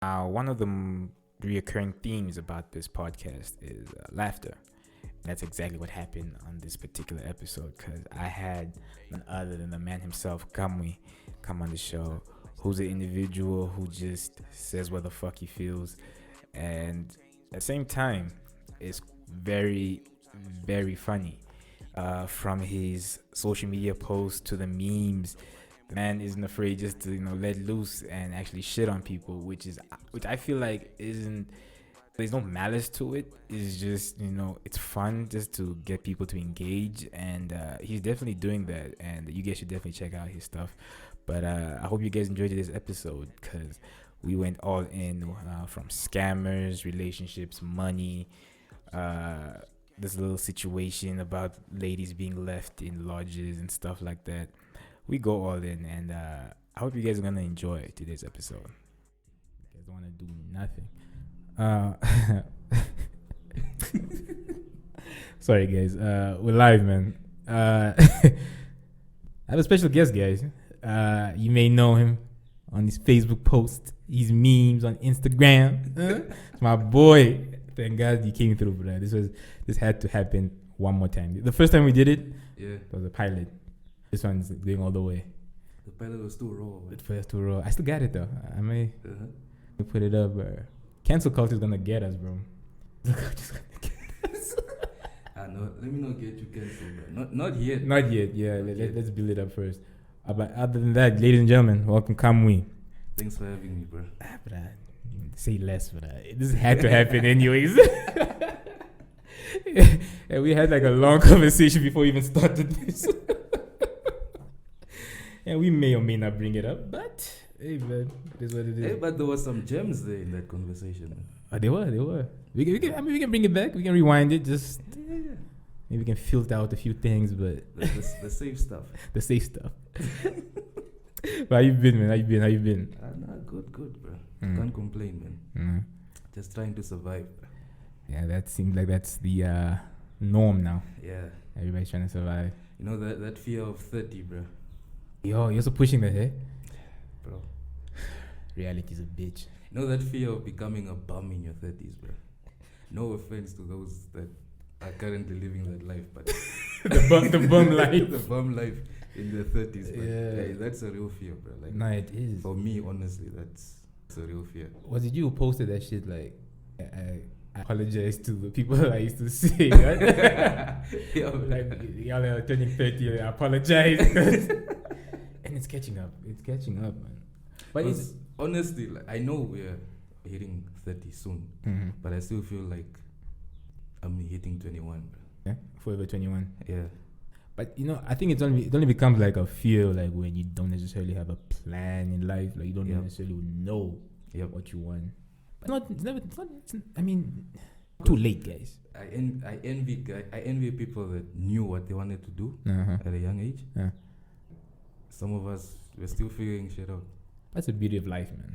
One of the reoccurring themes about this podcast is laughter. That's exactly what happened on this particular episode because I had none other than the man himself, Kamwi, come on the show, who's an individual who just says what the fuck he feels, and at the same time, is very, very funny. From his social media posts to the memes, the man isn't afraid just to let loose and actually shit on people, which I feel like isn't. There's no malice to it. It's just it's fun just to get people to engage, and he's definitely doing that. And you guys should definitely check out his stuff. But I hope you guys enjoyed this episode because we went all in from scammers, relationships, money. This little situation about ladies being left in lodges and stuff like that. We go all in, and I hope you guys are gonna enjoy today's episode. You guys don't wanna do nothing. Sorry, guys. We're live, man. I have a special guest, guys. You may know him on his Facebook post, his memes on Instagram. It's my boy. Thank God you came through, bro. This had to happen one more time. The first time we did it, it was a pilot. This one's going all the way. The pilot was too raw. It was too raw. I still got it though. I may put it up. Cancel culture is gonna get us, bro. Just gonna get us. No, let me not get you canceled, bro. Not yet. Not yet. Yeah, let's build it up first. But other than that, ladies and gentlemen, welcome, Kamwi. Thanks for having me, bro. Say less, but this had to happen anyways. And we had like a long conversation before we even started this. And we may or may not bring it up, but hey, man, it is what it is. Hey, but there were some gems there in that conversation. They were. We can bring it back. We can rewind it. Just maybe we can filter out a few things, but the safe stuff. The safe stuff. But how you been, man? How you been? Good, bro. Can't complain, man. Just trying to survive. Yeah, that seems like that's the norm now. Yeah. Everybody's trying to survive. You know that fear of 30, bro. Yo, you're also pushing that, eh? Bro. Reality's a bitch. You know that fear of becoming a bum in your 30s, bro. No offense to those that are currently living that life, but the bum life. The bum life in their 30s. But hey, that's a real fear, bro. Like, no, it is. For me, honestly, that's a real fear. Was it you who posted that shit? Like, I apologize to the people I used to say, right? Like, y'all are turning 30, I apologize. And it's catching up. It's catching up, man. But it's honestly, like, I know we're hitting 30 soon, but I still feel like I'm hitting 21. Yeah, forever 21. Yeah. But I think it only becomes like a fear, like when you don't necessarily have a plan in life, like you don't necessarily know what you want. But I mean, too late, guys. I envy people that knew what they wanted to do at a young age. Some of us, we're still figuring shit out. That's the beauty of life, man.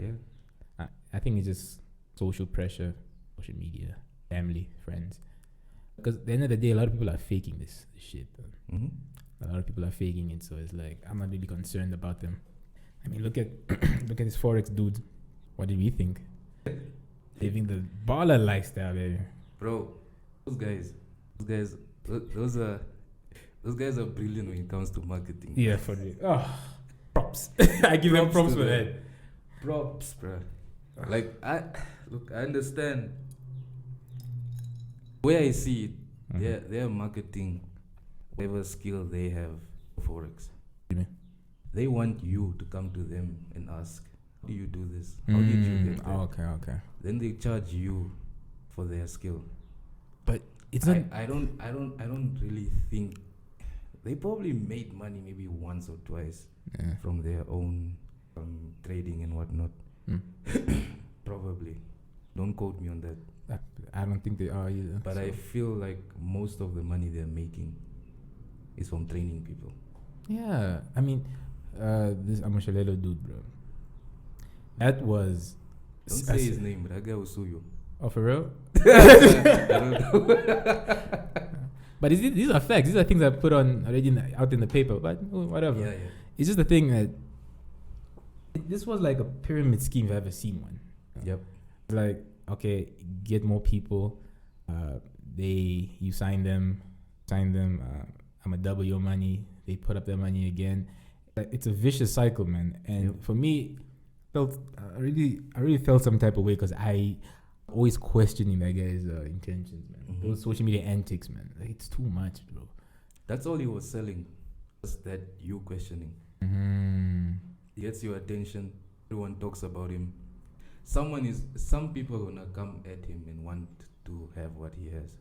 Yeah. I think it's just social pressure, social media, family, friends. Because at the end of the day, a lot of people are faking this shit. A lot of people are faking it, so it's like I'm not really concerned about them. I mean, look at this Forex dude. What did we think? Living the baller lifestyle, baby. Bro, those guys are brilliant when it comes to marketing. Yeah, for real. Oh, props. I give them props for that. Props, bro. Like I understand. Where I see it, their marketing, whatever skill they have for Forex. They want you to come to them and ask, how do you do this? How did you get that? Okay. Then they charge you for their skill. But it's not. I don't really think they probably made money maybe once or twice from their own trading and whatnot. Probably. Don't quote me on that. I don't think they are either. But I feel like most of the money they're making is from training people. Yeah, I mean, this Amashalelo dude, bro. That was. Don't say his name, but that guy will sue you. Oh, for real? I don't know. But these are facts. These are things I put on already out in the paper. But whatever. Yeah. It's just the thing that this was like a pyramid scheme if I've ever seen one. Yep. Like, okay, get more people. You sign them. I'm gonna double your money. They put up their money again. It's a vicious cycle, man. And for me, I really felt some type of way because I always questioning that guy's intentions, man. Those social media antics, man. Like, it's too much, bro. That's all he was selling. Just that you questioning. He gets your attention. Everyone talks about him. Some people are gonna come at him and want to have what he has.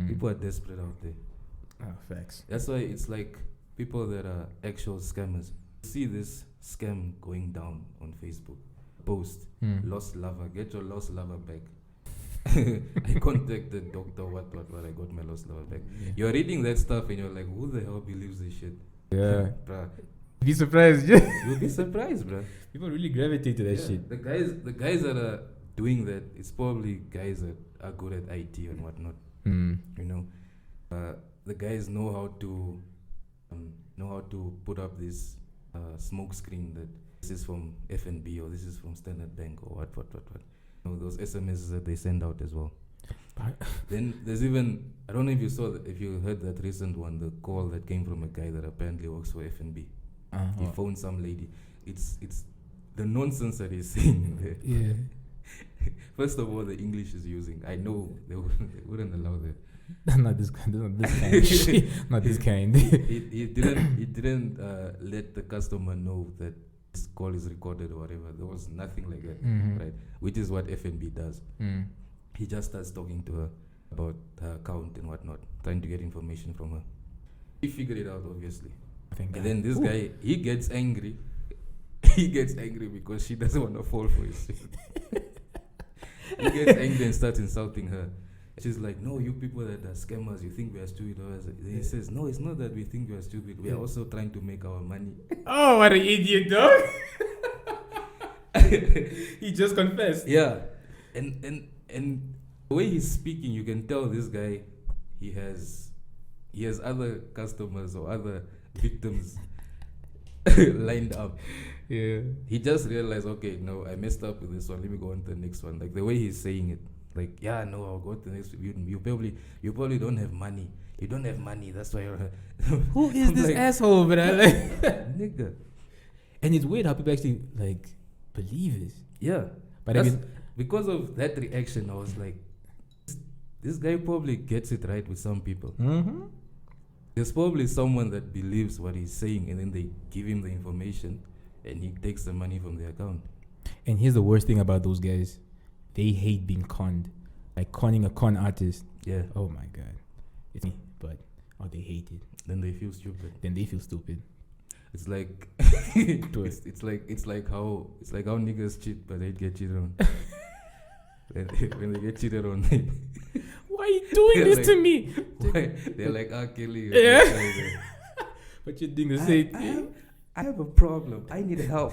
People are desperate out there. Facts. That's why it's like people that are actual scammers. See this scam going down on Facebook. Post lost lover. Get your lost lover back. I contacted doctor. What? I got my lost lover back. Yeah. You're reading that stuff and you're like, who the hell believes this shit? Yeah, bruh. Be surprised. You'll be surprised, bruh. People really gravitate to that shit. The guys that are doing that, it's probably guys that are good at IT and whatnot. You know, the guys know how to put up this smoke screen that this is from FNB or this is from Standard Bank or what. You know, those SMSs that they send out as well. Then there's even, I don't know if you heard that recent one, the call that came from a guy that apparently works for FNB. He phoned some lady. It's the nonsense that he's saying there. Yeah. First of all, the English is using. I know they wouldn't allow that. Not this kind. Not this kind. He didn't let the customer know that this call is recorded or whatever. There was nothing like that, right? Which is what FNB does. He just starts talking to her about her account and whatnot, trying to get information from her. He figured it out, obviously. And then this guy, he gets angry. He gets angry because she doesn't want to fall for his shit. He gets angry and starts insulting her. She's like, no, you people that are scammers, you think we are stupid. He says, no, it's not that we think we are stupid. We are also trying to make our money. Oh, what an idiot, dog. He just confessed. Yeah. And the way he's speaking, you can tell this guy, he has other customers or other victims lined up. Yeah. He just realized, okay, no, I messed up with this one. Let me go on to the next one. Like the way he's saying it, like, yeah, no, I'll go to the next. You probably don't have money. You don't have money. That's why you're. Who is this asshole, bro? Nigga. And it's weird how people actually like believe this. Yeah, but I mean, because of that reaction, I was like, this guy probably gets it right with some people. There's probably someone that believes what he's saying, and then they give him the information, and he takes the money from the account. And here's the worst thing about those guys: they hate being conned, like conning a con artist. Yeah. Oh my god, it's me. But they hate it. Then they feel stupid. It's like it's like how niggas cheat, but they get cheated on. when they get cheated on, why are you doing this like, to me? They're like, Kelly. Yeah. But you're doing the same thing. I have a problem. I need help.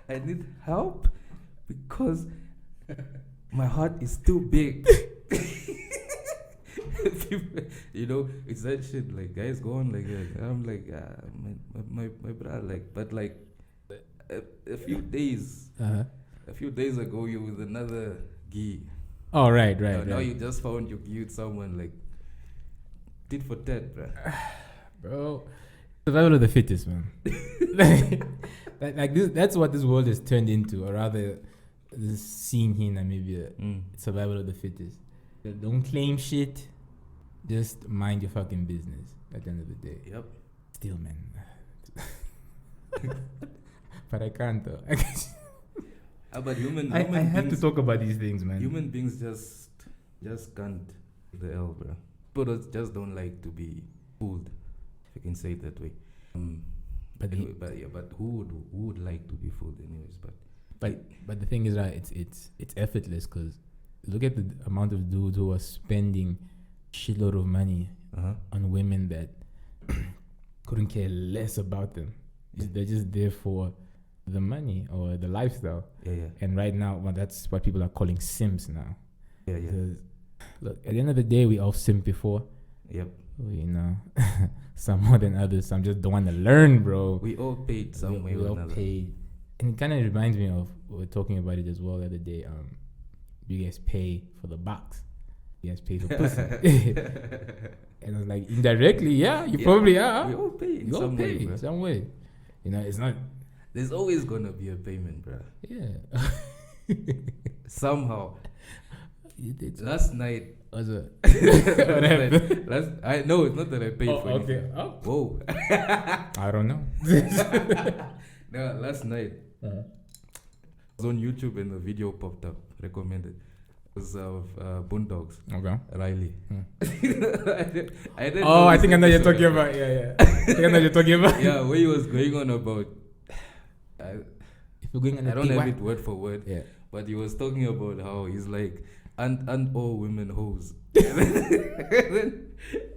I need help because my heart is too big. You know, it's that shit. Like guys go on like that. I'm like, my brother. Like, but like a few days ago, you with another gi. Oh right. Now you just found you with someone like tit for tat, bro. Survival of the fittest, man. like this. That's what this world has turned into, or rather, this scene here in Namibia. Survival of the fittest. Don't claim shit. Just mind your fucking business at the end of the day. Yep. Still, man. But I can't though. But I have to talk about these things, man. Human beings just can't take the L, bro. People just don't like to be fooled, if you can say it that way. But who would like to be fooled, anyways? But the thing is, right? It's effortless because look at the amount of dudes who are spending shitload of money on women that couldn't care less about them. They're just there for the money or the lifestyle. Yeah. And right now, well, that's what people are calling simps now. Yeah. Look, at the end of the day, we all simp before. Yep. You know, some more than others. Some just don't want to learn, bro. We all paid some way or another. We all paid. And it kind of reminds me of, we were talking about it as well the other day. You guys pay for the box. You guys pay for pussy. And I was like, indirectly, yeah, you probably are. We all pay in You all some pay way, bro. some way. You know, it's not. There's always gonna be a payment, bro. Yeah. Somehow. You did so. Last night. Was it? What happened? I know it's not that I paid for okay. anything. Oh. Whoa. I don't know. No, last night. Uh-huh. I was on YouTube and the video popped up, recommended. It was of Boondocks. Okay. Riley. I think I know you're talking about. Yeah. I think I know you're talking about. Yeah, where he was going on about. If you're going on I don't have it word for word. Yeah. But he was talking about how he's like, and all women hoes. and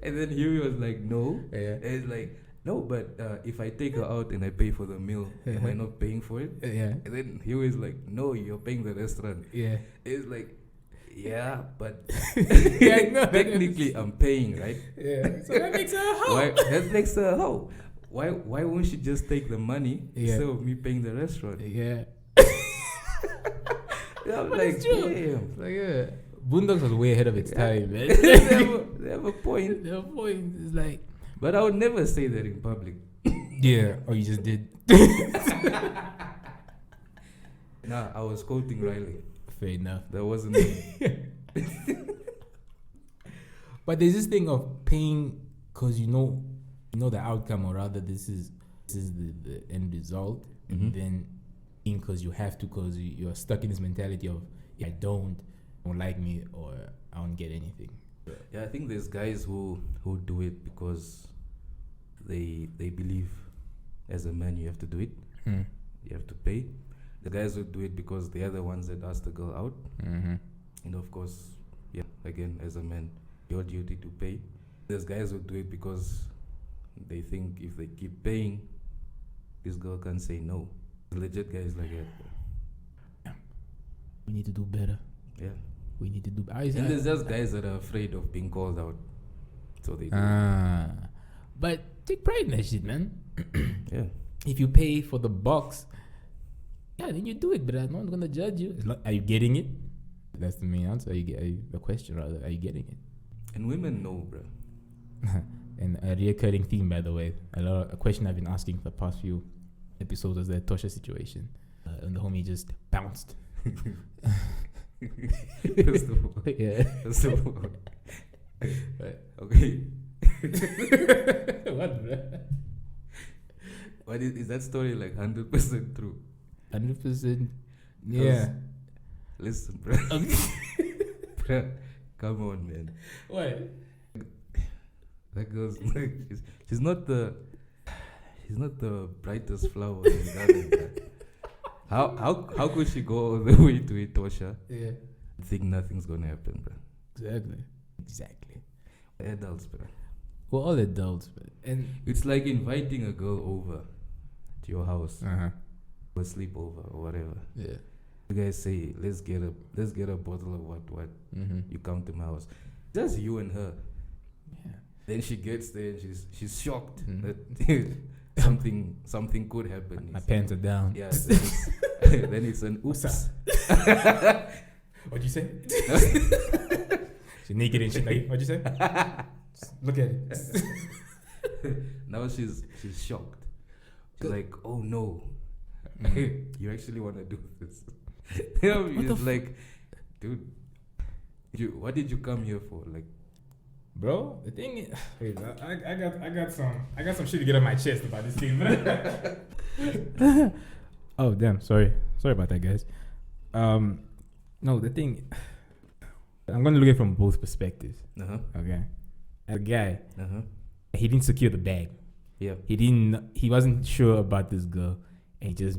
then Huey was like, no. Yeah. And it's like, no, but if I take her out and I pay for the meal, am I not paying for it? Yeah. And then Huey is like, no, you're paying the restaurant. Yeah. It's like, yeah, but Yeah, no, technically I'm paying, right? Yeah. So that makes her a hoe. That makes her a hoe. Why won't she just take the money instead of me paying the restaurant? Yeah. Yeah, I'm But like, it's true. damn. Like, yeah. Boondocks was way ahead of its time, man. They have a point. The point is like, But I would never say that in public. yeah. Oh, you just did. Nah, I was quoting Riley. Fair enough. That wasn't me. But there's this thing of paying because you know the outcome, or rather, this is the end result, and then because you have to, because you're stuck in this mentality of, if I don't like me, or I don't get anything. Yeah, I think there's guys who do it because they believe as a man you have to do it. You have to pay. The guys who do it because they are the ones that ask the girl out. And of course, yeah, again, as a man, your duty to pay. There's guys who do it because they think if they keep paying, this girl can say no. Legit guys like that. We need to do better. Yeah. We need to do. And there's just guys that are afraid of being called out, so they do. But take pride in that shit, man. Yeah. If you pay for the box, yeah, then you do it. But I'm not gonna judge you. Are you getting it? That's the main answer. The question rather. Are you getting it? And women know, bro. And a reoccurring theme, by the way, a question I've been asking for the past few episodes was the Tosha situation, and the homie just bounced. First of all. Yeah. First of all. Right. Okay. What, bro? But is that story like 100% true? 100%. Yeah. Listen, bro. Bro, come on, man. What? That girl's like, she's not the brightest flower in the garden, bro. How could she go all the way to Etosha? Yeah. Think nothing's gonna happen, bro. Exactly. Adults, bro. We're all adults, but and It's like inviting a girl over to your house for a sleepover or whatever. yeah. You guys say, let's get a bottle of what. You come to my house, just you and her. Yeah. Then she gets there and she's shocked Mhm. that something could happen. My pants are down. Yeah. Then it's an oops. What's What'd you say? She's naked and shit. Like, what'd you say? Just look at it. Now she's shocked. She's like, oh no, you actually want to do this? It's like, dude, what did you come here for? Like, bro, the thing is, wait, I got some shit to get on my chest about this thing. Oh damn, sorry about that, guys. No, the thing, I'm gonna look at it from both perspectives. Okay, as a guy, he didn't secure the bag. Yeah. He wasn't sure about this girl, and he just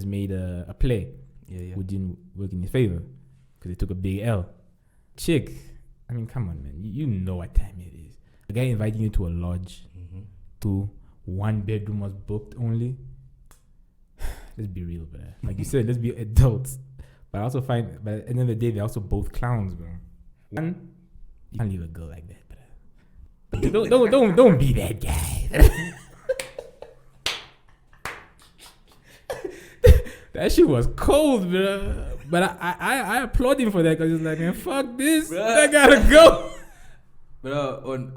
made a play. Yeah. Which didn't work in his favor because he took a big L. Chick, I mean, come on, man. You know what time it is. The guy inviting you to a lodge, to 1 bedroom was booked only. Let's be real, bro. Like you said, let's be adults. But I also find, but at the end of the day, they're also both clowns, bro. One, you can't leave a girl like that, bro. Don't be that guy. That shit was cold, bro. But I applaud him for that because he's like, man, fuck this. Bruh. I gotta go. Bro, on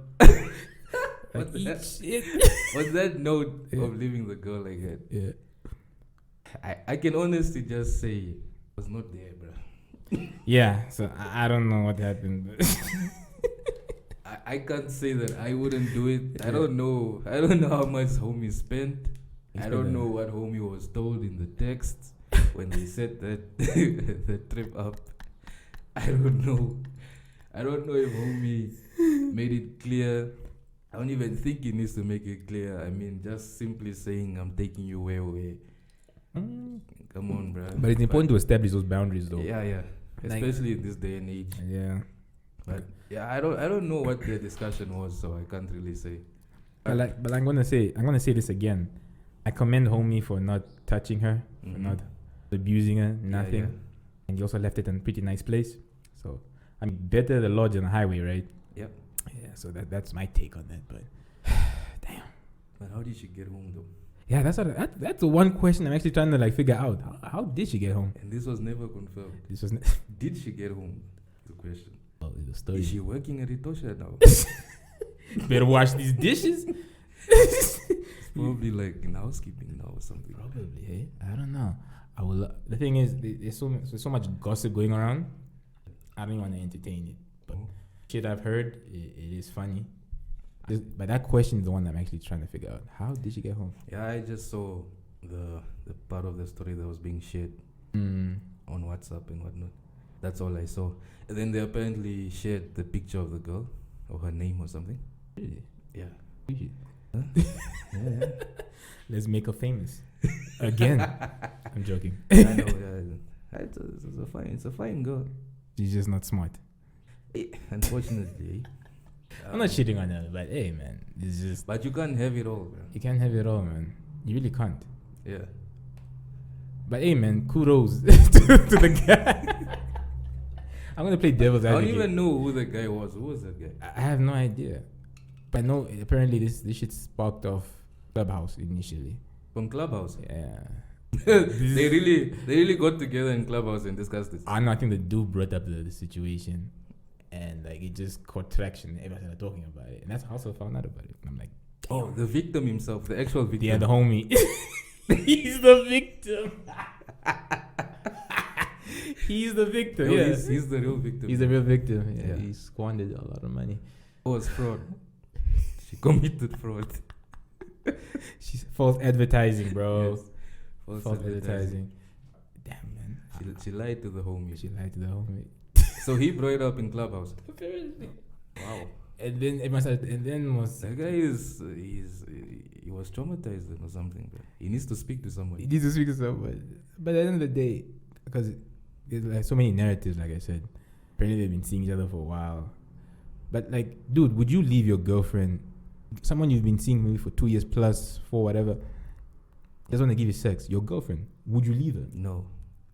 Like, eat shit. on that note Yeah. of leaving the girl like that, Yeah. I can honestly just say I was not there, bro. Yeah, so I don't know what happened. I can't say that I wouldn't do it. I don't know how much homie spent. I don't know what homie was told in the text when they set that the trip up. I don't know if homie made it clear. I don't even think he needs to make it clear. I mean, just simply saying I'm taking you away. Come on, bro. But it's important to establish those boundaries, though. Yeah. Especially in this day and age. Yeah. But yeah, I don't know what the discussion was, so I can't really say. But I'm gonna say this again. I commend homie for not touching her, for Mhm. not abusing her, nothing. Yeah. And he also left it in a pretty nice place. So I mean, better the lodge than the highway, right? Yep. Yeah. So that's my take on that. But damn. But how did she get home though? Yeah, that's the one question I'm actually trying to like figure out. How did she get home? And this was never confirmed. This was Did she get home? The question. the story. Is she working at Etosha now? Better wash these dishes. Probably like in housekeeping now or something. Probably, hey? I don't know. I will. The thing is, there's so much gossip going around. I don't even want to entertain it. But shit I've heard, it is funny. But that question is the one I'm actually trying to figure out. How did she get home? Yeah, I just saw the part of the story that was being shared Mm. on WhatsApp and whatnot. That's all I saw. And then they apparently shared the picture of the girl or her name or something. Really? Yeah. Huh? Yeah. Let's make her famous again. I'm joking. I know. Yeah. It's a fine girl. She's just not smart. Unfortunately. I'm not shitting on her, but hey, man, it's just But you can't have it all, bro. you can't have it all, man. You really can't. Yeah. But hey, man, kudos to the guy. I'm gonna play devil's I don't advocate. even know who the guy was. Who was that guy? I have no idea. But no, apparently this shit sparked off Clubhouse initially. From Clubhouse. Yeah. they really got together in Clubhouse and discussed this. I know. I think the dude brought up the situation, and like it just caught traction. Everybody started talking about it, and that's how I also found out about it. And I'm like, Oh, the victim himself, the actual victim. yeah, the homie. He's the victim. He's the victim. No, Yeah, he's the real victim. he's the real victim. Yeah, Yeah. he squandered a lot of money. Oh, it's fraud. She committed fraud. She's false advertising, bro. Yes. False advertising. Damn, man. She lied to the homie. She lied to the homie. So he brought it up in Clubhouse. Apparently. Wow. And then everyone started, and then was That guy he was traumatized then or something. Bro. He needs to speak to someone. he needs to speak to someone. But at the end of the day, because there's like so many narratives, like I said, apparently they've been seeing each other for a while. But like, dude, would you leave your girlfriend, someone you've been seeing maybe for 2 years plus, for whatever, just want to give you sex, your girlfriend, would you leave her? No.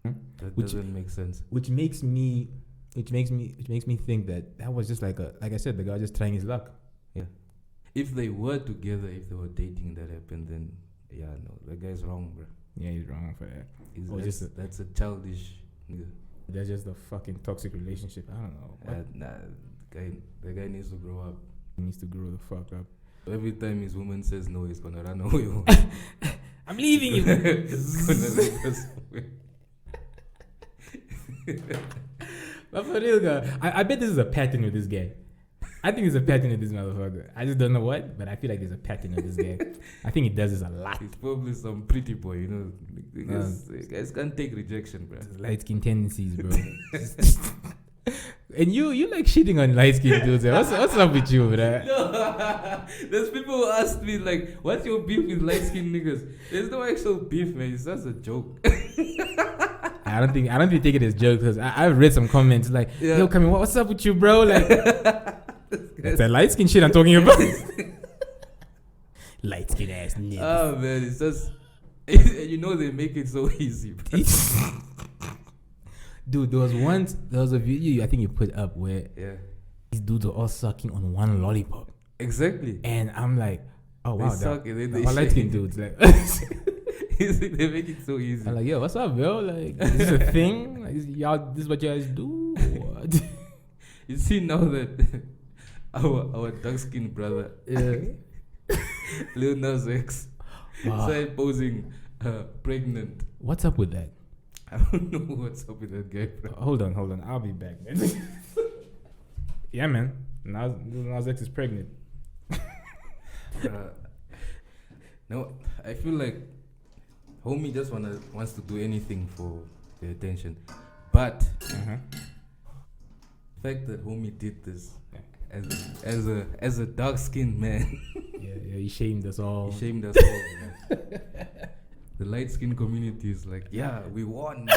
Hmm? That Which- doesn't make sense. Which makes me think that was just like I said, the guy just trying his luck. If they were together, if they were dating, that happened, then yeah, no, that guy's wrong, bro. Yeah, he's wrong for that. Or That's a childish nigga. That's just a fucking toxic relationship. I don't know. What? The guy needs to grow up. He needs to grow the fuck up. Every time his woman says no, he's gonna run away. I'm leaving you. He's gonna leave us away. But for real, guy, I bet this is a pattern with this guy. I think there's a pattern with this motherfucker. I just don't know what, but I feel like there's a pattern with this guy. I think he does this a lot. He's probably some pretty boy, you know. Guys can't take rejection, bro. Light skin tendencies, bro. And you like shitting on light skin dudes. What's up with you, bro? No, there's people who ask me like, "What's your beef with light skinned niggas?" There's no actual beef, man. It's just a joke. I don't think you take it as jokes because I've read some comments like, Yeah. "Yo, Kamwi, what's up with you, bro?" Like, that's that light skin shit I'm talking about. Light skin ass nigga. Oh man, it's just you know they make it so easy, bro. Dude, there was a video I think you put up where Yeah, these dudes are all sucking on one lollipop, exactly. and I'm like, oh They wow, suck and then they all light shake. skin dudes like. They make it so easy. I'm like, yo, what's up, bro? Like, is this a thing? Like, this is what you guys do? Or what? You see now that our dark skinned brother, Lil Nas X, started posing pregnant. What's up with that? I don't know what's up with that guy, bro. Hold on. I'll be back, man. Yeah, man. Lil Nas X is pregnant. No, I feel like homie just wants to do anything for the attention, but the fact that homie did this as a dark skinned man, yeah, he shamed us all. Man. The light skinned community is like, yeah, we won.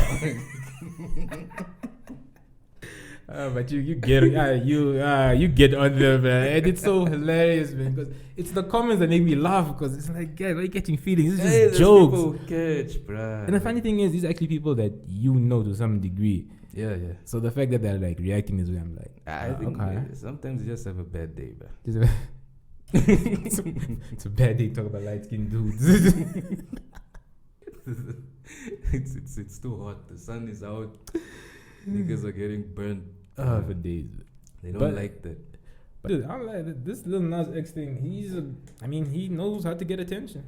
But you get you get on there, man, and it's so hilarious, man, because it's the comments that make me laugh, because it's like, guys, why are you catching feelings? It's just jokes. People catch, bruh. And the funny thing is, these are actually people that you know to some degree. Yeah. So the fact that they're like reacting this way, I'm like, I think okay. Sometimes you just have a bad day, bruh. It's a bad day to talk about light skinned dudes. It's too hot. The sun is out. Niggas are getting burnt for days. They don't like that. But dude, I'm like, this Lil Nas X thing. He knows how to get attention.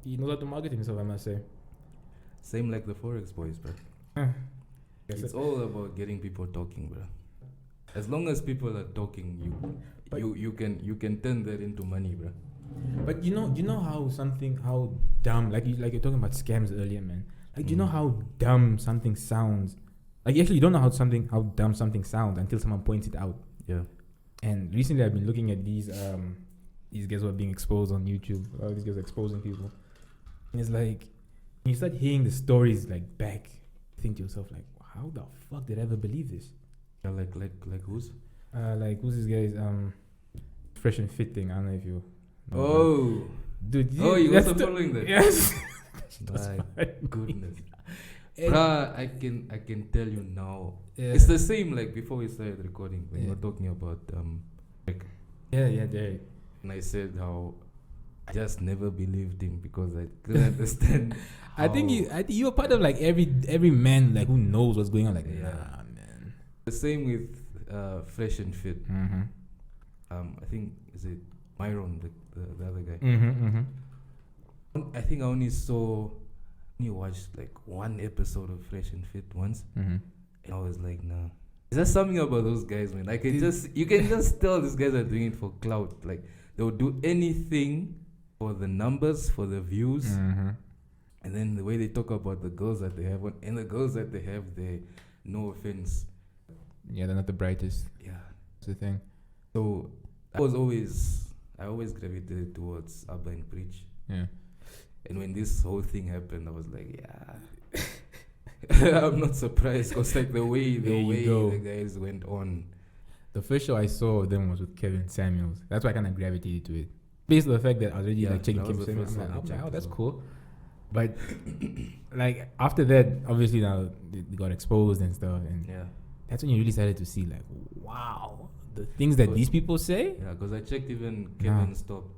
He knows how to market himself, I must say. Same like the Forex boys, bro. It's all about getting people talking, bro. As long as people are talking, you can turn that into money, bro. But you know how dumb, like you're talking about scams earlier, man. Like, do you know how dumb something sounds? Like, actually, you don't know how dumb something sounds until someone points it out. Yeah. And recently, I've been looking at these guys who are being exposed on YouTube. These guys are exposing people, and it's like, when you start hearing the stories like back, you think to yourself like, how the fuck did I ever believe this? Yeah, like who's? Who's this guy's Fresh and Fit thing? I don't know if you. Oh, dude! You also following that? Yes. My goodness. Bruh, I can tell you now. Yeah. It's the same like before we started recording when we were talking about Derek. And I said how I just never believed him because I couldn't understand. I think you're part of like every man like who knows what's going on. Like, nah, man. The same with Fresh and Fit. Mm-hmm. I think is it Myron, the other guy. Mm-hmm. I think I only watched like one episode of Fresh and Fit once, and I was like, nah. There's something about those guys, man. You can just tell these guys are doing it for clout. Like, they'll do anything for the numbers, for the views, and then the way they talk about the girls that they have, and the girls that they have, they, no offense. Yeah, they're not the brightest. Yeah, that's the thing. So I always gravitated towards Abba and Preach. Yeah. And when this whole thing happened, I was like, yeah. I'm not surprised because like the way the guys went on. The first show I saw of them was with Kevin Samuels. That's why I kind of gravitated to it. Based on the fact that I was already like checking Kevin Samuels. I'm like, oh, that's cool. But like after that, obviously now they got exposed and stuff, and that's when you really started to see like, wow, the things that these people say. Yeah, because I checked even Kevin stopped.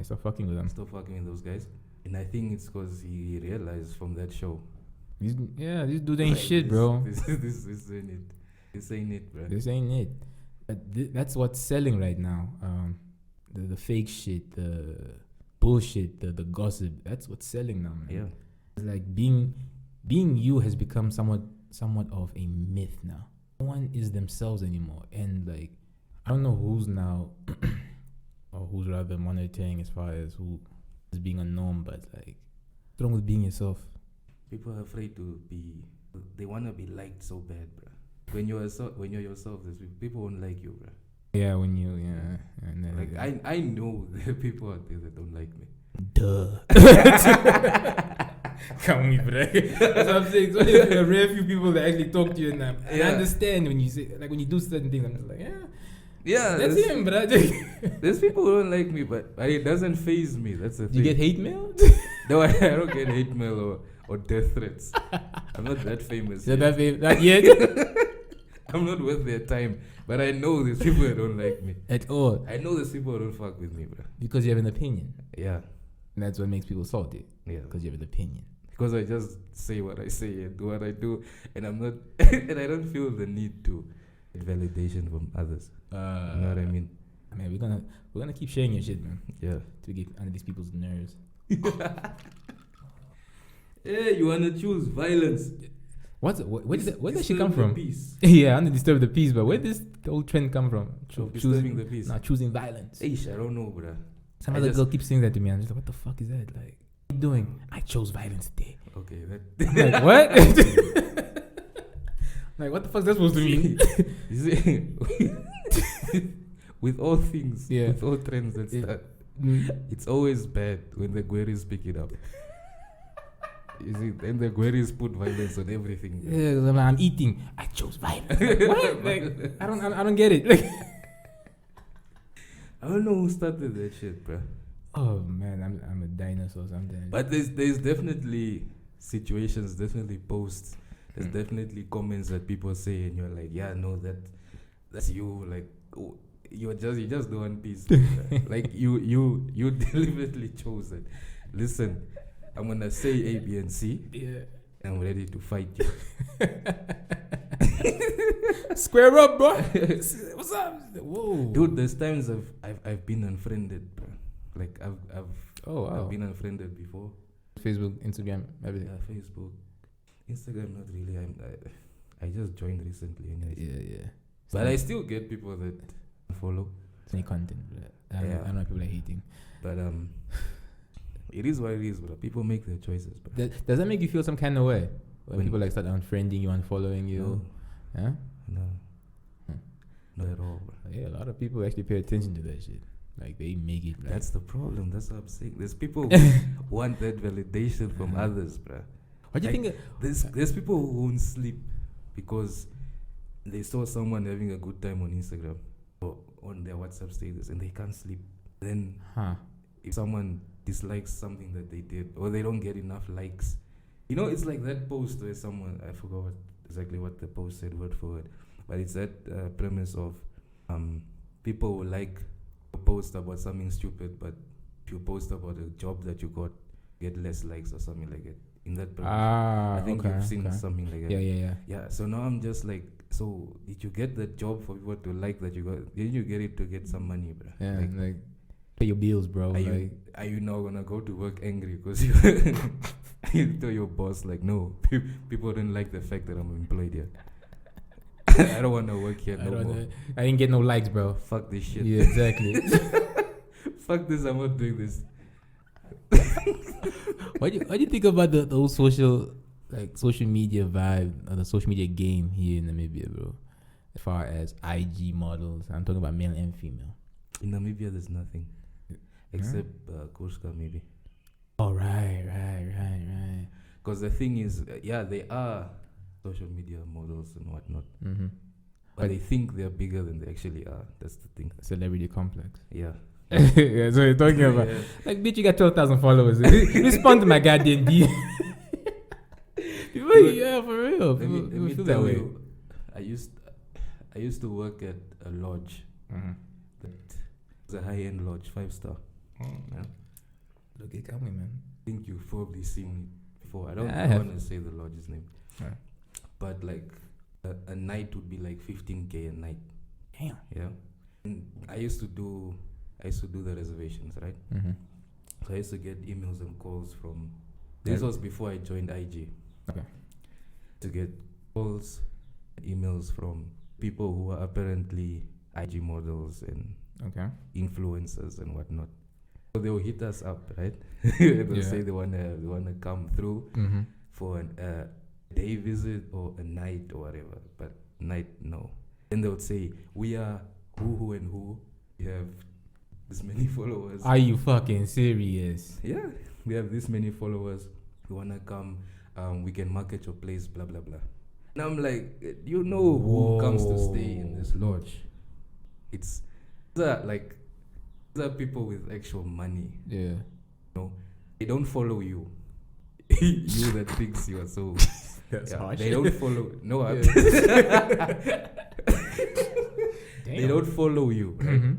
Stop fucking with them. Stop fucking with those guys. And I think it's because he realized from that show. These dudes ain't shit, bro. This ain't it. This ain't it, bro. This ain't it. But that's what's selling right now. The fake shit, the bullshit, the gossip. That's what's selling now, man. Yeah. It's like being you has become somewhat of a myth now. No one is themselves anymore. And like, I don't know who's now or who's rather monitoring as far as who is being a norm, but like, what's wrong with being yourself? People are afraid to be. They want to be liked so bad, bro. When you're yourself, people won't like you, bro. Yeah, when you like I know there are people out there that don't like me. Duh. Kamwi, bro. That's what I'm saying. So there's a rare few people that actually talk to you, and I understand when you say, like, when you do certain things. I'm just like, yeah, that's him, bro. There's people who don't like me, but it doesn't faze me. That's the thing. You get hate mail? No, I don't get hate mail or death threats. I'm not that famous. You're not famous? Not yet? I'm not worth their time. But I know there's people that don't like me. At all? I know there's people who don't fuck with me, bro. Because you have an opinion? Yeah. And that's what makes people salty. Yeah. Because you have an opinion. Because I just say what I say and do what I do, and I'm not, and I don't feel the need to get validation from others. You know what I mean? I mean, we're gonna keep sharing your shit, man. Yeah. To get under these people's nerves. Hey, you wanna choose violence? Where does she come from? Peace. Yeah, I'm to disturb the peace, but where does the old trend come from? Disturbing the peace. Choosing violence. Eish, I don't know, bruh. Some other girl keeps saying that to me. I'm just like, what the fuck is that? Like, what are you doing? I chose violence today. Okay, I'm like, what? Like, what the fuck is that supposed to mean? You see, with all things, with all trends and stuff, it's always bad when the Gueris pick it up. You see, then the Gueris put violence on everything. Yeah, I'm eating. I chose violence. Like, what? Like, I don't get it. Like, I don't know who started that shit, bro. Oh man, I'm a dinosaur sometimes. But there's definitely situations, definitely posts. There's definitely comments that people say, and you're like, yeah, no, that's you. Like, oh, you just do one piece. Like you deliberately chose it. Listen, I'm gonna say A, B, and C. Yeah. And I'm ready to fight you. Square up, bro. What's up? Whoa, dude. There's times I've been unfriended, bro. Like I've been unfriended before. Facebook, Instagram, everything. Yeah, Facebook, Instagram, not really. I just joined recently, anyways. Yeah. But I still get people that follow. Any content, I don't know, people are hating. But it is what it is, bro. People make their choices. Bro. Does that make you feel some kind of way when people like start unfriending you, unfollowing you? No. Huh? No. Not at all, bro. Yeah, a lot of people actually pay attention to that shit. Like they make it. Like, that's the problem. That's what I'm saying. There's people who want that validation from others, bro. What do you think? There's people who won't sleep because they saw someone having a good time on Instagram or on their WhatsApp status and they can't sleep. Then if someone dislikes something that they did or they don't get enough likes, you know, it's like that post where someone, I forgot exactly what the post said word for word, but it's that premise of people will like a post about something stupid, but if you post about a job that you got, get less likes or something like that. In that premise, I think you've seen something like that. Yeah. So now I'm just like, so did you get that job for people to like that you got? Didn't you get it to get some money, bro? Yeah, like pay your bills, bro. Are you now gonna go to work angry because you you tell your boss like, no, people don't like the fact that I'm employed here. I don't want to work here no more. I didn't get no likes, bro. Fuck this shit. Yeah, exactly. Fuck this. I'm not doing this. What do you think about the whole social media vibe or the social media game here in Namibia, bro? As far as IG models, I'm talking about male and female. In Namibia, there's nothing except Kurska, maybe. Oh, right. Because the thing is, they are social media models and whatnot. Mm-hmm. But they think they're bigger than they actually are. That's the thing. Celebrity complex. Yeah. Yeah, so you're talking about. Yeah. Like, bitch, you got 12,000 followers. Respond to my goddamn DM. Yeah, for real. Let me feel that way. I used to work at a lodge. Mm-hmm. That was a high-end lodge, 5-star. Yeah. Look at Kamwi, man. I think you've probably seen it before. I don't want to say the lodge's name. Right. But like a night would be like 15K a night. Damn. Yeah. And I used to do the reservations, right? Mm-hmm. So I used to get emails and calls from. This was before I joined IG. Okay. To get calls, emails from people who are apparently IG models and influencers and whatnot. So they will hit us up, right? They'll say they wanna come through for a day visit or a night or whatever. But night, no. Then they would say, we are who and who. We have this many followers. Are you fucking serious? Yeah, we have this many followers. We wanna come. We can market your place, blah blah blah. And I'm like, you know who comes to stay in this lodge? It's these are people with actual money. Yeah. You know, they don't follow you. You that thinks you are so. That's harsh. They don't follow. No, they don't follow you. Right? Mm-hmm.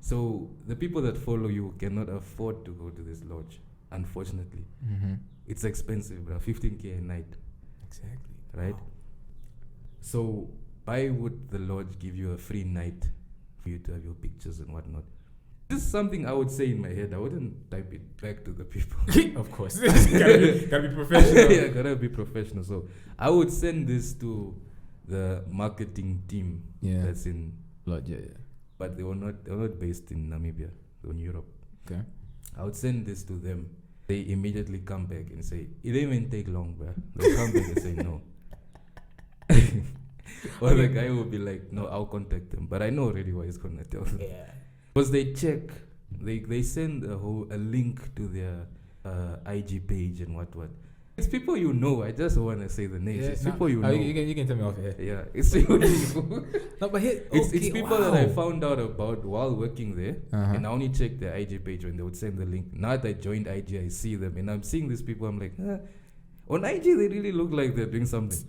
So the people that follow you cannot afford to go to this lodge. unfortunately. Mm-hmm. It's expensive, bro. 15K a night. Exactly. Right? Wow. So why would the lodge give you a free night for you to have your pictures and whatnot? This is something I would say in my head. I wouldn't type it back to the people. Of course. gotta be professional. Yeah, gotta be professional. So I would send this to the marketing team that's in Lodge, yeah. but they were not based in Namibia. They were in Europe. Okay. I would send this to them. They immediately come back and say, it didn't even take long, bro. They'll come back and say no. Or the guy will be like, no, I'll contact them. But I know already what he's gonna tell them. Yeah. Because they check, they send a link to their IG page and what. It's people you know. I just want to say the names. Yeah, it's people you know. You can tell me off here. Yeah, it's people you know. No, but here, It's people that I found out about while working there, and I only checked their IG page when they would send the link. Now that I joined IG, I see them, and I'm seeing these people. I'm like, on IG they really look like they're doing something,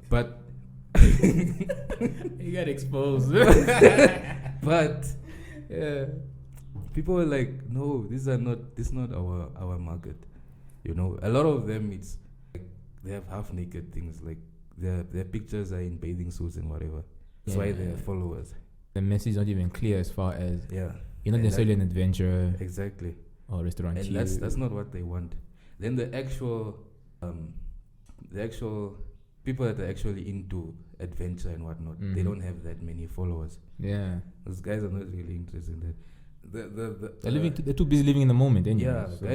but you got exposed. But yeah, people are like, no, this is not our market. You know, a lot of them, it's like they have half naked things, like their pictures are in bathing suits and whatever. That's why they're followers. The message is not even clear as far as you're not necessarily an adventurer. Exactly. Or restaurant. And that's not what they want. Then the actual people that are actually into adventure and whatnot, they don't have that many followers. Yeah. Those guys are not really interested in that. They're too busy living in the moment. Anyway, yeah, so.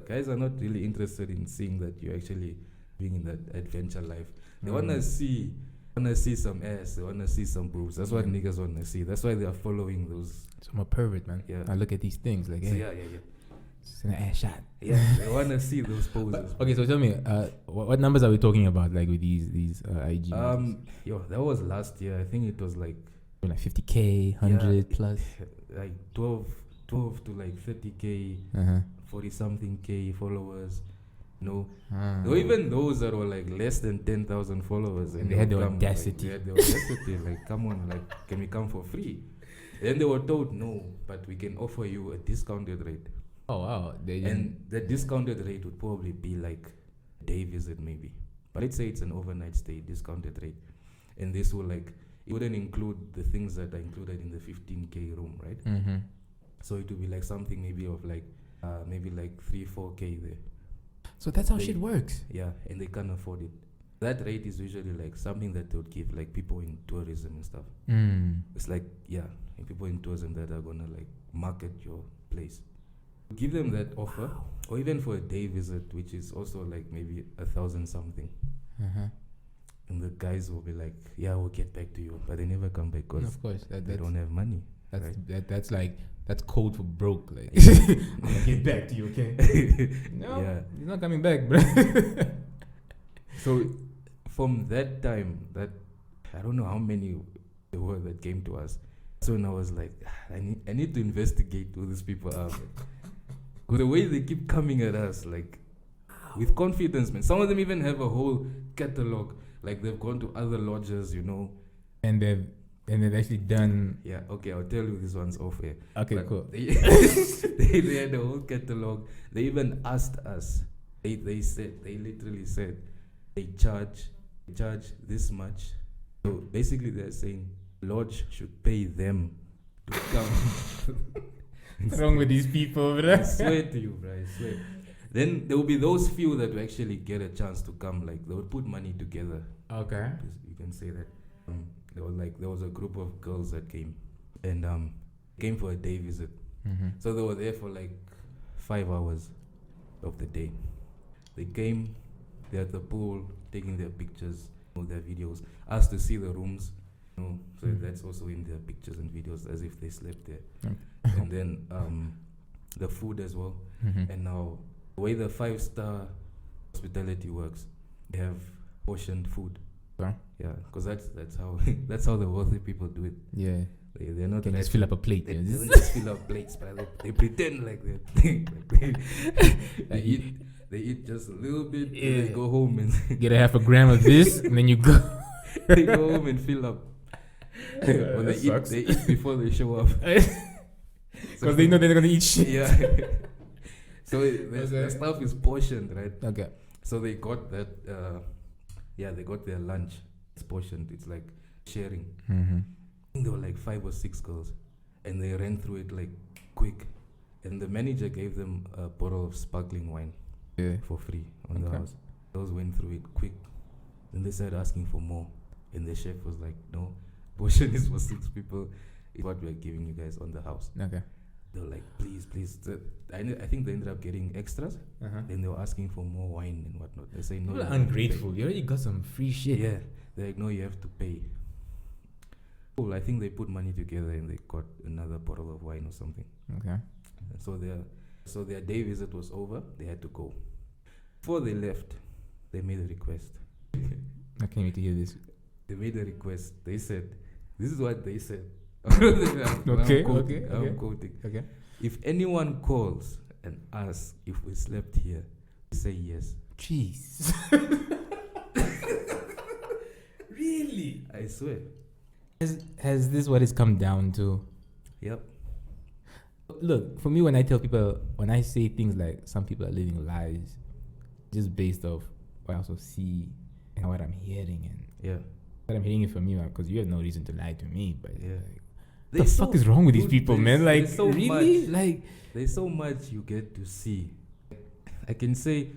guys are not really interested in seeing that you're actually being in that adventure life. They wanna see some ass. They wanna see some boobs. That's what niggas wanna see. That's why they are following those. So I'm a pervert, man. Yeah. I look at these things like, hey, so yeah. It's an ass shot. Yeah, they wanna see those poses. Okay, so tell me, what numbers are we talking about? Like with these IG? That was last year. I think it was like 50K, 100 plus. Like 12 to like 30K, 40 something K followers. No, even those that were like less than 10,000 followers, and they had the audacity. Like, come on, like, can we come for free? Then they were told no, but we can offer you a discounted rate. Oh wow! And the discounted rate would probably be like a day visit maybe, but let's say it's an overnight stay, discounted rate, and this will like. It wouldn't include the things that are included in the 15K room, right? Mm-hmm. So it would be like something maybe of like, maybe like 3-4K there. So that's how shit works. Yeah, and they can't afford it. That rate is usually like something that they would give like people in tourism and stuff. It's like, people in tourism that are gonna like market your place. Give them that offer, or even for a day visit, which is also like maybe 1,000 something. And the guys will be like, yeah, we'll get back to you. But they never come back because of course, they don't have money. That's code for broke. Like, I'm going to get back to you, okay? No, you're not coming back, bro. So from that time, I don't know how many there were that came to us. So when I was like, I need to investigate who these people are. Because the way they keep coming at us, like, with confidence, man. Some of them even have a whole catalog. Like they've gone to other lodges, you know. And they've actually done. Yeah, okay, I'll tell you this one's off air. Okay, but cool. They had the whole catalog. They even asked us. They literally said they charge this much. So basically they're saying lodge should pay them to come. What's wrong with these people, bro? I swear to you, bro, I swear. Then there will be those few that will actually get a chance to come. Like they would put money together. Okay. You can say that. There was a group of girls that came, and came for a day visit. So they were there for like 5 hours of the day. They came, they're at the pool taking their pictures, their videos, asked to see the rooms. So that's also in their pictures and videos as if they slept there. And then the food as well. And now the way the 5-star hospitality works, they have portioned food. Yeah, because that's how the wealthy people do it. Yeah, they're not. Can just fill up a plate. They don't just fill up plates, but they pretend like they eat just a little bit. Yeah. And they go home and get a half a gram of this, and then you go. They go home and fill up. When they eat before they show up. Because they know they're gonna eat shit. Yeah. So the stuff is portioned, right? Okay. So they got that. They got their lunch. It's portioned. It's like sharing. Mm-hmm. I think there were like 5 or 6 girls, and they ran through it like quick. And the manager gave them a bottle of sparkling wine for free on the house. Those went through it quick. Then they started asking for more. And the chef was like, no, portion is for 6 people. It's what we're giving you guys on the house. Okay. They were like, please. I think they ended up getting extras. Then they were asking for more wine and whatnot. They say, no. People are ungrateful. You already got some free shit. Yeah. They're like, no, you have to pay. Cool. I think they put money together and they got another bottle of wine or something. Okay. So their day visit was over. They had to go. Before they left, they made a request. I can't wait to hear this. They made a request. They said, this is what they said. Okay. I'm quoting. Okay. If anyone calls and asks if we slept here, say yes. Jeez. Really? I swear. Has this what it's come down to? Yep. Look, for me, when I say things like some people are living lies, just based off what I also see and what I'm hearing, and what I'm hearing it from you, because you have no reason to lie to me. But what the fuck is wrong with these people, man? Like, so really? Like, there's so much you get to see. I can say,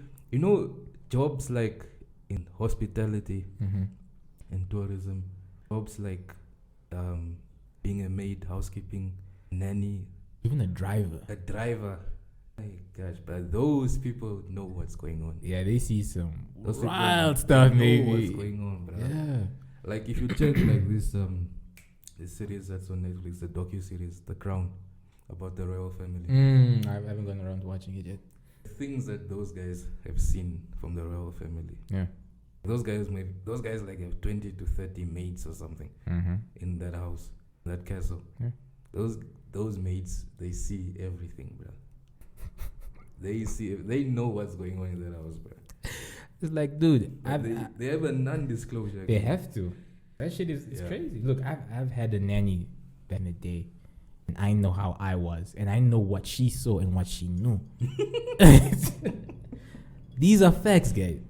jobs like in hospitality and tourism, jobs like being a maid, housekeeping, nanny, even a driver. My gosh, but those people know what's going on. Yeah, they see some those wild stuff, maybe. Know what's going on, bro. Yeah. Like if you check like this series that's on Netflix, the docu-series, The Crown, about the royal family. I haven't gone around watching it yet. Things that those guys have seen from the royal family. Yeah. Those guys like have 20 to 30 maids or something in that house, that castle. Yeah. Those maids, they see everything, bro. They know what's going on in that house, bro. It's like, dude, they have a non-disclosure. They have to. That shit is crazy. Look, I've had a nanny back in the day, and I know how I was, and I know what she saw and what she knew. These are facts, guys.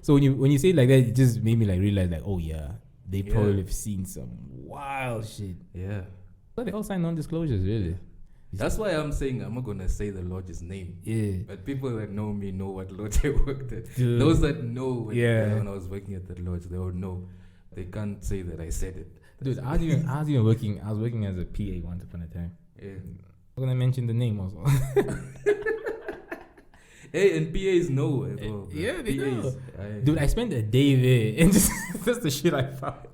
So when you say it like that, it just made me like realize like, oh yeah, they probably have seen some wild shit. Yeah. But they all sign non-disclosures, really. That's why I'm saying I'm not gonna say the lodge's name. Yeah. But people that know me know what lodge I worked at. Dude. Those that know when I was working at that lodge, they would know. They can't say that I said it. Dude, I was even working. I was working as a PA once upon a time. Yeah. I'm gonna mention the name also. Hey, and PAs know as well. Yeah, they PAs, know. Dude, I spent a day there, and just the shit I found.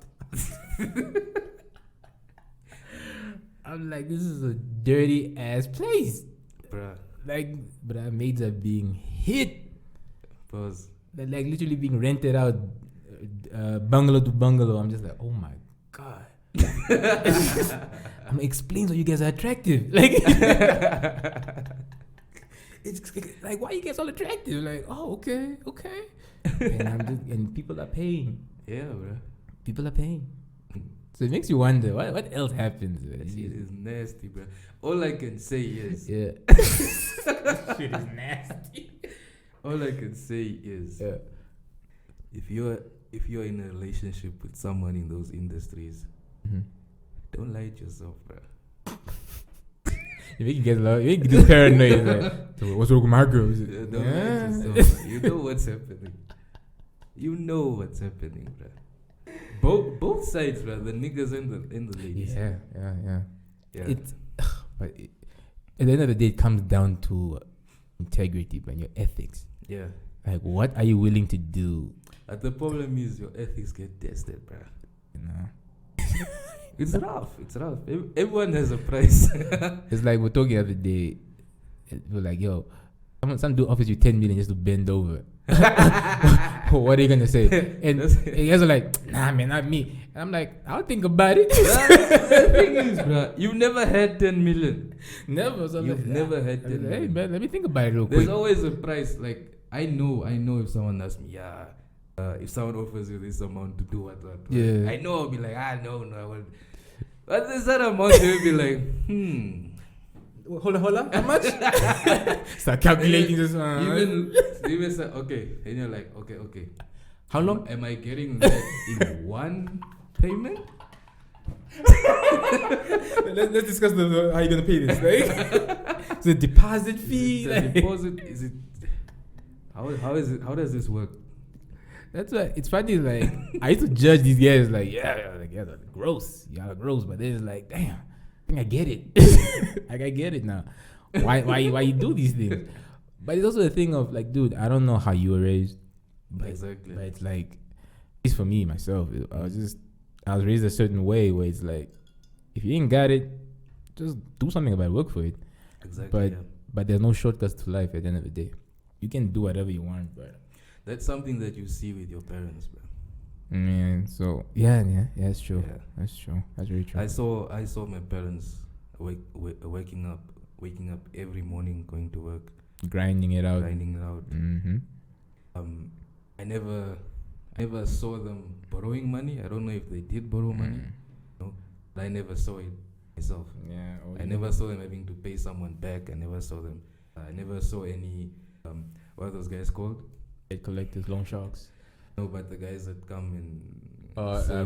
I'm like, this is a dirty ass place, bruh. Like, but our maids are being hit. Pause. They're like literally being rented out, bungalow to bungalow. I'm just like, oh my god. I'm explaining so you guys are attractive. Like, it's like, why are you guys all attractive? Like, oh, okay. And people are paying. Yeah, bro. People are paying. So it makes you wonder what else happens. That shit is nasty, bro. All I can say is shit is nasty. All I can say is if you're in a relationship with someone in those industries, don't lie to yourself, bro. You make you get paranoid. Like, so what's wrong with my girl? Don't lie to yourself, bro. You know what's happening. You know what's happening, bro. Both sides, bro. The niggas and the ladies. Yeah. But at the end of the day, it comes down to integrity, and your ethics. Yeah. Like, what are you willing to do? The problem is your ethics get tested, bro. You know. It's rough. Everyone has a price. It's like we're talking the other day. We're like, yo, some dude offers you 10 million just to bend over. What are you gonna say? And you guys are like, nah, man, not me. And I'm like, I'll think about it. The thing is, bro, you've never had 10 million. Never. So You've never had 10 million. Hey, man, let me think about it real quick. There's always a price. Like, I know if someone asks me, if someone offers you this amount to do what. Yeah. I know I'll be like, no, I won't. But there's that amount, you'll be like, Hold on. How much? Start calculating this. Even say, okay. And you're like, okay. How long am I getting that in one payment? Let's discuss how you're gonna pay this. Like, the deposit fee. The deposit is it? How is it? How does this work? That's why it's funny. Like I used to judge these guys. Like gross. Y'all are gross. But they're just like, damn. I think I get it. Like I get it now. Why you do these things? But it's also a thing of like, dude, I don't know how you were raised. But, exactly. But it's like, at least for me myself, I was raised a certain way where it's like, if you ain't got it, just do something about it, work for it. Exactly. But there's no shortcuts to life at the end of the day. You can do whatever you want, but that's something that you see with your parents, bro. Man, so yeah, that's true. Yeah. That's true. That's very true. I saw my parents waking up every morning, going to work, grinding it out. Mm-hmm. I never saw them borrowing money. I don't know if they did borrow money. No, but I never saw it myself. Yeah. I never saw them having to pay someone back. I never saw them. I never saw any. What are those guys called? Collectors, loan sharks. No, but the guys that come and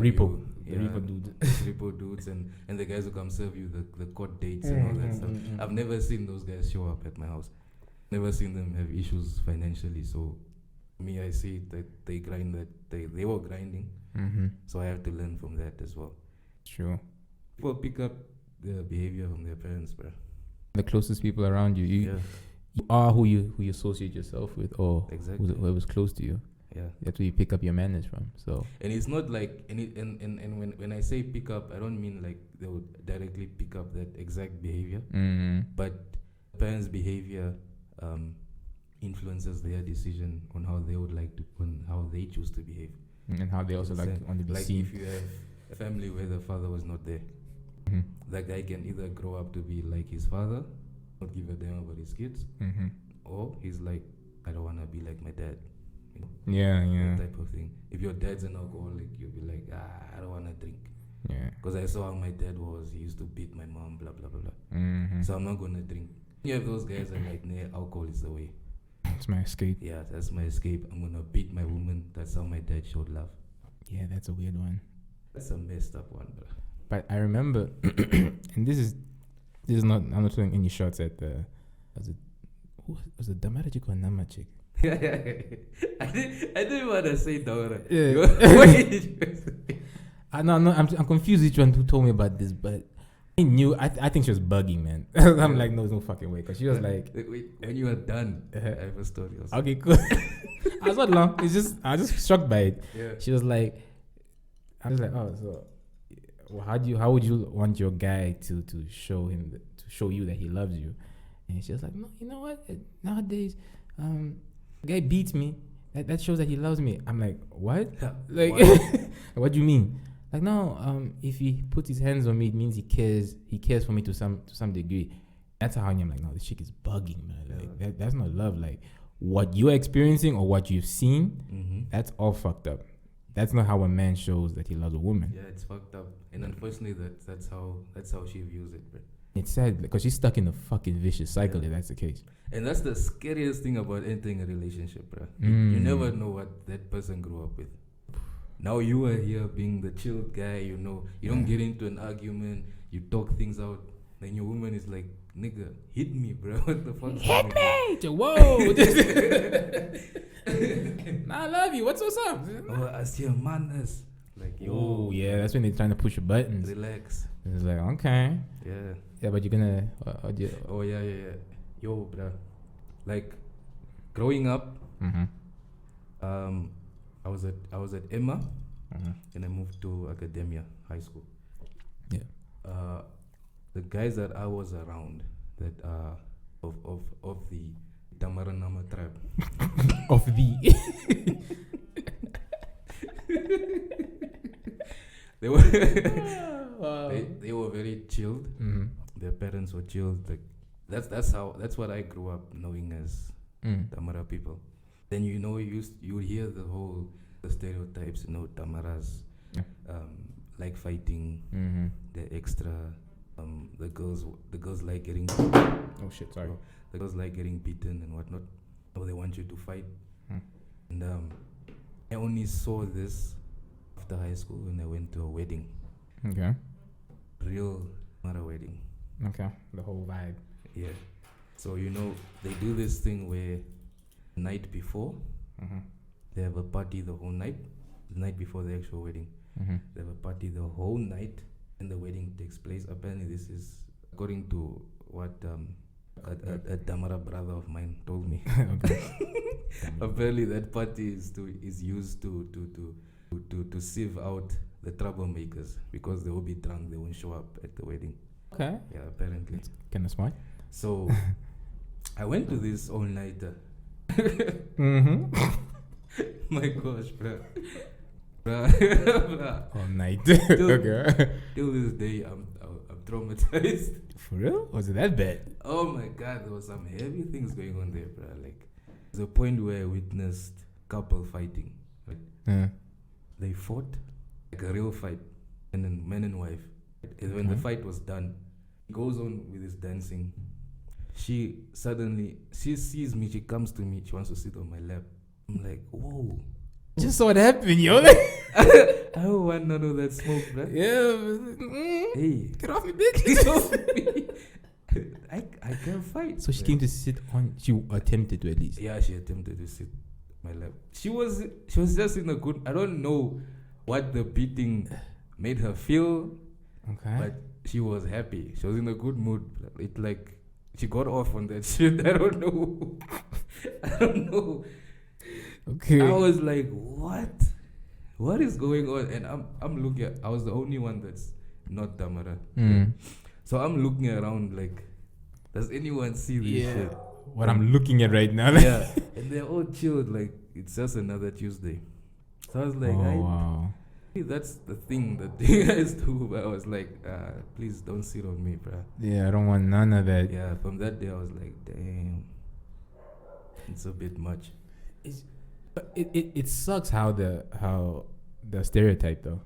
repo. Repo dudes. Repo dudes and the guys who come serve you the court dates and all that stuff. I've never seen those guys show up at my house. Never seen them have issues financially. So me, I see that they grind, that they were grinding. So I have to learn from that as well. Sure. People pick up the behavior from their parents, bro. The closest people around you. You are who you associate yourself with, or exactly whoever's close to you. Yeah, that's where you pick up your manners from. So, and it's not like and when I say pick up, I don't mean like they would directly pick up that exact behavior, but parents' behavior influences their decision on how they would like to, on how they choose to behave, and how they also want to be seen. If you have a family where the father was not there, that guy can either grow up to be like his father, not give a damn about his kids, or he's like, I don't want to be like my dad. You know? Yeah. That type of thing. If your dad's an alcoholic, you'll be like, I don't want to drink. Yeah. Because I saw how my dad was. He used to beat my mom, blah, blah, blah, blah. So I'm not going to drink. You have those guys that are like, nah, alcohol is the way. It's my escape. Yeah, that's my escape. I'm going to beat my woman. That's how my dad showed love. Yeah, that's a weird one. That's a messed up one, bro. But I remember, and this is not, I'm not throwing any shots at was it Damara chick or Nama chick? I didn't want to say Damara. Yeah. What did you say? I'm confused which one who told me about this, but I knew, I think she was bugging, man. I'm like, no, there's no fucking way, because she was like, wait, when you are done, I have a story also. Okay, cool. I was not long. I was just struck by it. Yeah. She was like, I was like, oh, so how would you want your guy to show you that he loves you? And she was like, no, you know what? Nowadays, guy beats me. That shows that he loves me. I'm like, what? Like, what do you mean? Like, no, if he puts his hands on me, it means he cares. He cares for me to some degree. That's how I'm like, no, this chick is bugging, man. Like, that's not love. Like, what you're experiencing or what you've seen, that's all fucked up. That's not how a man shows that he loves a woman. Yeah, it's fucked up. And unfortunately, that's how she views it, bro. It's sad because she's stuck in a fucking vicious cycle if that's the case. And that's the scariest thing about entering a relationship, bro. You never know what that person grew up with. Now you are here being the chilled guy, you know. You don't get into an argument. You talk things out. Then your woman is like, nigga, hit me, bro. What the fuck? Hit me! Whoa! Nah, I love you. What's up? Oh, I see a madness. Like, yo. Oh, yeah. That's when they're trying to push your buttons. Relax. It's like, okay. Yeah. Yeah, but you're gonna... Oh, yeah. Yo, bro. Like, growing up, I was at Emma, and I moved to Academia High School. Yeah. The guys that I was around, that of the Damaranama tribe. Of the... They were they were very chilled. Their parents were chilled. Like that's what I grew up knowing as Damara people. Then you hear the stereotypes. Damaras like fighting, the extra the girls like getting Oh shit, sorry. the girls like getting beaten and whatnot. So they want you to fight. And I only saw this after high school when I went to a wedding. Okay. Real, not a wedding. Okay. The whole vibe. Yeah. So they do this thing where the night before they have a party the whole night. The night before the actual wedding, they have a party the whole night, and the wedding takes place. Apparently, this is according to what a Damara brother of mine told me. Apparently, that party is used to sieve out the troublemakers because they will be drunk. They won't show up at the wedding. Okay. Yeah, apparently. That's kind of smart. So I went to this all nighter. My gosh, bro. All night. Okay. Till this day, I'm traumatized. For real? Was it that bad? Oh my god, there was some heavy things going on there, bro. Like, there's a point where I witnessed couple fighting. Like, they fought like a real fight, and then man and wife. And when the fight was done, he goes on with his dancing. She sees me. She comes to me. She wants to sit on my lap. I'm like, whoa. Just saw it happen, yo. I don't want none of that smoke, bro. Yeah. Hey, Get off me, bitch. get off me. I can't fight. So she came to sit on. She attempted to at least. Yeah, she attempted to sit on my lap. She was just in a good. I don't know what the beating made her feel. Okay. But she was happy. She was in a good mood. It like she got off on that shit. I don't know. I don't know. Okay. I was like, what? What is going on? And I'm looking at, I was the only one that's not Damara. So I'm looking around like, does anyone see this shit? What I'm looking at right now. Yeah. And they're all chilled like it's just another Tuesday. So I was like, wow. That's the thing that you guys do. But I was like, please don't sit on me, bro. Yeah, I don't want none of that. Yeah, from that day I was like, damn, it's a bit much. But it sucks how the stereotype though,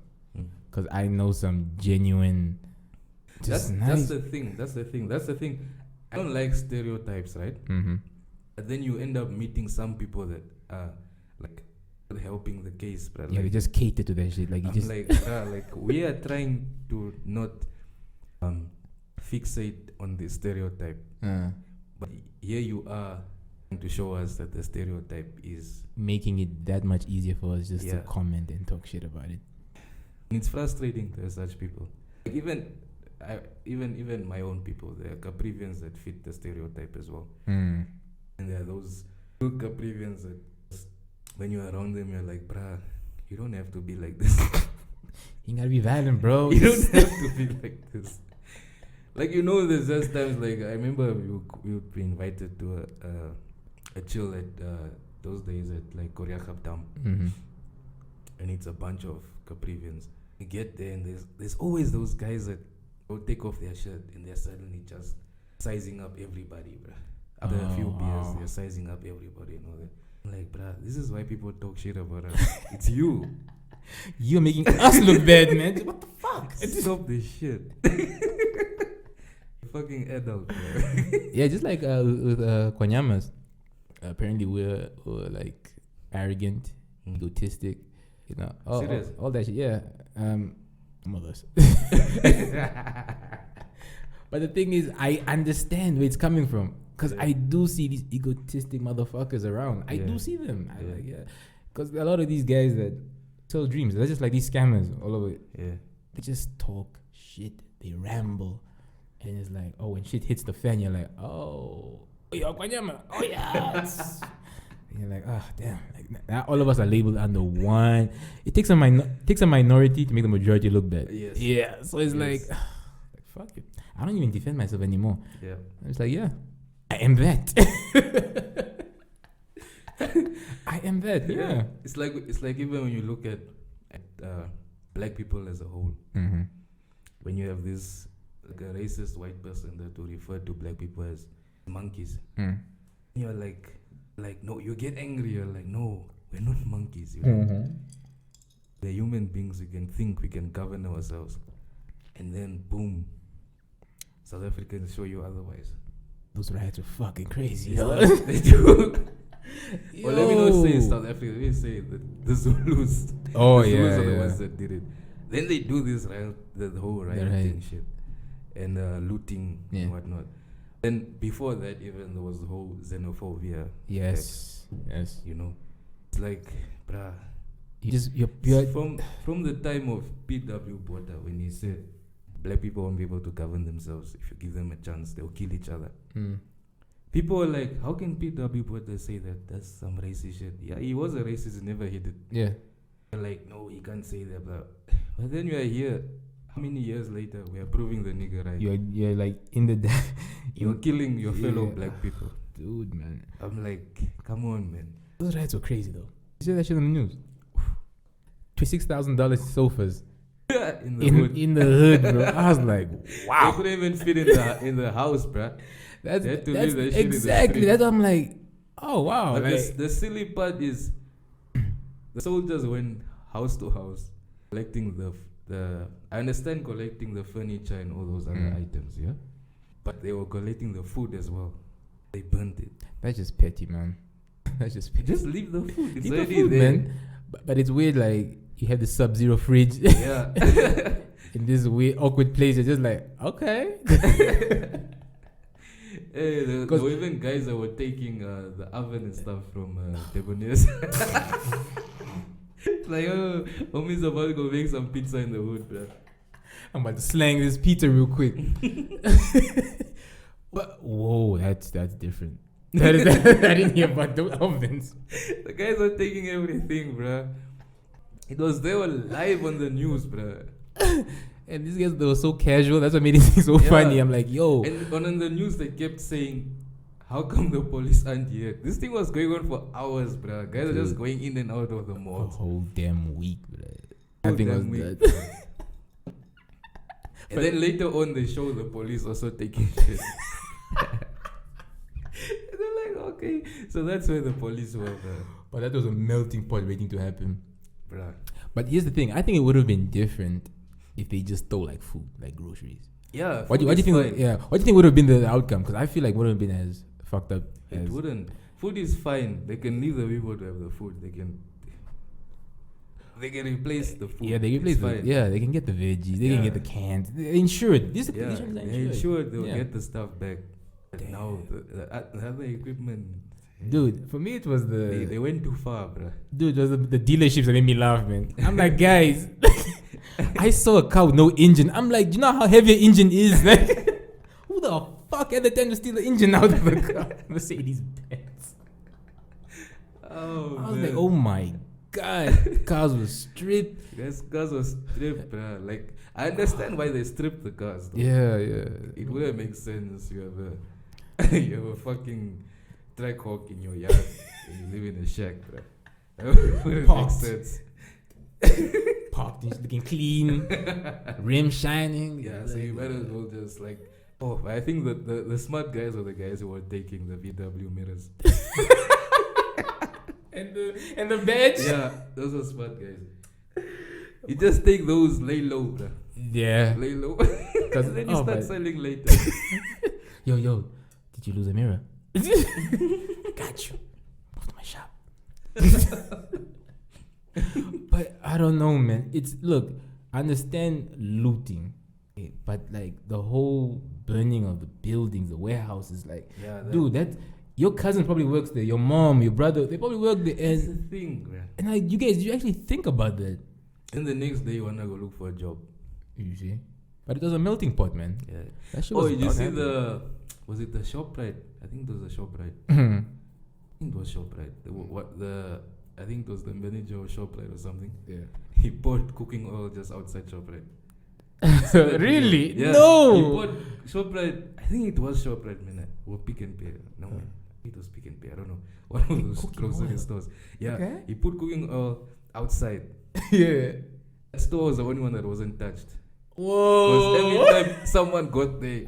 because I know some genuine. That's the thing. I don't like stereotypes, right? But then you end up meeting some people that are like helping the case, bro. Yeah, like, they just cater to that shit. Like, like we are trying to not fixate on the stereotype, but here you are to show us that the stereotype is making it that much easier for us just to comment and talk shit about it. And it's frustrating to have such people. Like even my own people, there are Caprivians that fit the stereotype as well. And there are those good Caprivians that when you're around them, you're like, bruh, you don't have to be like this. You gotta be violent, bro. You don't have to be like this. Like, there's just times, like, I remember we would be invited to a chill at those days at, like, Korea Dam. And it's a bunch of Caprivians. You get there, and there's always those guys that will take off their shirt, and they're suddenly just sizing up everybody, bruh. After a few beers, they're sizing up everybody and all that. I'm like, bruh, this is why people talk shit about us. It's you. You're making us look bad, man. What the fuck? Stop this shit. Fucking adult, bro. Yeah, just like with Kwanyamas. Apparently we're like arrogant, egotistic, all that shit. Yeah, mothers. But the thing is, I understand where it's coming from, because I do see these egotistic motherfuckers around. I do see them. Because a lot of these guys that sell dreams, they're just like these scammers all over. Yeah, they just talk shit. They ramble. And it's like, oh, when shit hits the fan, you're like, oh yeah, oh yeah. And you're like, oh damn, like now all of us are labeled under one. It takes a minority to make the majority look bad. Yes. Yeah. So it's like fuck it. I don't even defend myself anymore. Yeah. It's like, yeah, I am that. I am that. Yeah. It's like even when you look at black people as a whole, when you have this like a racist white person that will refer to black people as monkeys, you're like no, you get angry. You're like, no, we're not monkeys. We're human beings. We can think. We can govern ourselves. And then boom, South Africans show you otherwise. Those riots are fucking crazy. They do. Well, let me not say South Africa. Let me say the Zulus. Oh, the yeah. Zulus are the ones that did it. Then they do this riot, the whole rioting shit. And looting and whatnot. And before that, even there was the whole xenophobia. Yes. You know, it's like, bruh. You're from the time of P.W. Botha, when he said black people won't be able to govern themselves. If you give them a chance, they'll kill each other. People were like, how can P.W. Botha say that? That's some racist shit. Yeah, he was a racist, he never hid it. Yeah. They're like, no, he can't say that. But then you are here. How many years later, we are proving the nigger right? You're like in the you're killing your fellow black people. Dude, man. I'm like, come on, man. Those riots were crazy, though. You see that shit on the news? $26,000 sofas. in the hood, bro. I was like, wow. They couldn't even fit in the house, bro. That's exactly. That's what I'm like, oh wow. But like, the silly part is the soldiers went house to house collecting the I understand collecting the furniture and all those other items, yeah? But they were collecting the food as well. They burnt it. That's just petty, man. That's just petty. Just leave the food. It's leave already the food, there. man. But it's weird, like you have the Sub-Zero fridge. Yeah. In this weird awkward place, you're just like, okay. Hey, there were even guys that were taking the oven and stuff from Debonair's. Like, oh, homie's about to go make some pizza in the hood, bro. I'm about to slang this pizza real quick. But whoa, that's different. I didn't hear about the ovens. The guys are taking everything, bro. They were live on the news, bro. And these guys, they were so casual. That's what made it so funny. I'm like, yo. And on the news, they kept saying, how come the police aren't here? This thing was going on for hours, bro. Guys are just going in and out of the mall. A whole damn week, bro. I think was that. And then later on, they show the police also taking shit. And they're like, okay. So that's where the police were, bro. But that was a melting pot waiting to happen. Bro. But here's the thing. I think it would have been different if they just stole like food, like groceries. Yeah. What do you think? Yeah. What do you think would have been the outcome? Because I feel like it wouldn't have been as fucked up. It wouldn't. Food is fine. They can leave the people to have the food. They can replace the food. Yeah, they replace they can get the veggies. They can get the cans. They're insured. They're insured. They'll get the stuff back. But now the other equipment. Dude, for me it was they went too far, bro. Dude, it was the dealerships that made me laugh, man. I'm like, guys, I saw a car with no engine. I'm like, do you know how heavy an engine is? Like, who the fuck had the time to steal the engine out of the car? Mercedes Benz. Oh, I was like, oh my god, cars were stripped. Yes, cars were stripped, bro. Like, I understand why they stripped the cars, though. Yeah. It wouldn't make sense. You have a fucking Trackhawk in your yard and you live in a shack, bro. That wouldn't make sense. Parked, looking clean, rim shining. Yeah, so you might as well just like. Oh, I think that the smart guys were the guys who were taking the VW mirrors. and the badge. Yeah, those are smart guys. You just take those, lay low, bro. Yeah, lay low. Because then you start selling later. Yo, did you lose a mirror? Got you. Move to my shop. But I don't know, man. I understand looting, but like the whole burning of the buildings, the warehouses, like, dude, that your cousin probably works there. Your mom, your brother, they probably work there. That's the thing, bro. And like, you guys, you actually think about that. And the next day, you wanna go look for a job. You see, but it was a melting pot, man. Yeah. That shit was was you see was it the ShopRite? I think it was the ShopRite. I think it was ShopRite. I think it was the manager of ShopRite or something. Yeah. He poured cooking oil just outside ShopRite. Really? Yeah. No. He poured ShopRite. I think it was ShopRite, man. Or Pick and Pay. No, man. It was Pick and Pay. I don't know. One of those grocery stores. Yeah. Okay. He put cooking oil outside. Yeah. That store was the only one that wasn't touched. Whoa. Because every time someone got there,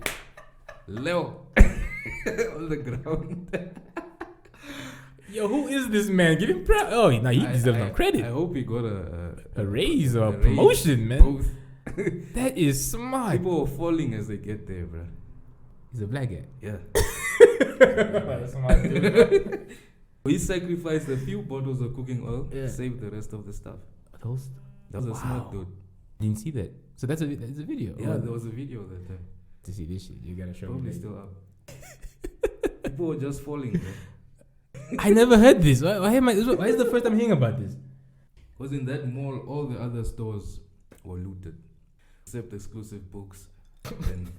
Leo on the ground. Yo, who is this man? Give him credit. Oh, no, he deserves no credit. I hope he got a raise or a promotion, man. Both. That is smart. People are falling as they get there, bro. He's a black guy. Yeah. That's smart, dude. We sacrificed a few bottles of cooking oil, saved the rest of the stuff. That was a smart dude. Didn't see that. So that's a video. Yeah, there was a video that time. To see this shit, you gotta show me. Probably still up. People were just falling, bro. I never heard this. Why is the first time hearing about this? Because in that mall, all the other stores were looted, except exclusive books. And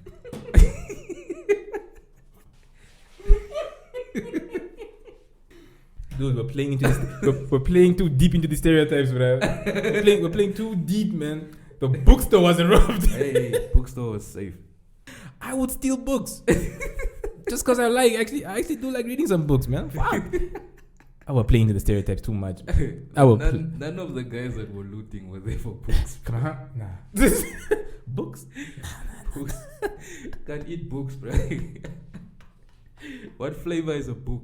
dude, we're playing into this, we're playing too deep into the stereotypes, bro. We're playing too deep, man. The bookstore wasn't robbed. Hey, bookstore was safe. I would steal books. Just because I actually do like reading some books, man. Fuck. I was playing into the stereotypes too much. None of the guys that were looting were there for books. Come on, nah. Books? Books. Can't eat books, bro. What flavor is a book?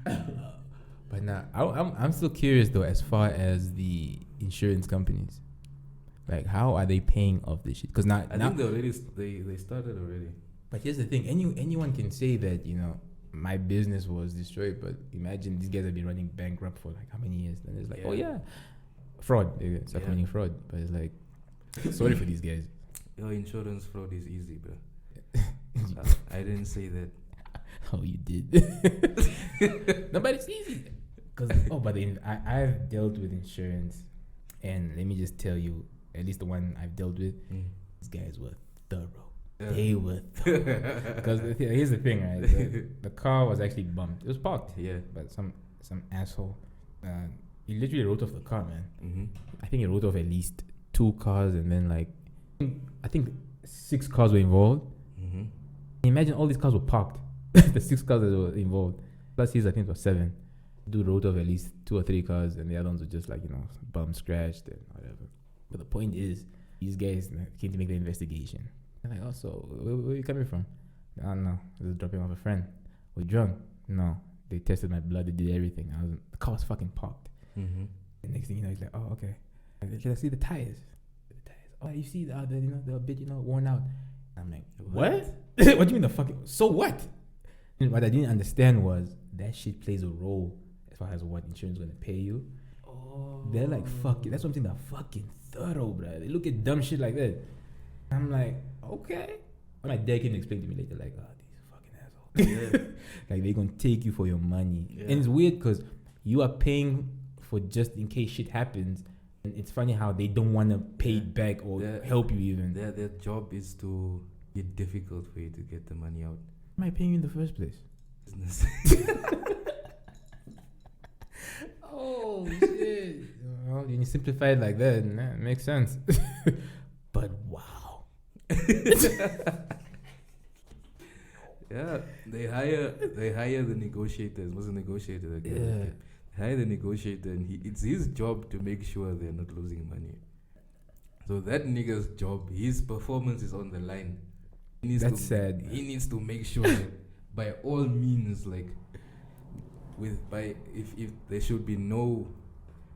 But nah, I'm still curious though, as far as the insurance companies. Like, how are they paying off this shit? Because I think they started already. But here's the thing: anyone can say that, you know, my business was destroyed. But imagine these guys have been running bankrupt for like how many years? And it's like, oh yeah, fraud. They start committing fraud. But it's like, sorry for these guys. Your insurance fraud is easy, bro. I didn't say that. Oh, you did. No, but it's easy. But I've dealt with insurance, and let me just tell you, at least the one I've dealt with, these guys were thorough. Yeah. They were thorough. Because here's the thing, right? The car was actually bumped. It was parked. Yeah. But some asshole, he literally wrote off the car, man. Mm-hmm. I think he wrote off at least 2 cars, and then I think 6 cars were involved. Mm-hmm. Imagine all these cars were parked. The 6 cars that were involved. Plus his, I think it was 7. Dude wrote off at least 2 or 3 cars, and the other ones were just like, you know, bum scratched and whatever. But the point is, these guys came to make the investigation. They're like, oh, so where are you coming from? I don't know. I was dropping off a friend. We're drunk. No. They tested my blood. They did everything. The car was fucking parked. Mm-hmm. The next thing you know, he's like, oh, okay. Can I see the tires? Oh, you see they're a bit, worn out. I'm like, what? What do you mean the fucking? So what? And what I didn't understand was that shit plays a role as far as what insurance is going to pay you. Oh. They're like, fuck it. That's something they're fucking thorough, bro. They look at dumb shit like that. I'm like, okay. My dad can explain to me later, like, oh, these fucking assholes. Yeah. Like, they're going to take you for your money. Yeah. And it's weird because you are paying for just in case shit happens. And it's funny how they don't want to pay it back or help you even. Their job is to be difficult for you to get the money out. Why am I paying you in the first place? Business. Oh, shit. Well, when you simplify it like that, it makes sense. But wow. Yeah, they hire the negotiators. What's a negotiator? Hire the negotiator, and it's his job to make sure they're not losing money. So that nigga's job, his performance is on the line. That's sad. He needs to make sure that by all means, like, if there should be no,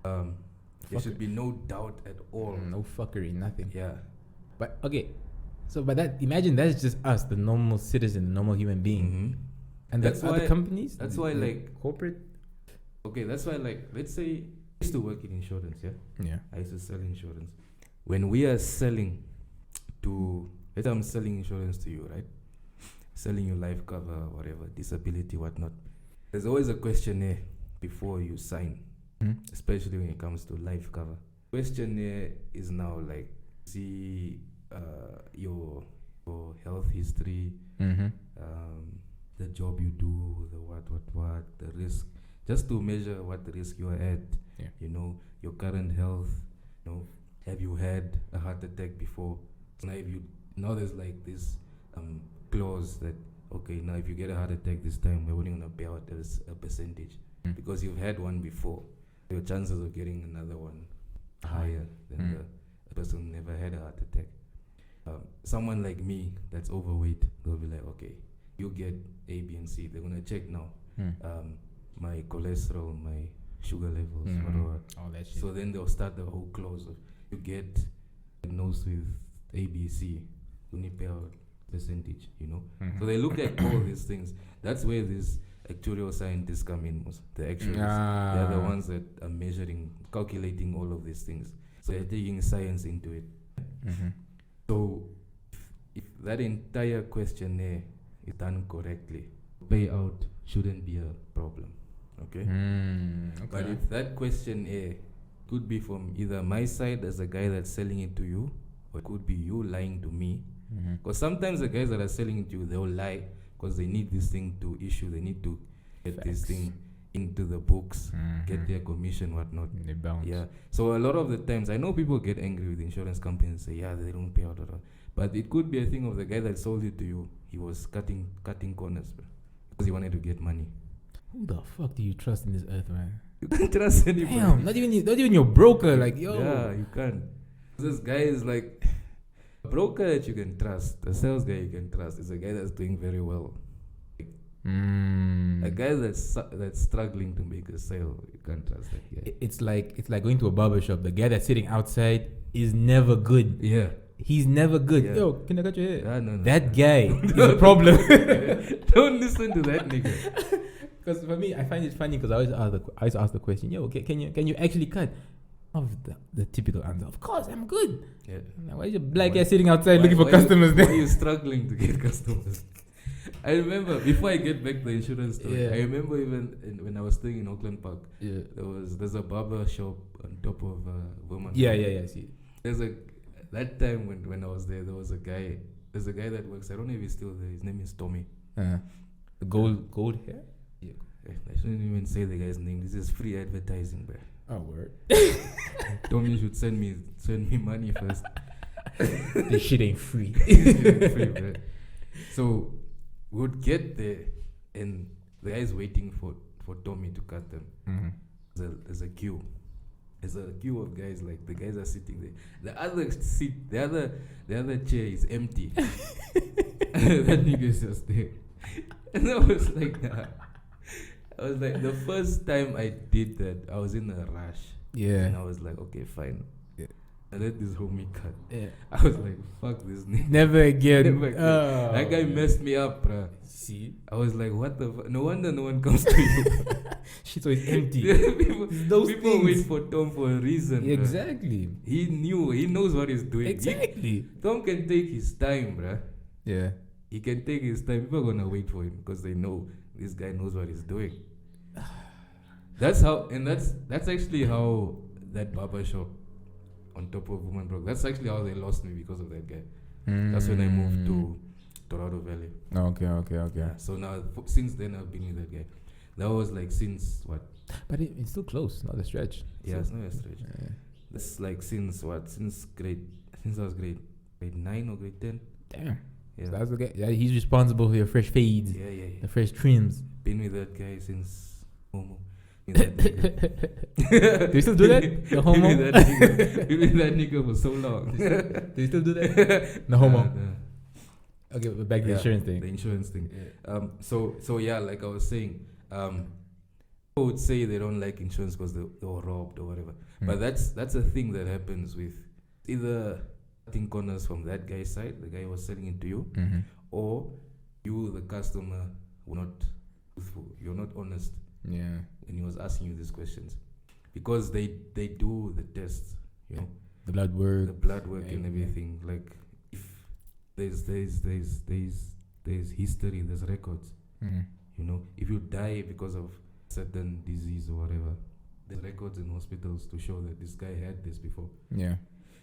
there should be no doubt at all. No fuckery, nothing. Yeah. But okay, so by that, imagine that's just us, the normal citizen, the normal human being, and that's why other companies. That's why, like, corporate. Okay, that's why, like, let's say I used to work in insurance, Yeah. I used to sell insurance. When we are selling let's say I'm selling insurance to you, right? Selling you life cover, whatever, disability, whatnot. There's always a questionnaire before you sign, especially when it comes to life cover. Questionnaire is now like, see your health history, the job you do, the what, the risk. Just to measure what the risk you are at, your current health, have you had a heart attack before? Now there's like this clause that, okay, now if you get a heart attack this time, we're only going to pay out as a percentage because you've had one before. Your chances of getting another one are higher than the person who never had a heart attack. Someone like me that's overweight, they'll be like, okay, you get A, B, and C. They're going to check now. My cholesterol, my sugar levels, whatever. All that shit. So then they'll start the whole clause of, you get diagnosed with ABC, you need to pay out percentage, So they look at all these things. That's where these actuarial scientists come in. The actuaries, they're the ones that are measuring, calculating all of these things. So they're taking science into it. So if that entire questionnaire is done correctly, payout shouldn't be a problem. Okay? But if that questionnaire could be from either my side as a guy that's selling it to you, or it could be you lying to me. Because sometimes the guys that are selling it to you, they'll lie because they need this thing to issue. They need to get this thing into the books, get their commission, whatnot. They bounce. Yeah. So a lot of the times, I know people get angry with insurance companies and say, yeah, they don't pay out. But it could be a thing of the guy that sold it to you. He was cutting corners, bro, because he wanted to get money. Who the fuck do you trust in this earth, man? You can't trust anybody. Damn, not even your broker. Like, yo. Yeah, you can't. This guy is like a broker that you can trust. The sales guy you can trust is a guy that's doing very well. A guy that's struggling to make a sale, you can't trust that guy. It's like going to a barber shop. The guy that's sitting outside is never good. Yeah. He's never good. Yeah. Yo, can I cut your hair? No. That guy is a problem. Don't listen to that nigga. Because for me, I find it funny because I always ask the question, yo, can you actually cut? Of the typical answer, of course, I'm good. Yeah. Now, why is your black guy sitting outside looking for customers Why there? are you struggling to get customers? I remember, before I get back to the insurance story, I remember even when I was staying in Auckland Park, there's a barber shop on top of Woman. Yeah, I see. That time when I was there's a guy that works, I don't know if he's still there, his name is Tommy. The gold hair? Yeah. I shouldn't even say the guy's name, this is free advertising, bro. Oh, word. Tommy should send me money first. This shit ain't free. Free, bro. So we would get there, and the guy's waiting for Tommy to cut them. There's a queue. There's a queue of guys, like the guys are sitting there. The other chair is empty. That nigga is just there. And I was like, the first time I did that, I was in a rush. Yeah. And I was like, okay, fine. Yeah. I let this homie cut. Yeah. I was like, fuck this nigga. Never again. Never again. Oh, that guy messed me up, bruh. See? I was like, what the fuck? No wonder no one comes to you. Shit's always empty. people wait for Tom for a reason. Exactly. Bruh. He knows what he's doing. Exactly. Tom can take his time, bruh. Yeah. He can take his time. People are gonna wait for him because they know this guy knows what he's doing. That's actually how that barber shop on top of Woman broke. That's actually how they lost me, because of that guy. That's when I moved to Dorado Valley. Okay. Yeah, so now, since then, I've been with that guy. That was like since what? But it's still close, not a stretch. Yeah, it's not a stretch. Yeah. That's like since what? Since I was grade 9 or grade 10. Damn. Yeah. So that's the guy. Yeah, he's responsible for your fresh fades. Yeah. The fresh trims. Been with that guy since Homo. Do you still do that? The homo? Been with that nigga for so long. Do you still do that? The homo. Okay, but back to the insurance thing. The insurance thing. Yeah. So yeah, like I was saying, people would say they don't like insurance because they were robbed or whatever. But that's a thing that happens with either cutting corners from that guy's side, the guy who was selling it to you, or you, the customer, were not truthful. You're not honest. Yeah. When he was asking you these questions, because they do the tests, the blood work, and everything. Like if there's history, there's records. If you die because of certain disease or whatever, there's records in hospitals to show that this guy had this before. Yeah.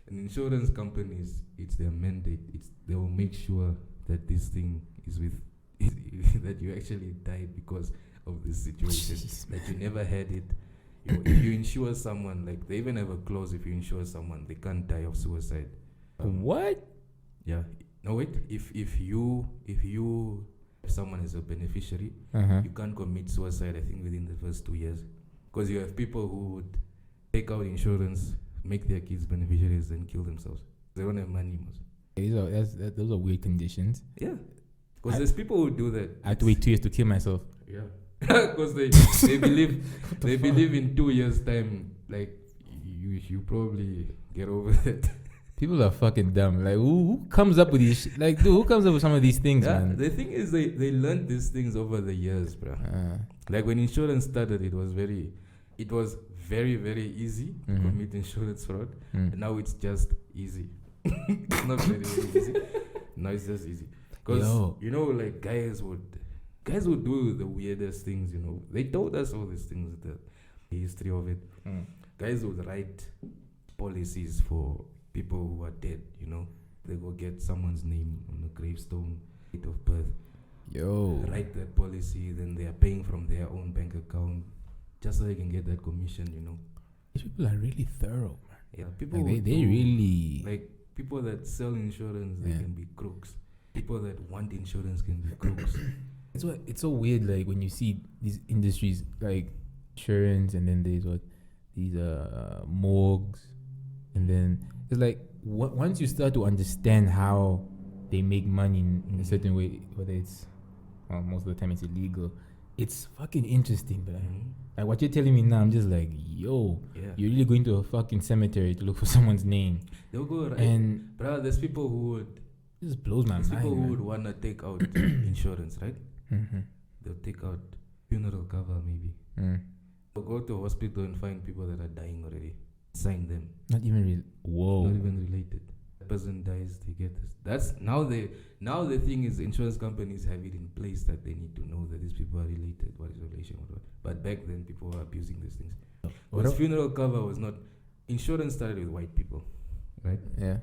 And insurance companies, it's their mandate. They will make sure that this thing is with that you actually died because of this situation. Jeez, that you never had it. If you insure someone, like they even have a clause, if you insure someone, they can't die of suicide. What? Yeah. No, wait. If someone is a beneficiary, you can't commit suicide, I think, within the first 2 years. Because you have people who would take out insurance, make their kids beneficiaries, and kill themselves. They don't have money. Those are weird conditions. Yeah. Because there's people who do that. I have to wait 2 years to kill myself. Yeah. Because they believe in 2 years' time, like you probably get over that. People are fucking dumb. Like, who comes up with these? Like, dude, who comes up with some of these things, man? The thing is, they learned these things over the years, bro. Like when insurance started, it was very, very easy to commit insurance fraud. And now it's just easy. It's not very easy. Now it's just easy. Because like guys would do the weirdest things. They told us all these things, the history of it. Guys would write policies for people who are dead. They go get someone's name on a gravestone, date of birth. Write that policy, then they are paying from their own bank account just so they can get that commission. These people are really thorough, man. Yeah, people like they really like people that sell insurance. They can be crooks. People that want insurance can be crooks. It's so weird. Like when you see these industries like insurance, and then there's these morgues, and then it's like once you start to understand how they make money in a certain way, whether it's most of the time it's illegal, it's fucking interesting. But like what you're telling me now, I'm just like, you're really going to a fucking cemetery to look for someone's name. They'll go right. And bro, there's people who would. This just blows my mind. People who would wanna take out insurance, right? They'll take out funeral cover, maybe. They'll go to a hospital and find people that are dying already. Sign them. Not even not even related. The person dies, they get this. That's now the thing is, insurance companies have it in place that they need to know that these people are related. What is the relation? But back then, people were abusing these things. Because funeral cover was not. Insurance started with white people, right? Yeah.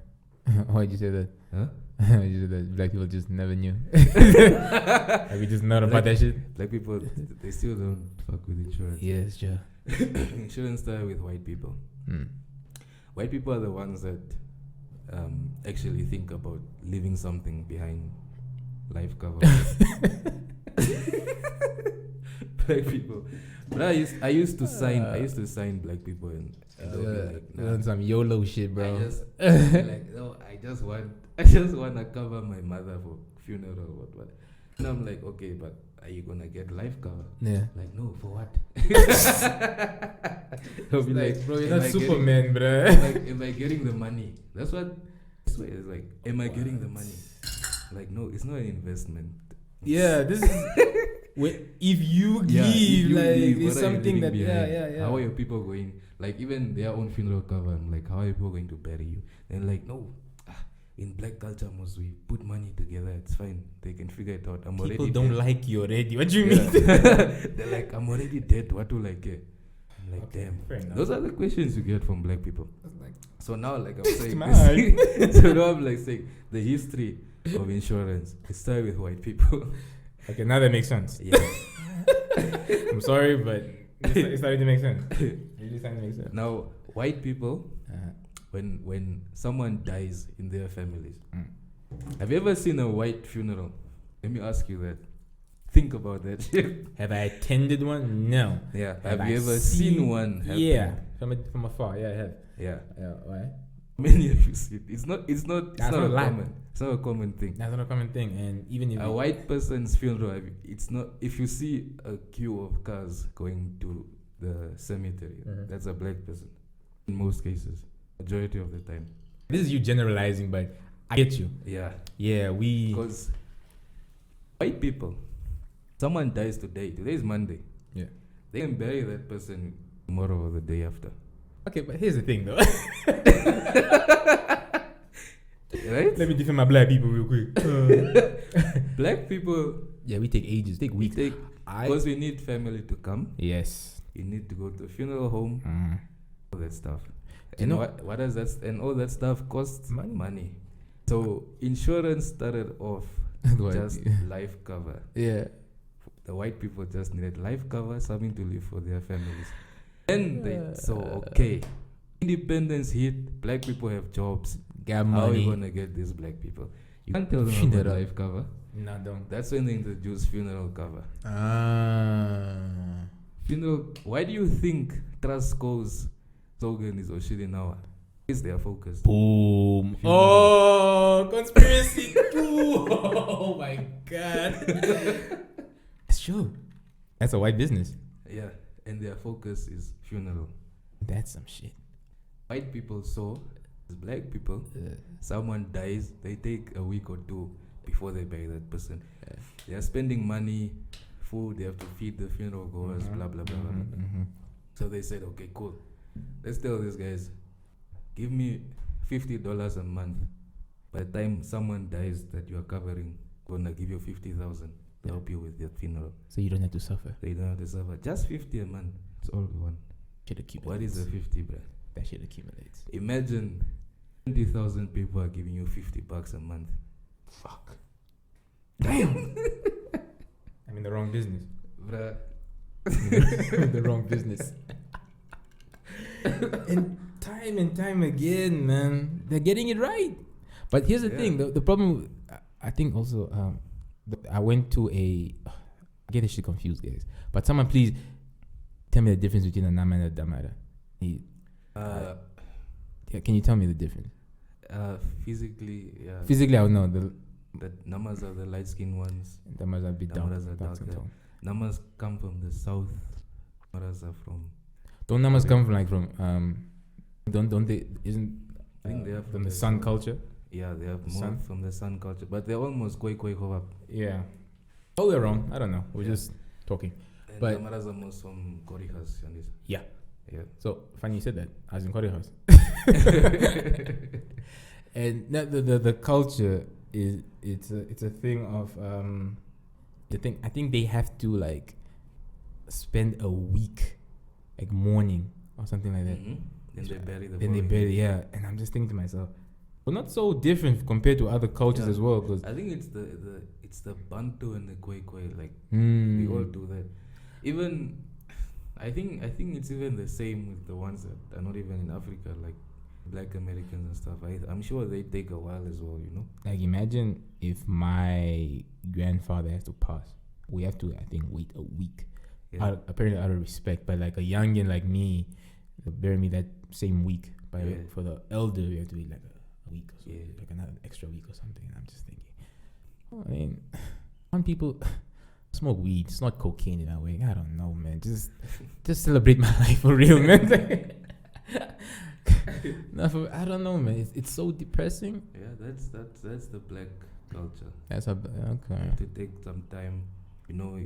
Why'd you say that? Huh? Why'd you say that? Black people just never knew. Have you just known about that shit? Black people, they still don't fuck with insurance. Yes, sure. Insurance started with white people. White people are the ones that actually think about leaving something behind life cover. Black people. But I used to sign black people and like, nah. On some YOLO shit, bro. I just want to cover my mother for funeral or what. And I'm like, okay, but are you gonna get life cover? Yeah. Like, no, for what? I'll be like, bro, you're not Superman, bro. Like, am I getting the money? That's what it's like. Am I getting the money? Like, no, it's not an investment. Yeah, this is if you give, it's something that yeah. How are your people going? Like, even their own funeral cover, I'm like, how are people going to bury you? And like, no. In black culture, most we put money together. It's fine. They can figure it out. People don't like you already. What do you mean? They're like, I'm already dead. What do I get? I'm like, okay, damn. Those are the questions you get from black people. So now, like I'm saying, so now I'm like saying the history of insurance. It started with white people. Okay, now that makes sense. Yeah. I'm sorry, but it's starting to make sense. Really starting to make sense. Now, white people. When someone dies in their families, have you ever seen a white funeral? Let me ask you that. Think about that shit. Have I attended one? No. Yeah. Have you ever seen one happen? Yeah. From afar. Yeah, I have. Yeah. Why? Many of you see it. It's not common. It's not a common thing. That's not a common thing. And even if a white person's funeral, it's not. If you see a queue of cars going to the cemetery, that's a black person. In most cases. Majority of the time. This is you generalizing, but I get you. Yeah. Yeah, because white people, someone dies today. Today is Monday. Yeah. They can bury that person tomorrow or the day after. Okay, but here's the thing though. Right? Let me defend my black people real quick. Black people. Yeah, we take ages, take weeks. Because we need family to come. Yes. You need to go to a funeral home. All that stuff. And what does that and all that stuff costs? Money. So insurance started off just life cover. Yeah. The white people just needed life cover, something to live for their families. Then okay. Independence hit, black people have jobs. Got money. How are you gonna get these black people? You can't tell them about life cover. No, don't. That's when they introduced funeral cover. Funeral. Why do you think Trustco's slogan is Oshirinawa? Is their focus? Boom. Oh, conspiracy. Oh my god. That's true. That's a white business. Yeah, and their focus is funeral. That's some shit. White people saw Black people, someone dies, they take a week or two before they bury that person. They are spending money, food, they have to feed the funeral goers, blah, blah, blah, blah, blah. So they said, okay, cool. Let's tell these guys, give me $50 a month. By the time someone dies that you are covering, gonna give you 50,000 to help you with your funeral. So you don't have to suffer. So you don't have to suffer. Just 50 a month. That's all we want. What is a 50, bruh? That shit accumulates. Imagine 20,000 people are giving you $50 a month. Fuck. Damn. I'm in the wrong business. Bruh. The wrong business. And time again, man, they're getting it right. But here's the thing: the problem, I think, also, I went to I get this shit confused, guys. But someone please tell me the difference between a Nama and a Damara. Can you tell me the difference? Physically, yeah. Physically, I would know the Namas are the light-skinned ones. Damas are a bit Damaras are dark darker. Namas come from the south. Damaras are from. Don't Namas come from don't they? Isn't I think they are from the Sun culture? Yeah, they have more from the Sun culture, but they're almost koi hobab. Yeah. Oh, we're wrong. I don't know. We're just talking. And but Damaras are most from Korihas. Yeah. Yeah. So funny you said that. I was in Corey House. And the culture is it's a thing of I think they have to like spend a week like mourning or something like that. Then they bury the Then they bury, yeah. And I'm just thinking to myself, well, not so different compared to other cultures as well. Cause I think it's the Bantu and the Koi like we all do that. Even I think it's even the same with the ones that are not even in Africa, like Black Americans and stuff. I'm sure they take a while as well, you know. Like imagine if my grandfather has to pass, we have to I think wait a week. Yeah. Apparently out of respect, but like a youngin like me, they'll bury me that same week. But for the elder, we have to wait like a week or so, like another extra week or something. And I'm just thinking, I mean, some people smoke weed. It's not cocaine in that way. I don't know, man. Just celebrate my life for real, man. I don't know, man. It's so depressing. Yeah, that's the black culture. That's okay. You have to take some time. You know,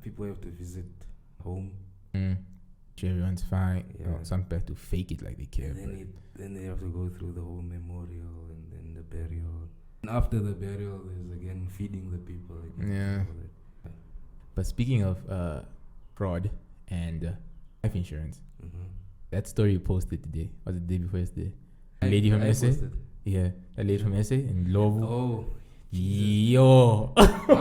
people have to visit home. Sure, everyone's fine. Yeah. Some people have to fake it like they care. Then they have to go through the whole memorial and then the burial. And after the burial, there's again feeding the people. Yeah. But speaking of fraud and life insurance, that story you posted today, was it the day before yesterday? A lady from SA? Yeah, that lady from SA in Lovu. Oh, yo. I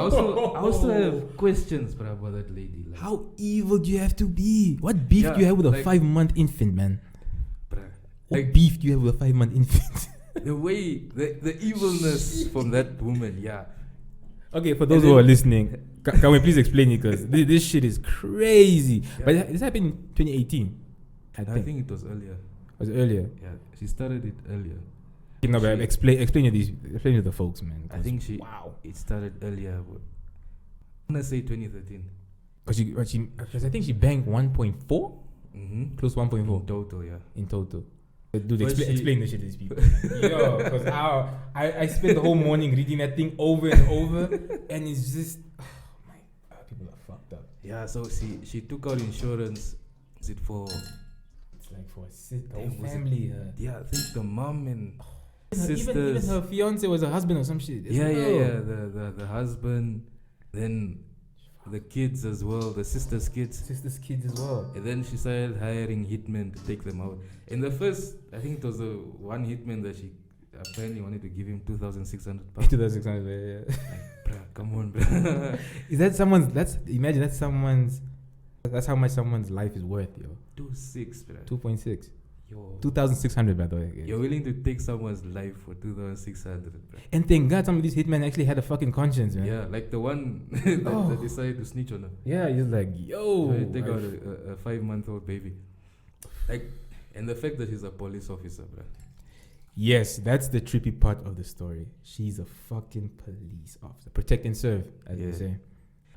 also have questions about that lady. Like, how evil do you have to be? What beef do you have with a 5-month infant, man? What beef do you have with a 5-month infant? The way, the evilness from that woman, yeah. Okay, for those who are listening, can we please explain it? Because this shit is crazy. Yeah. But this happened in 2018. I think it was earlier. Was it earlier? Yeah, she started it earlier. No, but explain to the folks, man. I think it started earlier. I'm gonna say 2013. Because I think she banked 1.4, close 1.4 in total. Yeah, in total. Dude, explain the shit to these people. Yo, because I spent the whole morning reading that thing over and over, and it's just, oh my God, people are fucked up. Yeah, so she took out insurance. Is it for? It's like for a whole family. Yeah, I think the mom and sisters. Even her fiance was a husband or some shit. Yeah. The husband, then the kids as well, the sister's kids. Sister's kids as well. And then she started hiring hitmen to take them out. In the first, I think it was the one hitman that she apparently wanted to give him 2,600 pounds. 2,600, yeah. Like, bruh, come on, bruh. Is that that's how much someone's life is worth, yo. 2.6, bruh. 2.6. Yo. 2,600, by the way. Guys. You're willing to take someone's life for 2,600, bruh. And thank God some of these hitmen actually had a fucking conscience, man. Yeah, like the one that decided to snitch on her. Yeah, he's like, yo. So take out a 5-month-old baby. Like, and the fact that she's a police officer, bruh. Yes, that's the trippy part of the story. She's a fucking police officer. Protect and serve, as they say.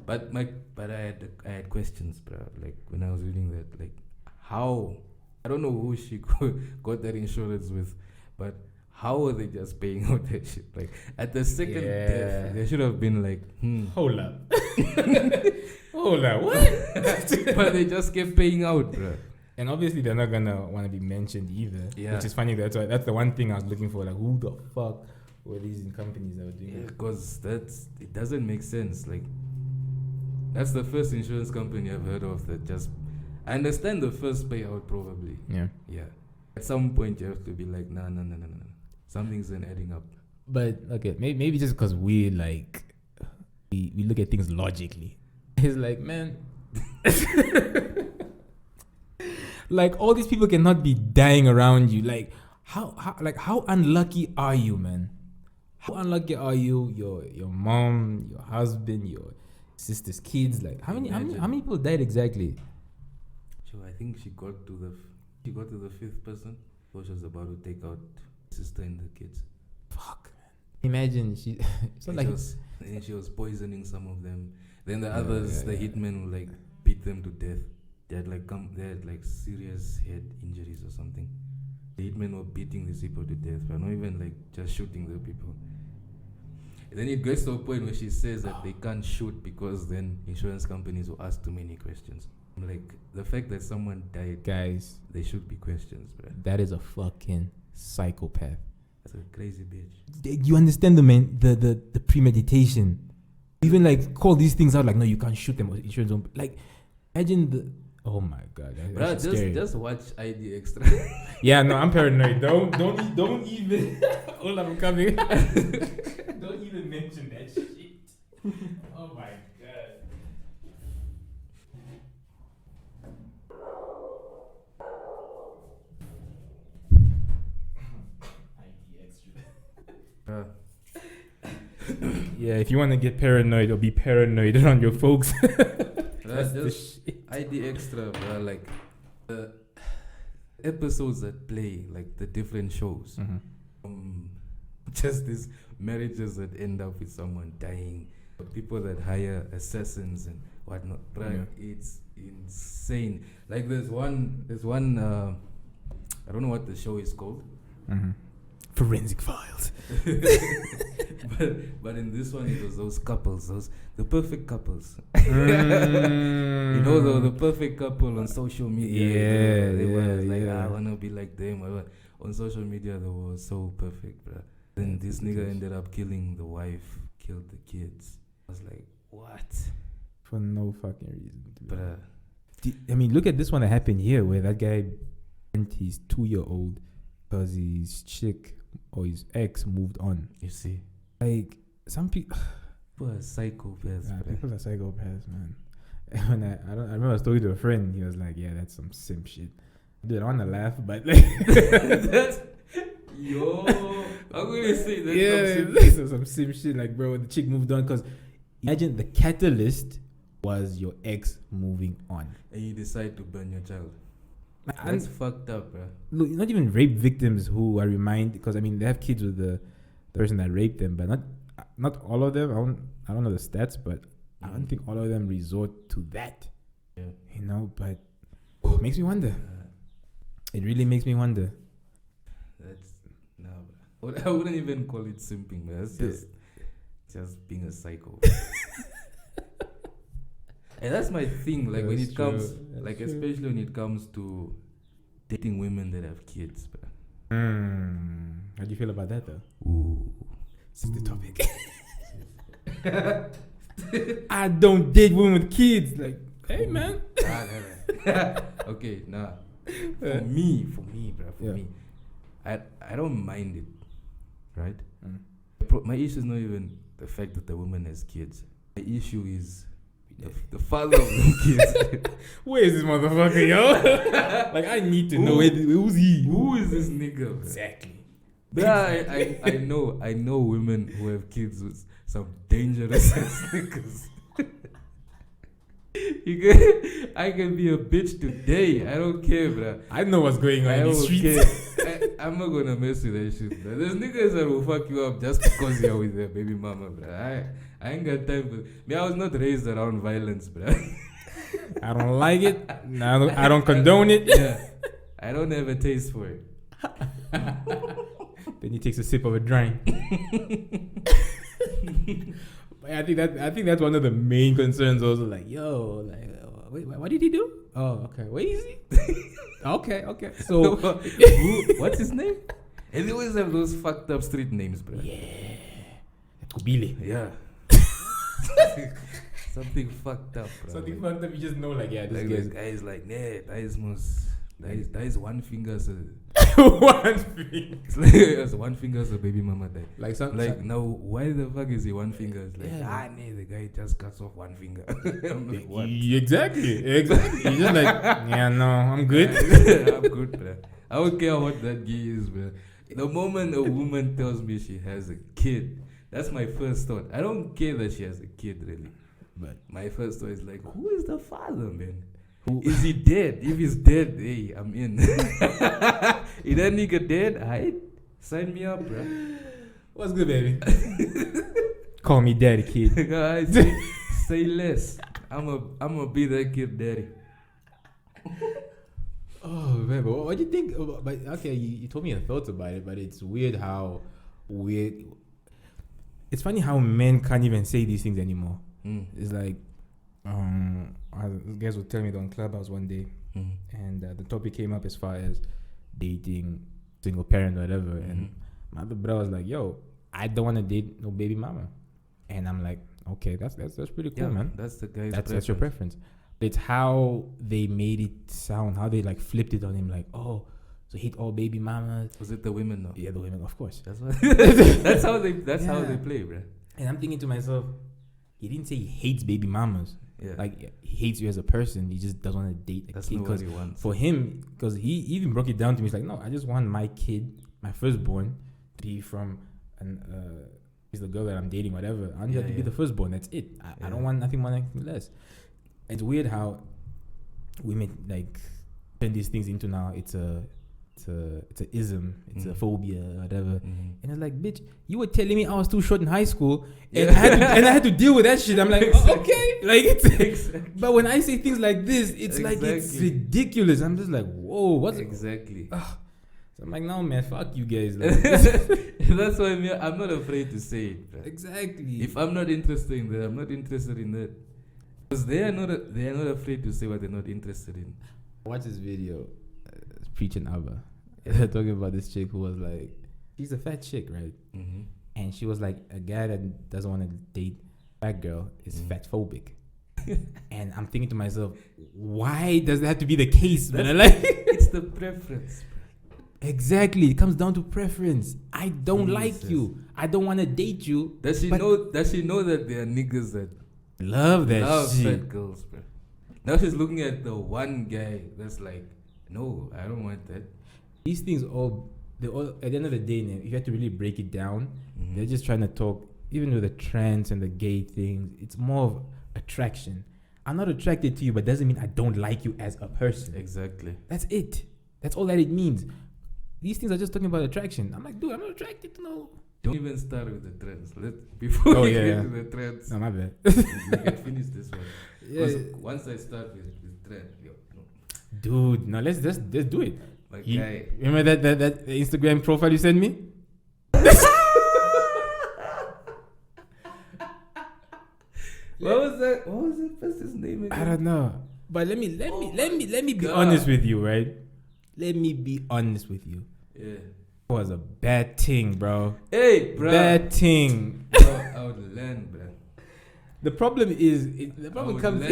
But I had questions, bruh. Like when I was reading that, like how I don't know who she got that insurance with, But how are they just paying out that shit? Like at the second death, they should have been like, Hold up. Hold up, what? But they just kept paying out, bro. And obviously they're not gonna want to be mentioned either. Yeah. Which is funny. That's the one thing I was looking for. Like, who the fuck were these companies that were doing it? Because it doesn't make sense. Like, that's the first insurance company I've heard of that just. I understand the first payout probably. Yeah. Yeah. At some point you have to be like, no. Something's not adding up. But okay, maybe just because we look at things logically. It's like, man, like all these people cannot be dying around you. Like how unlucky are you, man? How unlucky are you? Your mom, your husband, your sister's kids. Like how many people died exactly? So I think she got to the fifth person. So she was about to take out sister and the kids. Fuck, man. Imagine she. It's not and she was poisoning some of them. Then the others, the hitmen, would like beat them to death. They had like serious head injuries or something. The hitmen were beating these people to death, but not even like just shooting the people. And then it gets to a point where she says that they can't shoot because then insurance companies will ask too many questions. Like the fact that someone died, guys, they should be questions, bro. That is a fucking psychopath. That's a crazy bitch. You understand the premeditation? Even like call these things out like, no, you can't shoot them. Or insurance don't. Like, imagine the. Oh my god, that's scary. Just watch ID Extra. Yeah, no, I'm paranoid. Don't even. Hold on, I'm coming. Don't even mention that shit. Oh my god. ID Extra. Yeah, if you want to get paranoid or be paranoid around your folks. That's just ID Extra, bro. Like the episodes that play, like the different shows. Just these marriages that end up with someone dying, people that hire assassins and whatnot. Bro, it's insane. Like there's one. I don't know what the show is called. Forensic Files. but in this one it was those couples, the perfect couples. You know the perfect couple on social media. They were like, I wanna be like them. On social media they were so perfect, bro. Then this nigga ended up killing the wife, killed the kids. I was like, what? For no fucking reason. Bruh. I mean, look at this one that happened here where that guy bent his 2-year-old because his chick or his ex moved on. You see? Like, some people are psychopaths. Yeah, people are psychopaths, man. And I remember I was talking to a friend. He was like, yeah, that's some simp shit. Dude, I want to laugh, but like... that's... Yo, I'm going to say that's some simp shit. Like, bro, the chick moved on because imagine the catalyst was your ex moving on. And you decide to burn your child. That's fucked up, bro. Look, not even rape victims who are reminded, because I mean they have kids with the person that raped them, but not all of them. I don't know the stats, but I don't think all of them resort to that. Yeah, you know. But it makes me wonder. It really makes me wonder. That's no, I wouldn't even call it simping. That's just being a psycho. And that's my thing, like when it comes, like especially when it comes to dating women that have kids. How do you feel about that though? Ooh. This is the topic. I don't date women with kids. Like, hey man. Okay, nah. For me, bro, I don't mind it, right? My issue is not even the fact that the woman has kids. My issue is the father of the kids. Where is this motherfucker, yo? Like, I need to know who's he? Who is this nigga? Exactly. But I know women who have kids with some dangerous niggas. I can be a bitch today. I don't care, bro. I know what's going on in the streets. I'm not gonna mess with that shit, bro. There's niggas that will fuck you up just because you're with their baby mama, bro. I ain't got time for me. I was not raised around violence, bro. I don't like it. I don't condone it. Yeah. I don't have a taste for it. Then he takes a sip of a drink. I think that's one of the main concerns. Also, like, yo, like, wait, what did he do? Oh, okay. Where is he? okay. So, what's his name? And they always have those fucked up street names, bro. Yeah, Kubile. Yeah. Something fucked up, bro. Something fucked up. You just know, like, yeah, this guy is like, nah, that is one finger. One finger. It's one finger as a baby mama died. Now why the fuck is he one finger? It's like, nah, the guy just cuts off one finger. I'm like, what? Exactly. You're just like, yeah, no, I'm good. I'm good, bro. I don't care what that gay is, bro. The moment a woman tells me she has a kid, that's my first thought. I don't care that she has a kid, really. But my first thought is like, who is the father, man? Is he dead? If he's dead, hey, I'm in. Is that nigga dead? Aight, sign me up, bro. What's good, baby? Call me daddy, kid. say less. I'ma be that kid daddy. Oh man, but what do you think about? But okay, you told me your thoughts about it, but it's weird how weird. It's funny how men can't even say these things anymore. It's like, guys were telling me on Clubhouse one day, and the topic came up as far as dating single parent or whatever, and my other brother was like, "Yo, I don't want to date no baby mama," and I'm like, "Okay, that's pretty cool, man. That's the guy's that's your preference." It's how they made it sound, how they like flipped it on him, like, "Oh, so hate all baby mamas." Was it the women though? Yeah, the women, of course. That's what. that's how they play, bro. And I'm thinking to myself, he didn't say he hates baby mamas. Yeah. Like, he hates you as a person. He just doesn't want to date a That's kid. not what he wants. For him, because he even broke it down to me. He's like, no, I just want my kid, my firstborn, to be from he's the girl that I'm dating, whatever. I only have to be the firstborn. That's it. I don't want nothing more, nothing less. It's weird how women like turn these things into now it's a ism, it's a phobia, whatever. And it's like, bitch, you were telling me I was too short in high school, and I had to deal with that shit. I'm like, oh, okay, like it's. But when I say things like this, it's like it's ridiculous. I'm just like, whoa, what's exactly? So I'm like, no, man, fuck you guys. Like, that's why I'm not afraid to say it. Bro. Exactly. If I'm not interested in that, I'm not interested in that. Because they are not afraid to say what they're not interested in. Watch this video, preaching Abba. They're talking about this chick who was like, she's a fat chick, right? And she was like, a guy that doesn't want to date a fat girl is fat phobic. And I'm thinking to myself, why does that have to be the case? Man? Like, it's the preference. Exactly, it comes down to preference. I don't like you. I don't want to date you. Does she know that there are niggas that love shit. Fat girls, bro? Now she's looking at the one guy that's like, no, I don't want that. These things all at the end of the day, if you have to really break it down, they're just trying to talk, even with the trends and the gay things, it's more of attraction. I'm not attracted to you, but doesn't mean I don't like you as a person. Exactly. That's it. That's all that it means. These things are just talking about attraction. I'm like, dude, I'm not attracted to no. Don't even start with the trends. Before we get to the trends. No, my bad. We can finish this one. Because once I start with trend, no. Dude, no, let's do it. Like, remember that Instagram profile you sent me? What was that person's name again? I don't know. But let me be honest with you, right? Let me be honest with you. Yeah. It was a bad thing, bro. Hey, bro. Bad thing. Bro, I would learn, bro. The problem is, comes.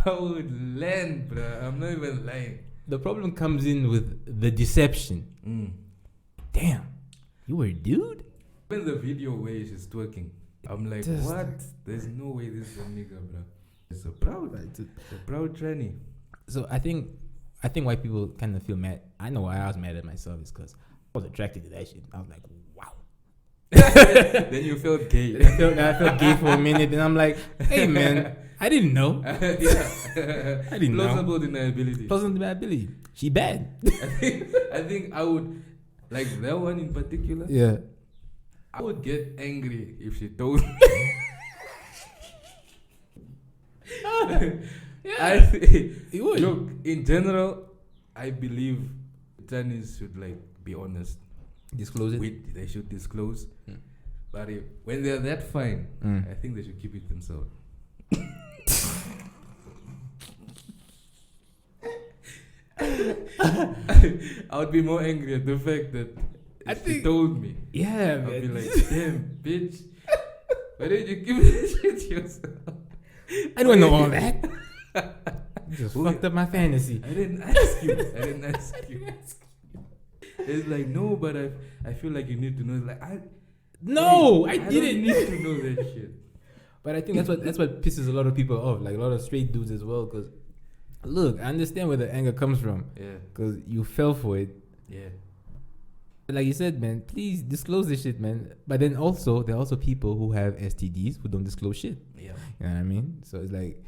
I would learn, bro. I'm not even lying. The problem comes in with the deception. Damn, you were a dude? When the video where she's twerking, I'm like, what? There's no way this is a nigga, bro. It's a proud tranny. So I think why people kind of feel mad. I know why I was mad at myself is because I was attracted to that shit. I was like, wow. Then you felt gay. I felt gay for a minute, and I'm like, hey man, I didn't know. I didn't know. Plausible deniability. She bad. I think I would, like that one in particular. Yeah. I would get angry if she told me. You would. Look, in general, I believe Chinese should like be honest. Disclose it. They should disclose. But when they're that fine, I think they should keep it themselves. I would be more angry at the fact that she told me. Yeah, I'd man. be like, damn, bitch. Why didn't you give me this shit yourself? I don't know all that. You just fucked up my fantasy. I didn't ask you. It's like, no, but I feel like you need to know. It's like, I didn't. Don't need to know that shit. But I think that's what pisses a lot of people off, like a lot of straight dudes as well. Because look, I understand where the anger comes from. Yeah. Because you fell for it. Yeah. Like you said, man, please disclose this shit, man. But then also, there are also people who have STDs who don't disclose shit. Yeah. You know what I mean? So it's like,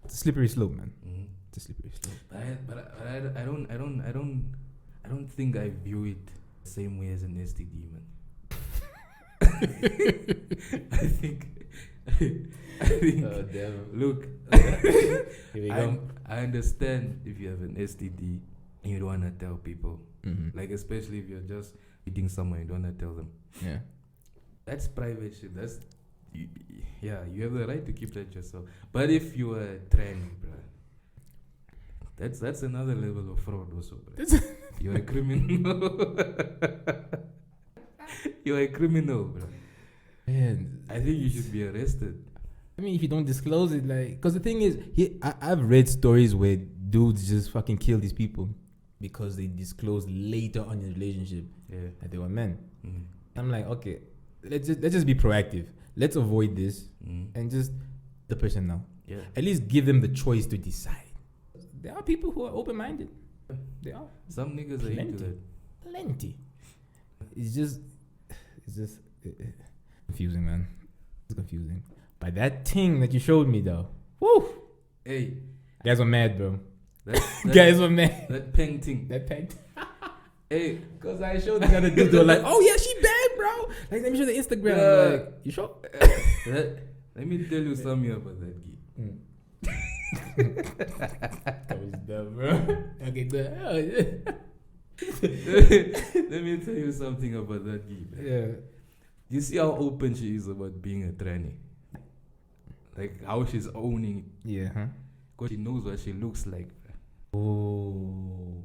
it's a slippery slope, man. Mm-hmm. It's a slippery slope. But I don't think I view it the same way as an STD, man. I think. Oh, damn. Look, Here we go. I understand if you have an STD and you don't want to tell people. Mm-hmm. Like, especially if you're just eating someone, you don't want to tell them. Yeah. That's private shit. You have the right to keep that yourself. But if you are tranny, bruh, that's another level of fraud also, bruh. You're a criminal. You're a criminal, bruh. Man, I think you should be arrested. I mean, if you don't disclose it, like, because the thing is, I've read stories where dudes just fucking kill these people because they disclosed later on in the relationship that they were men. Mm. I'm like, okay, let's just be proactive. Let's avoid this and just the person know. Yeah. At least give them the choice to decide. There are people who are open-minded. They are. Some niggas are into that. Plenty. It's just confusing, man. It's confusing. But that thing that you showed me, though, woo! Hey, guys were mad, bro. that Guys were mad. That peng thing. That peg. Hey, because I showed the other dudes, they were like, "Oh yeah, she bad, bro." Like, let me show the Instagram. I'm like, you sure? Let me tell you something about that geek. That was dumb, bro. Okay, good. Let me tell you something about that geek. Yeah. You see how open she is about being a tranny? Like, how she's owning it. Yeah, huh? Because she knows what she looks like. Oh,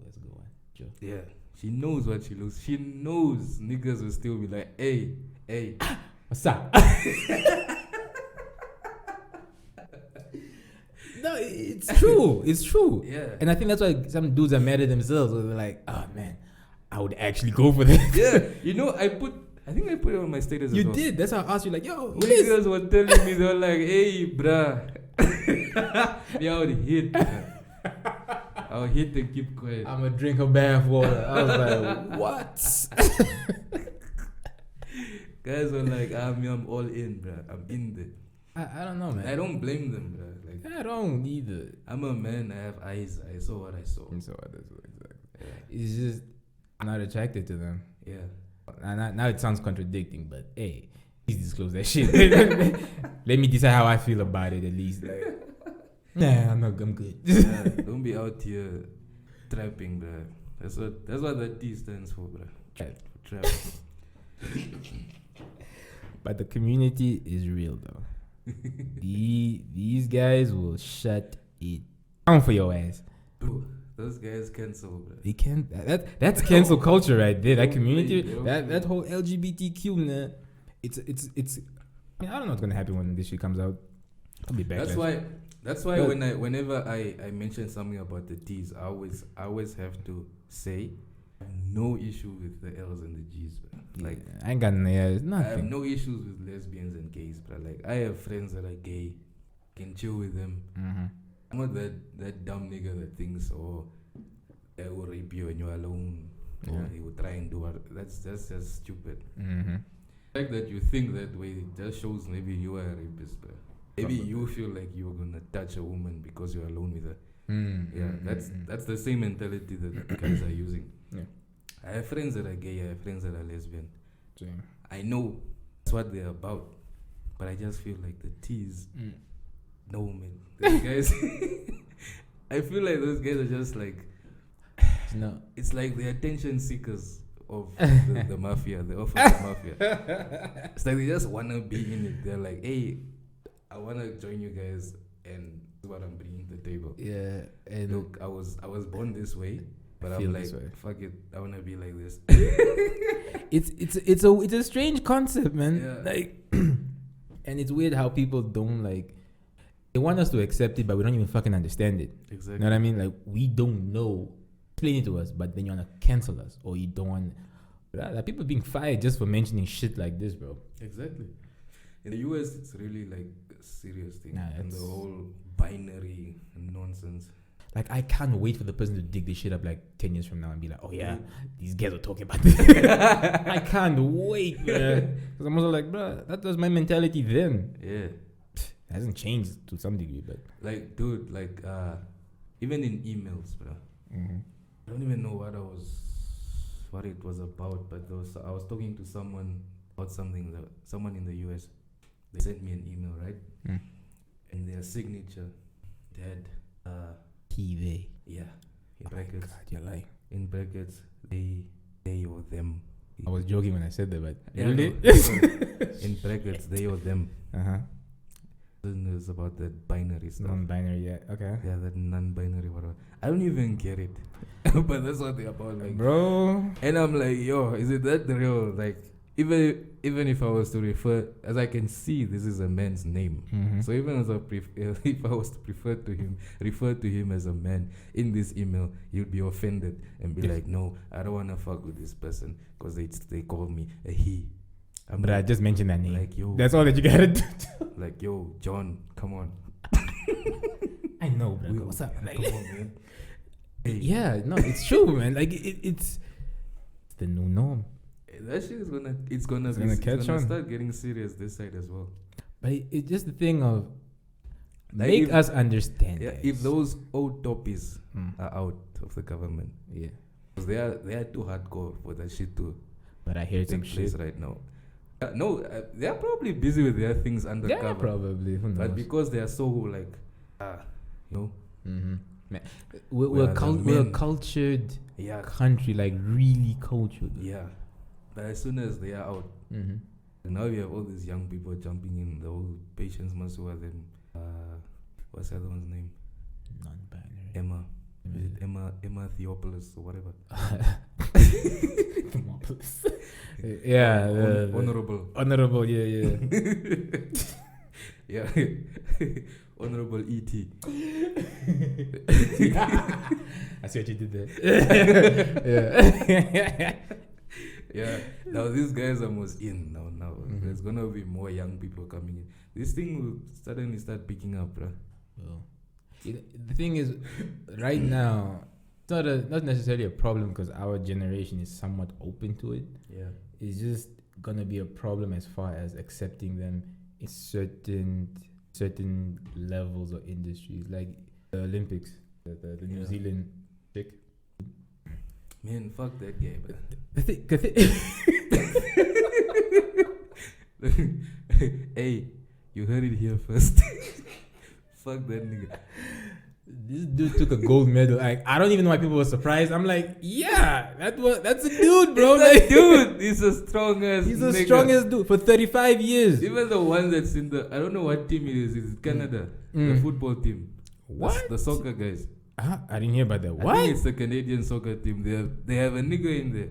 that's a good one. Sure. Yeah. She knows what she looks. She knows niggas will still be like, hey. What's up? No, it's true. It's true. Yeah. And I think that's why some dudes are mad at themselves. They're like, oh man, I would actually go for that. Yeah. You know, I think I put it on my status You as well. did. That's how I asked you, like, yo, who Niggas is? were telling me, they were like, hey, bruh. I would hit. I'll hit and keep quiet. I'm going to drink her bath water. I was like, what? Guys were like, I'm all in, bruh. I'm in there. I don't know, man. I don't blame them, bruh. Like, I don't either. I'm a man. I have eyes. I saw what I saw. So exactly. Yeah. It's just I'm not attracted to them. Yeah. Now it sounds contradicting, but hey, please disclose that shit. Let me decide how I feel about it at least. Like, nah, I'm good. Yeah, don't be out here trapping, bruh. That's what that T stands for, bruh. Trap. But the community is real though. These guys will shut it down for your ass. Bro, those guys cancel, bro. They can't. That's cancel culture right there. That community, play, that whole LGBTQ, man. It's. I mean, I don't know what's gonna happen when this shit comes out. I'll be back. That's why whenever I mention something about the T's, I always have to say I have no issue with the L's and the G's, bro. Like, I ain't got nothing. I have no issues with lesbians and gays, bro. Like, I have friends that are gay, can chill with them. Mm-hmm. I'm not that dumb nigga that thinks, I will rape you when you're alone, or he will try and do it. That's just stupid. Mm-hmm. The fact that you think that way just shows maybe you are a rapist, bro. Maybe you feel like you're gonna touch a woman because you're alone with her. Mm-hmm. Yeah, that's the same mentality that guys are using. Yeah. I have friends that are gay, I have friends that are lesbian. Same. I know that's what they're about, but I just feel like the T's. No, man. Those guys, I feel like those guys are just like, No. it's like they're attention seekers of the mafia, the office of mafia. It's like they just wanna be in it. They're like, hey, I wanna join you guys, and this is what I'm bringing to the table. Yeah, and look, I was born this way, but I'm like, fuck it, I wanna be like this. it's a strange concept, man. Yeah. Like, and it's weird how people don't like. They want us to accept it, but we don't even fucking understand it. Exactly. You know what I mean? Like, we don't know. Explain it to us, but then you want to cancel us, or you don't want. Like, people being fired just for mentioning shit like this, bro. Exactly. In the US, it's really like a serious thing. And the whole binary nonsense. Like, I can't wait for the person to dig this shit up like 10 years from now and be like, oh yeah, these guys are talking about this. I can't wait, man. Because I'm also like, bro, that was my mentality then. Yeah. It hasn't changed to some degree, but like, dude, like, even in emails, bro. Mm-hmm. I don't even know what it was about, but I was talking to someone about something. Someone in the US, they sent me an email, right? Mm. And their signature, they had he, they. Yeah. In brackets. God, you're lying. In brackets, they or them. I was joking when I said that, but yeah, really? No, in brackets, they or them. It's about that binary stuff. Non-binary, yeah. Okay. Yeah, that non-binary, whatever. I don't even get it. But that's what they're about, like, bro. And I'm like, yo, is it that the real? Like, even if I was to refer, as I can see, this is a man's name. Mm-hmm. So even as if I was to refer to him as a man in this email, you'd be offended and be like, no, I don't wanna fuck with this person because they call me a he. But I just mentioned that name. Like, yo, that's all that you gotta do. Like, yo, John, come on. I know, bro. What's up? Like, come on, man. Hey. Yeah, no, it's true, man. Like, it's the new norm. That shit is gonna start getting serious this side as well. But it's just the thing of make us understand. Yeah, if those old topies are out of the government, yeah, because they are too hardcore for that shit to. But I hear some place shit right now. They are probably busy with their things undercover. Yeah, probably. Who knows? But because they are so like, Mm-hmm. Man, we're a cultured country, like really cultured. Yeah. But as soon as they are out, now we have all these young people jumping in. The whole Patience Masua, then what's the other one's name? Non-binary. Emma. Is it Emma Theopolis or whatever? Theopolis. Yeah. Honorable. Yeah. Yeah. Honorable E.T. I see what you did there. Yeah. Now these guys are almost in now. There's gonna be more young people coming in. This thing will suddenly start picking up, bro. Well, the thing is, right now, it's not necessarily a problem because our generation is somewhat open to it. Yeah. It's just gonna be a problem as far as accepting them in certain levels or industries, like the Olympics, the New Zealand chick. Man, fuck that guy, bro. Hey, you heard it here first. Fuck that nigga. This dude took a gold medal. Like, I don't even know why people were surprised. I'm like, yeah, that's a dude, bro. Like, dude, he's a strong ass. He's the strongest dude for 35 years. Even the one that's in the, I don't know what team it is. It's Canada, the football team. What? The soccer guys. I didn't hear about that. What? I think it's the Canadian soccer team. They have a nigga in there.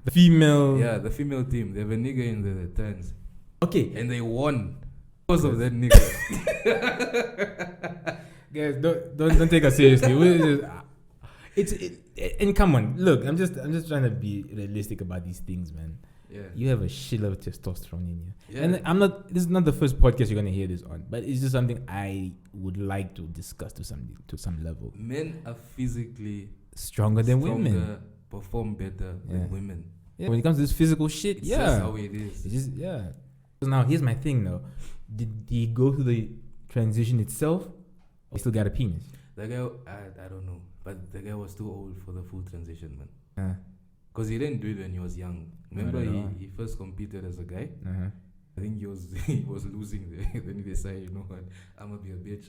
The female. Yeah, the female team. They have a nigga in there. The trans. Okay. And they won because of that nigga. Guys, don't take us seriously. And come on, look, I'm just trying to be realistic about these things, man. Yeah. You have a shitload of testosterone in you. Yeah. And this is not the first podcast you're gonna hear this on, but it's just something I would like to discuss to some level. Men are physically stronger than women. Perform better than women. Yeah. When it comes to this physical shit, it's just how it is. It's just So now here's my thing though. Did he go through the transition itself? Or he still got a penis? The guy, I don't know, but the guy was too old for the full transition, man. Because he didn't do it when he was young. Remember, he first competed as a guy. I think he was losing there. Then he decided, you know what, I'm gonna be a bitch.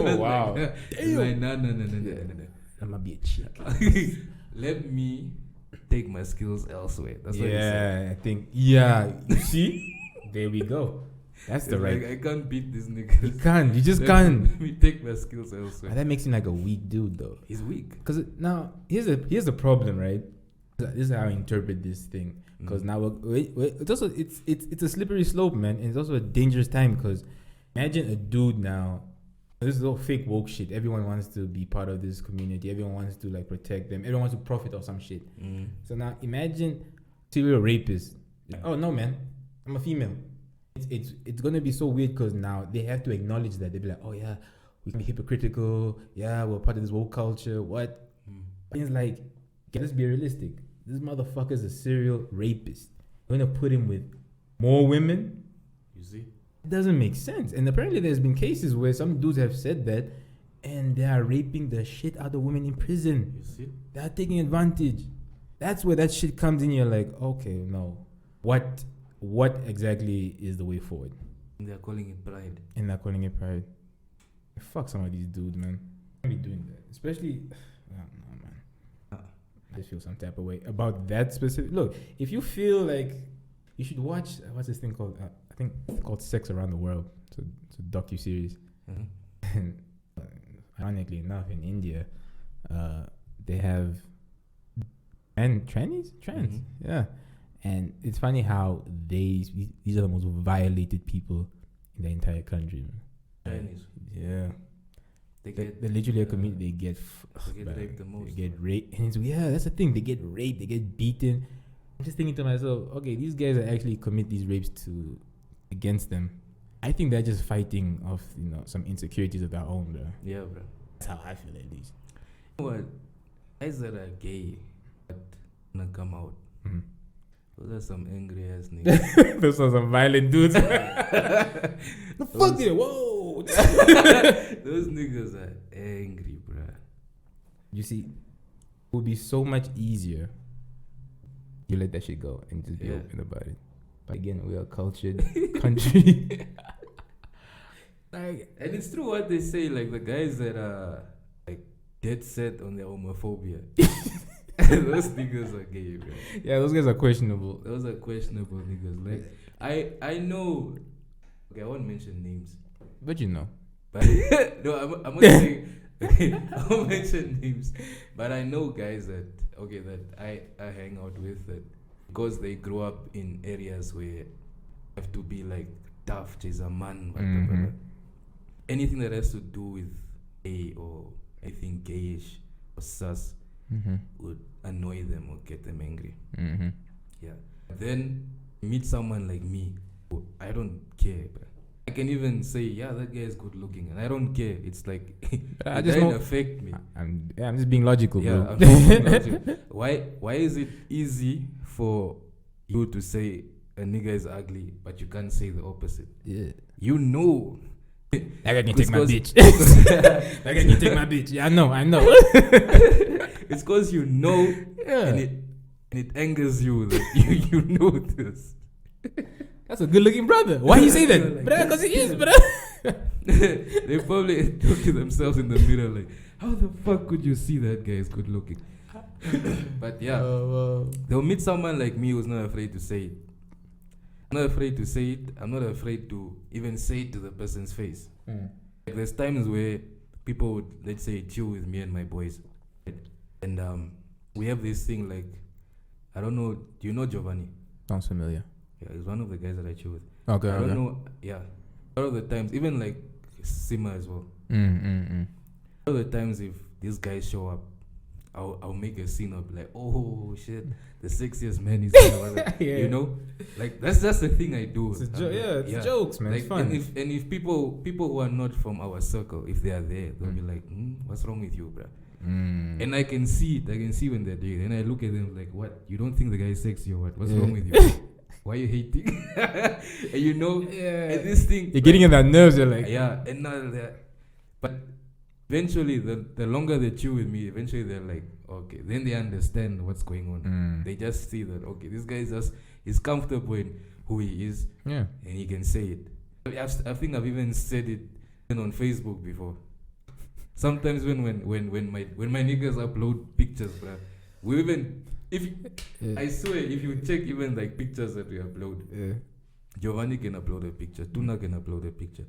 Oh wow! Like, no. I'm gonna be a chick. Let me take my skills elsewhere. That's what he said. I think. Yeah, you see, there we go. That's the right. Like, I can't beat this nigga. You can't. You just can't. Let me take my skills elsewhere. That makes him like a weak dude, though. He's weak. Because now here's the problem, right? This is how I interpret this thing. Because now it's also it's a slippery slope, man, and it's also a dangerous time. Because imagine a dude now. This is all fake woke shit. Everyone wants to be part of this community. Everyone wants to like protect them. Everyone wants to profit off some shit. So now imagine serial rapists. Oh no, man, I'm a female. It's gonna be so weird because now they have to acknowledge that. They'll be like, oh yeah, we can be hypocritical. Yeah, we're part of this woke culture. What? It's like, let's be realistic. This motherfucker's a serial rapist. We're gonna put him with more women. You see? It doesn't make sense. And apparently there's been cases where some dudes have said that and they are raping the shit out of women in prison. You see? They are taking advantage. That's where that shit comes in. You're like, okay, no. What exactly is the way forward? And they're calling it pride. Fuck some of these dudes, man. I be doing that. Especially, I don't know, man. I just feel some type of way about that specific. Look, if you feel like you should watch, what's this thing called? I think it's called Sex Around the World. It's a docu-series. And ironically enough, in India, they have trans. Yeah. And it's funny how these are the most violated people in the entire country. Chinese. Yeah. They're literally a community. They get raped the most. They get raped. And that's the thing. They get raped. They get beaten. I'm just thinking to myself, okay, these guys are actually commit these rapes against them. I think they're just fighting off, some insecurities of their own, bro. Yeah, bro. That's how I feel, at least. You know what? Guys that are gay but gonna come out. Those are some angry ass niggas. Those are some violent dudes. Fuck it. Whoa. Those niggas are angry, bro. You see, it would be so much easier. You let that shit go and just be open about it. But again, we are a cultured country. And it's true what they say, like the guys that are like dead set on their homophobia. Those niggas are gay, bro. Yeah, those guys are questionable. Those are questionable niggas. Like I know. Okay, I won't mention names. But you know. But no, I'm not saying. Okay, I won't mention names. But I know guys that I hang out with that because they grow up in areas where you have to be like tough, chase a man, whatever. Anything that has to do with gay or anything gayish or sus would annoy them or get them angry. Yeah. Then meet someone like me, I don't care, bro. I can even say, yeah, that guy is good looking, and I don't care. It's like it doesn't affect me. I'm just being logical, bro. I'm just being logical. Why is it easy for you to say a nigga is ugly, but you can't say the opposite? Yeah. You know. That guy can take my bitch. That guy can take my bitch. Yeah, I know. It's because you know, and it angers you that you know this. That's a good-looking brother. Why you say that? Like, because he is, bro. They probably talk to themselves in the mirror like, how the fuck could you see that guy is good-looking? But yeah, they'll meet someone like me who's not afraid to say it. I'm not afraid to say it. I'm not afraid to even say it to the person's face. Like there's times where people would, let's say, chill with me and my boys. Right? And we have this thing like, I don't know, do you know Giovanni? Sounds familiar. Yeah, he's one of the guys that I chill with. Okay. I don't know, yeah. A lot of the times, even like Sima as well. A lot of the times if these guys show up, I'll make a scene of like, oh shit, the sexiest man is there. You know? Like that's the thing I do. It's jokes, man. Like, it's fun. And if people who are not from our circle, if they are there, they'll be like, what's wrong with you, bruh? And I can see it. I can see when they're doing it. And I look at them like, what? You don't think the guy is sexy or what? What's wrong with you? Why are you hating? And you know, and this thing. You're getting in their nerves, you're like. Yeah, and now but eventually, the longer they chill with me, eventually they're like, okay, then they understand what's going on. They just see that, okay, this guy is comfortable in who he is. Yeah. And he can say it. I think I've even said it on Facebook before. Sometimes when my niggas upload pictures, bruh, we even I swear if you check even like pictures that we upload, Giovanni can upload a picture, Tuna can upload a picture.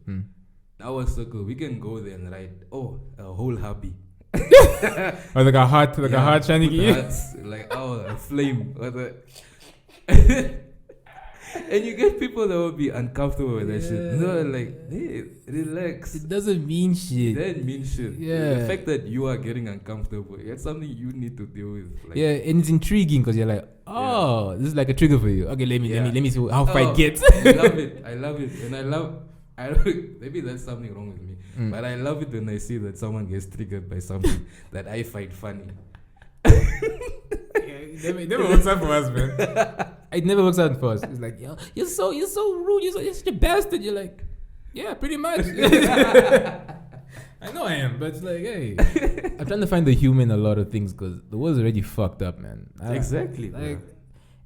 Our circle, we can go there and write, a whole hubby. Or like a heart shining you. Like a flame. Or the and you get people that will be uncomfortable with that shit. No, like, hey, relax. It doesn't mean shit. That means shit. Yeah. The fact that you are getting uncomfortable, it's something you need to deal with. Like, yeah, and it's intriguing because you're like, this is like a trigger for you. Okay, let me see how far it gets. I love it. And maybe that's something wrong with me. But I love it when I see that someone gets triggered by something that I find funny. It never works out for us, man. It never works out for us. It's like, yo, you're so rude. You're such a bastard. You're like, yeah, pretty much. I know I am, but it's like, hey, I'm trying to find the humor in a lot of things because the world's already fucked up, man. Exactly. Like,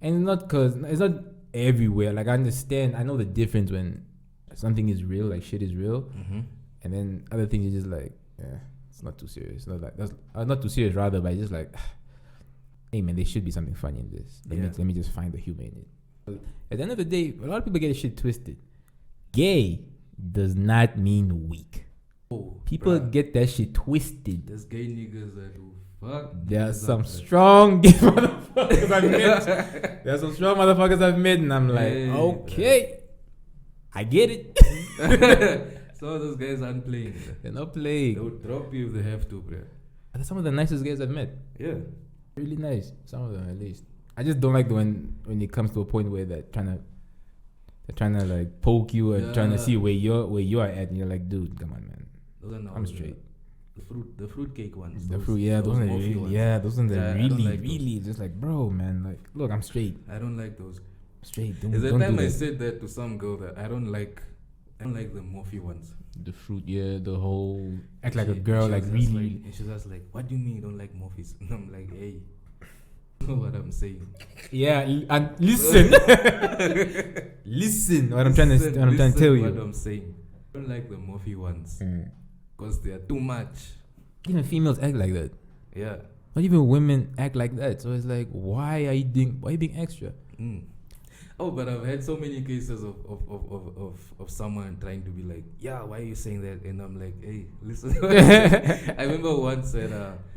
and it's not everywhere. Like, I understand. I know the difference when something is real, like shit is real, and then other things are just like, it's not too serious. Not like that's not too serious, rather, but just like, hey man, there should be something funny in this. Let me just find the humor in it. But at the end of the day, a lot of people get shit twisted. Gay does not mean weak. People get that shit twisted. There's gay niggas that do fuck. There are some strong gay motherfuckers I've met. There are some strong motherfuckers I've met, and I'm like, okay, I get it. Some of those guys aren't playing. They're not playing. They'll drop you if they have to, bro. They're some of the nicest guys I've met. Yeah. Really nice. Some of them at least. I just don't like when it comes to a point where they're trying to like poke you and trying to see where you are at, and you're like, dude, come on, man. I'm straight. The fruitcake ones. Those ones are really just like, bro, man, like, look, I'm straight. I don't like those. Straight. There's a time I said that to some girl that I don't like the morphy ones. The fruit, the whole act like a girl, like really. And she was like, what do you mean you don't like morphies? And I'm like, hey, you know what I'm saying? Yeah, and listen. Listen what I'm trying to tell you. What I'm saying. I don't like the morphy ones. Because they are too much. Even females act like that. Yeah. Not even women act like that. So it's like, why are you being extra? Oh, but I've had so many cases of someone trying to be like, yeah, why are you saying that? And I'm like, hey, listen. I remember once at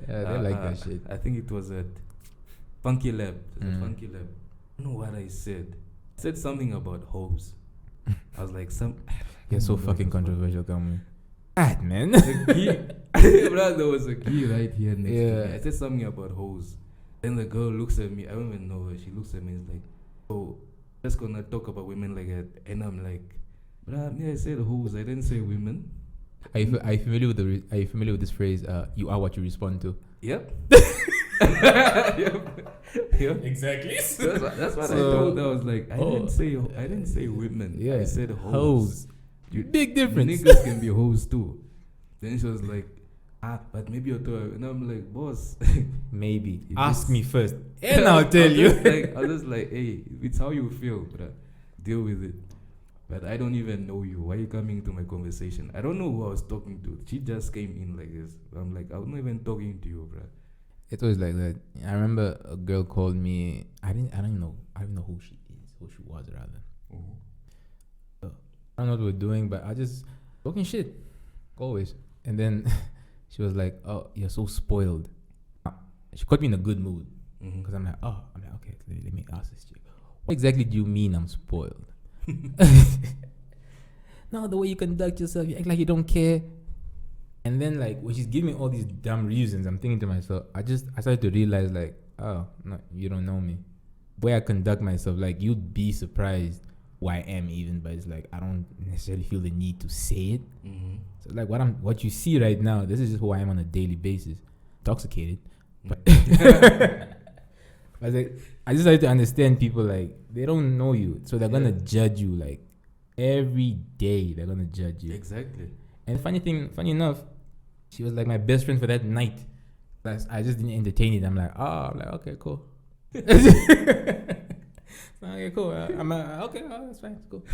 they like that shit. I think it was at Funky Lab. Funky Lab. I don't know what I said. I said something about hoes. I was like, you're so fucking controversial, Kamwi. God, man. Bro, there was a key right here next to me. I said something about hoes. Then the girl looks at me. I don't even know her. She looks at me and is like, oh, just gonna talk about women like that. And I'm like, bro, I said hoes. I didn't say women. Are you familiar with this phrase? You are what you respond to. Yep. Yep. Exactly. That's what I told her. I was like, I didn't say women. Yeah. I said hoes. Big difference. Niggas can be hoes too. Then she was like, but maybe you're too. And I'm like, boss. Maybe. Ask me first. And I'll tell you. I was just like, hey, it's how you feel, bro. Deal with it. But I don't even know you. Why are you coming into my conversation? I don't know who I was talking to. She just came in like this. I'm like, I'm not even talking to you, bro. It's always like that. I remember a girl called me. I don't know who she is, who she was rather. I don't know what we're doing, but I just talking shit always. And then she was like, "Oh, you're so spoiled." She caught me in a good mood because I'm like, okay, let me ask this chick. What exactly do you mean I'm spoiled? No, the way you conduct yourself, you act like you don't care. And then like when she's giving me all these dumb reasons, I'm thinking to myself, I started to realize like, oh no, you don't know me. The way I conduct myself, like you'd be surprised who I am even, but it's like I don't necessarily feel the need to say it. So like what you see right now, this is just who I am on a daily basis. Intoxicated. But I was like, I just like to understand people like they don't know you, so they're gonna judge you like every day. They're gonna judge you. Exactly. And funny enough, she was like my best friend for that night. I just didn't entertain it. I'm like, okay, cool. Okay, cool. I'm okay. That's fine. It's cool.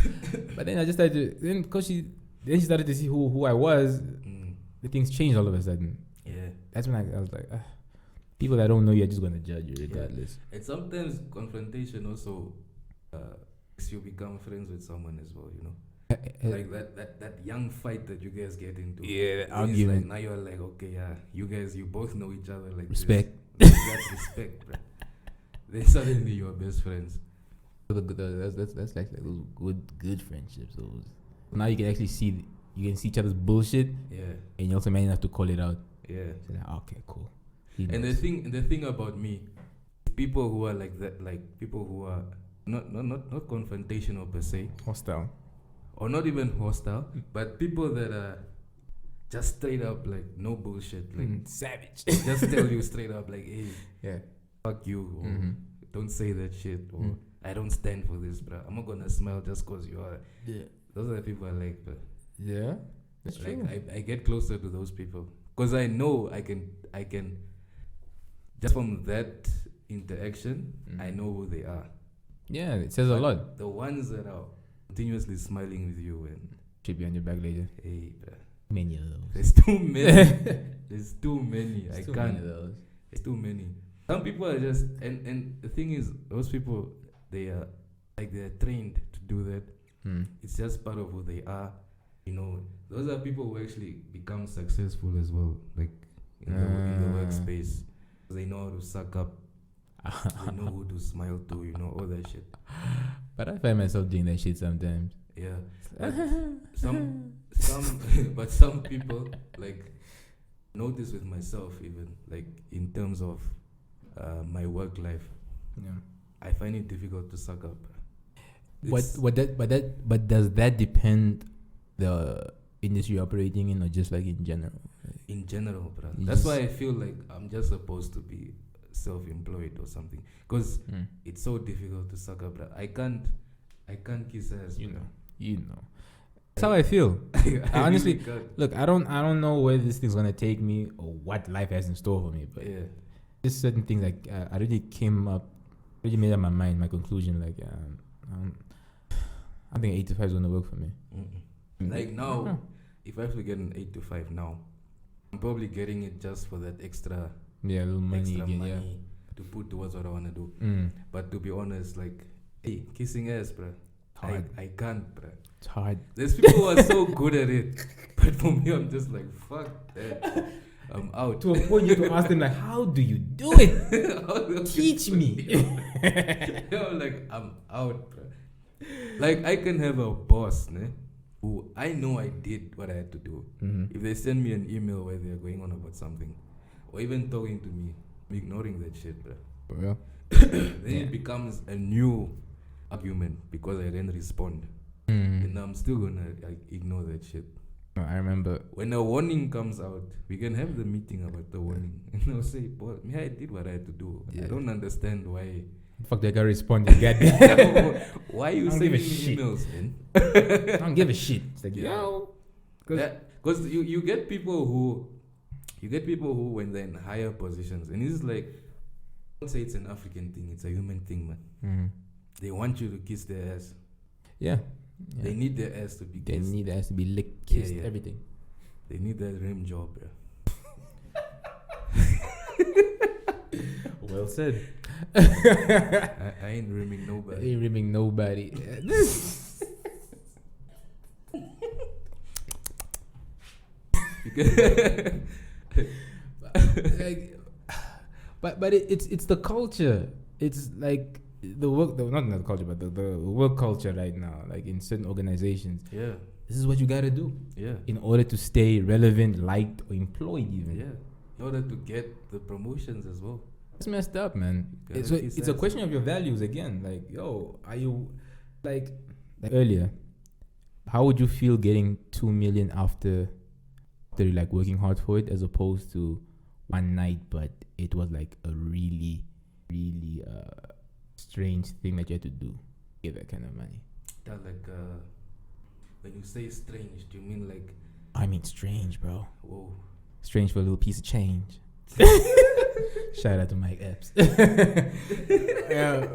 But then I just started to because she started to see who I was. The things changed all of a sudden. Yeah, that's when I was like, people that don't know you are just gonna judge you regardless. And sometimes confrontation also makes you become friends with someone as well. You know. Like that young fight that you guys get into. Yeah, argument. Like, now you're like, okay, yeah, you both know each other. Like respect. That's respect, bro. Then suddenly you're best friends. That's like those good friendships. Those now you can actually see each other's bullshit. Yeah. And you also man have to call it out. Yeah. So like, okay, cool. And the thing about me, people who are like that, like people who are not confrontational per se, hostile. Or not even hostile, but people that are just straight up like no bullshit, like savage. Just tell you straight up like, hey, yeah, fuck you, or don't say that shit, or I don't stand for this, bro. I'm not gonna smile just cause you are. Yeah, those are the people I like, bro. Yeah, that's like, true. I get closer to those people because I know I can just from that interaction, I know who they are. Yeah, it says a lot. The ones that are continuously smiling with you and should be on your back later. Hey, bro. Many of those. There's too many. There's too many. There's I too can't. Many of those. There's too many. Some people are just and the thing is, those people they're trained to do that. It's just part of who they are. You know, those are people who actually become successful as well, like in the workspace. They know how to suck up. They know who to smile to. You know all that shit. But I find myself doing that shit sometimes. Yeah. But some people like notice with myself even like in terms of my work life. Yeah. I find it difficult to suck up. But does that depend the industry you're operating in or just like in general? In general, bro. That's why I feel like I'm just supposed to be self-employed or something because it's so difficult to suck up, bro. I can't kiss ass. You know. That's how I feel. I honestly, really look, I don't know where this thing's gonna take me or what life has in store for me. But yeah, there's certain things like I already made up my mind, my conclusion. Like I think 8 to 5 is gonna work for me. Like now, if I have to get an 8 to 5 now, I'm probably getting it just for that extra. Yeah, a little money to put towards what I wanna do. But to be honest, like, hey, kissing ass, bro. I can't, bro. It's hard. There's people who are so good at it, but for me, I'm just like, fuck that. I'm out. To a point, you have to ask them like, how do you do it? Teach me. I'm like, I'm out, bro. Like, I can have a boss, who I know I did what I had to do. If they send me an email where they're going on about something, or even talking to me, I'm ignoring that shit, bro. For real? Then it becomes a new argument because I didn't respond. And I'm still gonna ignore that shit. I remember when a warning comes out, we can have the meeting about the warning. And I'll say, boy, I did what I had to do. I don't understand why. Fuck, they gotta respond. Goddamn. Why are you sending me emails, man? I don't give a shit. It's like, yo. Because you get people who when they're in higher positions, and it's like, I don't say it's an African thing, it's a human thing, man. They want you to kiss their ass. Yeah. They need their ass to be kissed. They need their ass to be licked, kissed, everything. They need that rim job, bro. Well said. I ain't rimming nobody. Ain't rimming nobody. But it's the culture. It's like the work, not the culture, but the work culture right now. Like in certain organizations, this is what you gotta do. In order to stay relevant, liked, or employed, even. In order to get the promotions as well. It's messed up, man. It's a question of your values again. Like, yo, are you like earlier? How would you feel getting 2 million after like working hard for it, as opposed to one night, but it was like a really, really strange thing that you had to do to get that kind of money? That when you say strange, do you mean like? I mean strange, bro. Whoa. Strange for a little piece of change. Shout out to Mike Epps. Yeah,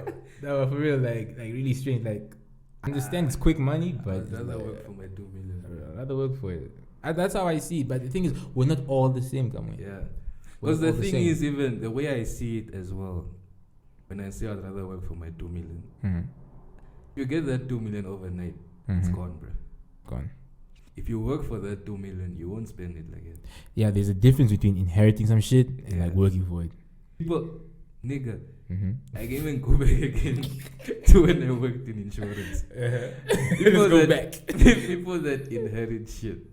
no, for real, like really strange. Like, I understand it's quick money, but I'd rather work for my 2 million. I'd rather work for it. That's how I see it. But the thing is, we're not all the same, Kamwi. Yeah. Because the thing is, even the way I see it as well, when I say I'd rather work for my 2 million, you get that 2 million overnight, it's gone, bro. Gone. If you work for that 2 million, you won't spend it like it. Yeah, there's a difference between inheriting some shit and like working for it. People, nigga, I can even go back again to when I worked in insurance. People Let's go back. People that inherit shit,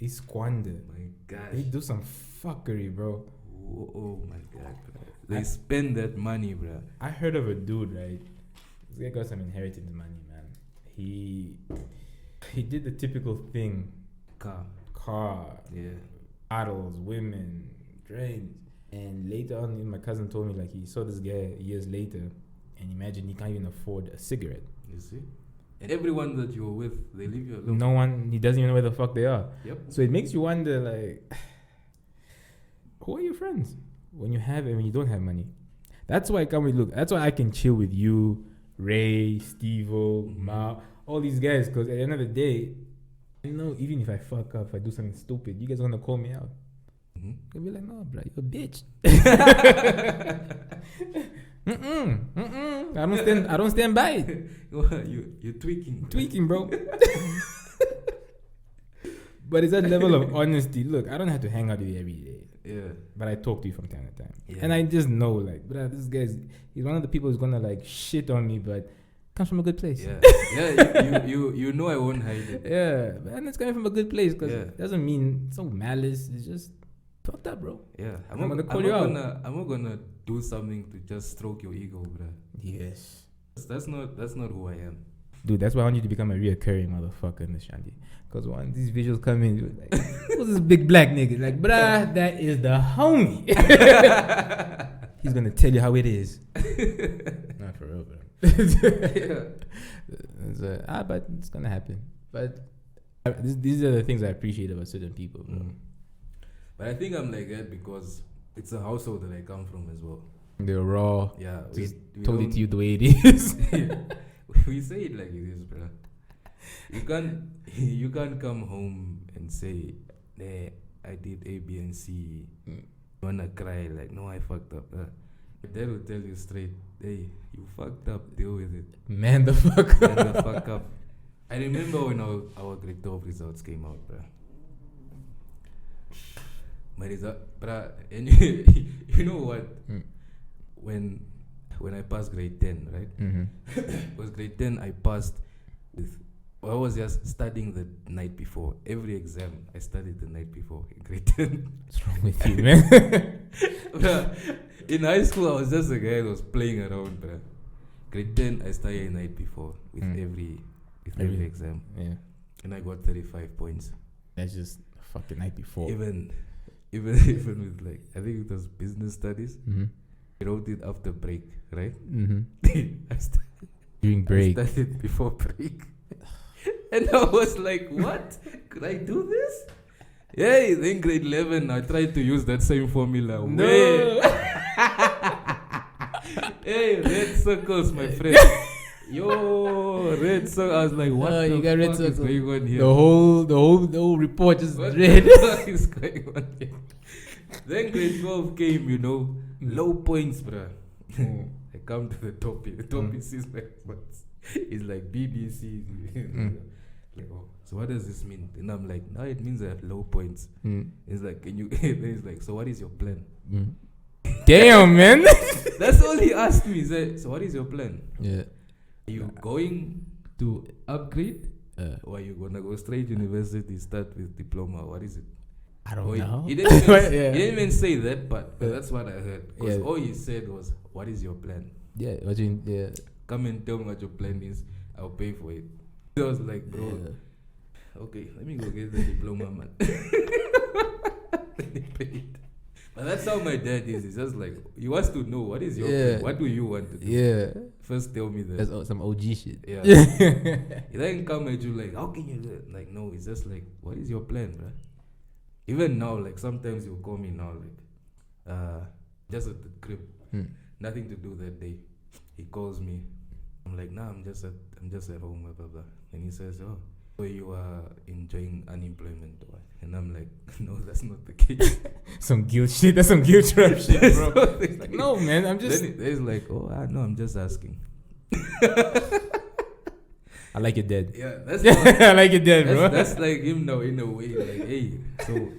they squander. My gosh. They do some fuckery, bro. Oh my god, bro. They spend that money, bro. I heard of a dude, right? This guy got some inheritance money, man. He did the typical thing. Car. Yeah. Bottles, women, drains. And later on, my cousin told me, like, he saw this guy years later, and imagine he can't even afford a cigarette. You see? And everyone that you're with, they leave you alone. No one, he doesn't even know where the fuck they are. Yep. So it makes you wonder, like, who are your friends when you have and when you don't have money? That's why that's why I can chill with you, Ray, Steve-O, Ma, all these guys, because at the end of the day, you know, even if I fuck up, if I do something stupid, you guys are gonna call me out. You'll be like, no, bro, you're a bitch. I don't stand by it. You're tweaking. Tweaking, bro. But it's that level of honesty. Look, I don't have to hang out with you every day. Yeah. But I talk to you from time to time. Yeah. And I just know, like, bro, this he's one of the people who's gonna like shit on me, but comes from a good place. Yeah. Yeah, you know I won't hide it. Yeah, and it's coming from a good place, because it doesn't mean it's no malice. It's just fucked up, bro. Yeah. I'm gonna call you out. I'm not gonna do something to just stroke your ego, bro. Yes. That's not who I am. Dude, that's why I want you to become a reoccurring motherfucker in the shanty. Because when these visuals come in, you're like, who's this big black nigga? Like, bruh, that is the homie. He's gonna tell you how it is. Not for real, bro. But it's gonna happen. But these are the things I appreciate about certain people, bro. But I think I'm like that because it's a household that I come from as well. They're raw. Yeah, we told it to you the way it is. We say it like it is, bro. You can't come home and say, "Nah, I did A, B, and C." You wanna cry like, "No, I fucked up." But dad will tell you straight, "Hey, you fucked up. Deal with it. Man the fuck up." Man the fuck up. I remember when our grade 12 results came out, bro. My result, bro, and you know what? When I passed grade 10, right? Because grade 10 I passed with. I was just studying the night before. Every exam I studied the night before in grade 10. What's wrong with you, man? Bro, in high school I was just a guy that was playing around, bro. Grade 10 I studied the night before with every exam. Yeah. And I got 35 points. That's just fucking night before. Even with like, I think it was business studies. I wrote it after break, right? During break. I studied before break. And I was like, what? Could I do this? Yeah, then grade 11, I tried to use that same formula. No. Hey, red circles, my friend. Yo, red circles. I was like, what the you got fuck red is circles. going on here? The whole report just What red. the fuck is going on here? Then grade 12 came, you know, low points, bruh. I come to the topic. The topic is my response. It's like BBC. Like, oh, so what does this mean? And I'm like, no, it means I have low points. It's like, can you? Then it's like, so what is your plan? Damn, man. That's all he asked me. He said, so what is your plan? Yeah. Are you going to upgrade? Or are you gonna go straight university, start with diploma? What is it? I don't know. He didn't even say that, but that's what I heard. Because all he said was, what is your plan? Yeah, come and tell me what your plan is. I'll pay for it. I was like, bro, okay, let me go get the diploma, man. But that's how my dad is. He's just like, he wants to know, what is your plan? What do you want to do? Yeah. First tell me that. That's some OG shit. Yeah. He doesn't come at you like, how can you do it? Like, no, it's just like, what is your plan, bro? Even now, like, sometimes he'll call me now, like, just at the crib. Nothing to do that day. He calls me. I'm like, nah, I'm just at home, blah, blah, blah. And he says, oh, so you are enjoying unemployment, or what? And I'm like, no, that's not the case. Some guilt shit. That's some guilt trap shit, bro. It's like, no, man, I'm just. Then he's like, oh, no, I'm just asking. I like it dead. Yeah, that's I like it dead, bro. That's like him now in a way. Like, hey, so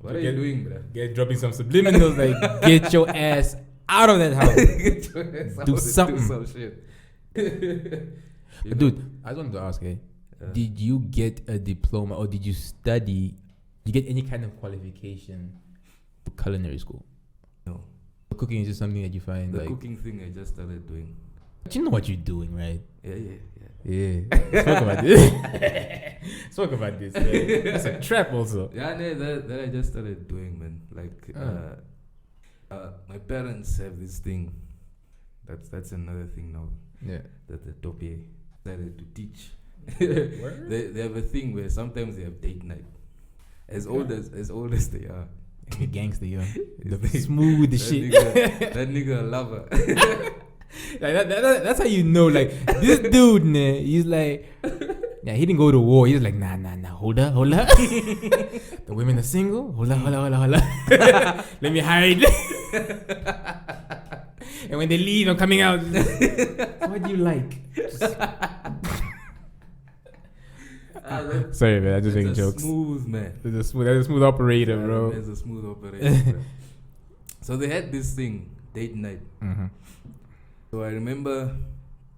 what are you doing, bro? Dropping some subliminals, like, get your ass out of that house. Get your ass Do out something. Do some shit. Dude, I just wanted to ask, did you get a diploma or did you study? Did you get any kind of qualification for culinary school? No. Cooking is just something that you find The like. cooking thing I just started doing. But you know what you're doing, right? Yeah. Let's talk about this. Let's talk about this. Man. That's a trap, also. Yeah, that I just started doing, man. Like, my parents have this thing. That's another thing now. Yeah. That the Topie started to teach. they have a thing where sometimes they have date night. As old as they are. Gangster, yo. The smooth the shit. That nigga a lover. Like that's how you know, like, this dude, nah, he's like, yeah, he didn't go to war. He's like, nah, hold up. The women are single. Hold up. Let me hide. And when they leave, I'm coming out. What do you like? Sorry, man. I just making jokes. Smooth man. That's a smooth operator, bro. That's a smooth operator. Bro. So they had this thing, date night. Mm-hmm. So I remember,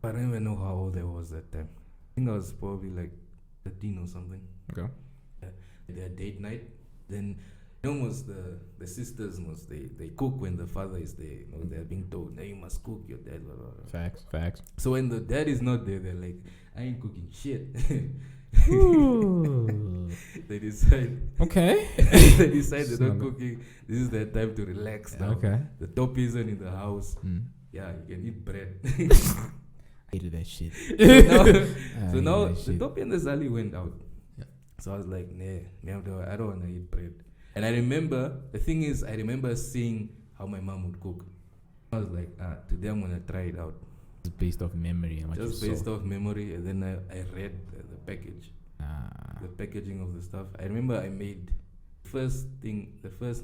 I don't even know how old I was that time. I think I was probably like 13 or something. Okay. They had date night. Then almost the sisters they cook when the father is there. You know, they're being told, now you must cook, your dad, blah, blah, blah. Facts. So when the dad is not there, they're like, I ain't cooking shit. They decide. Okay. They decide they're not cooking. This is their time to relax now. Okay. The top isn't in the house. Yeah, you can eat bread. Hated that shit. So now the top and the Zali went out. Yeah. So I was like, nah, I don't want to eat bread. And I remember, the thing is, I remember seeing how my mom would cook. I was like, today I'm going to try it out. Just based off memory. And what just you based saw. off memory. And then I read the package. The packaging of the stuff. I remember I made, the first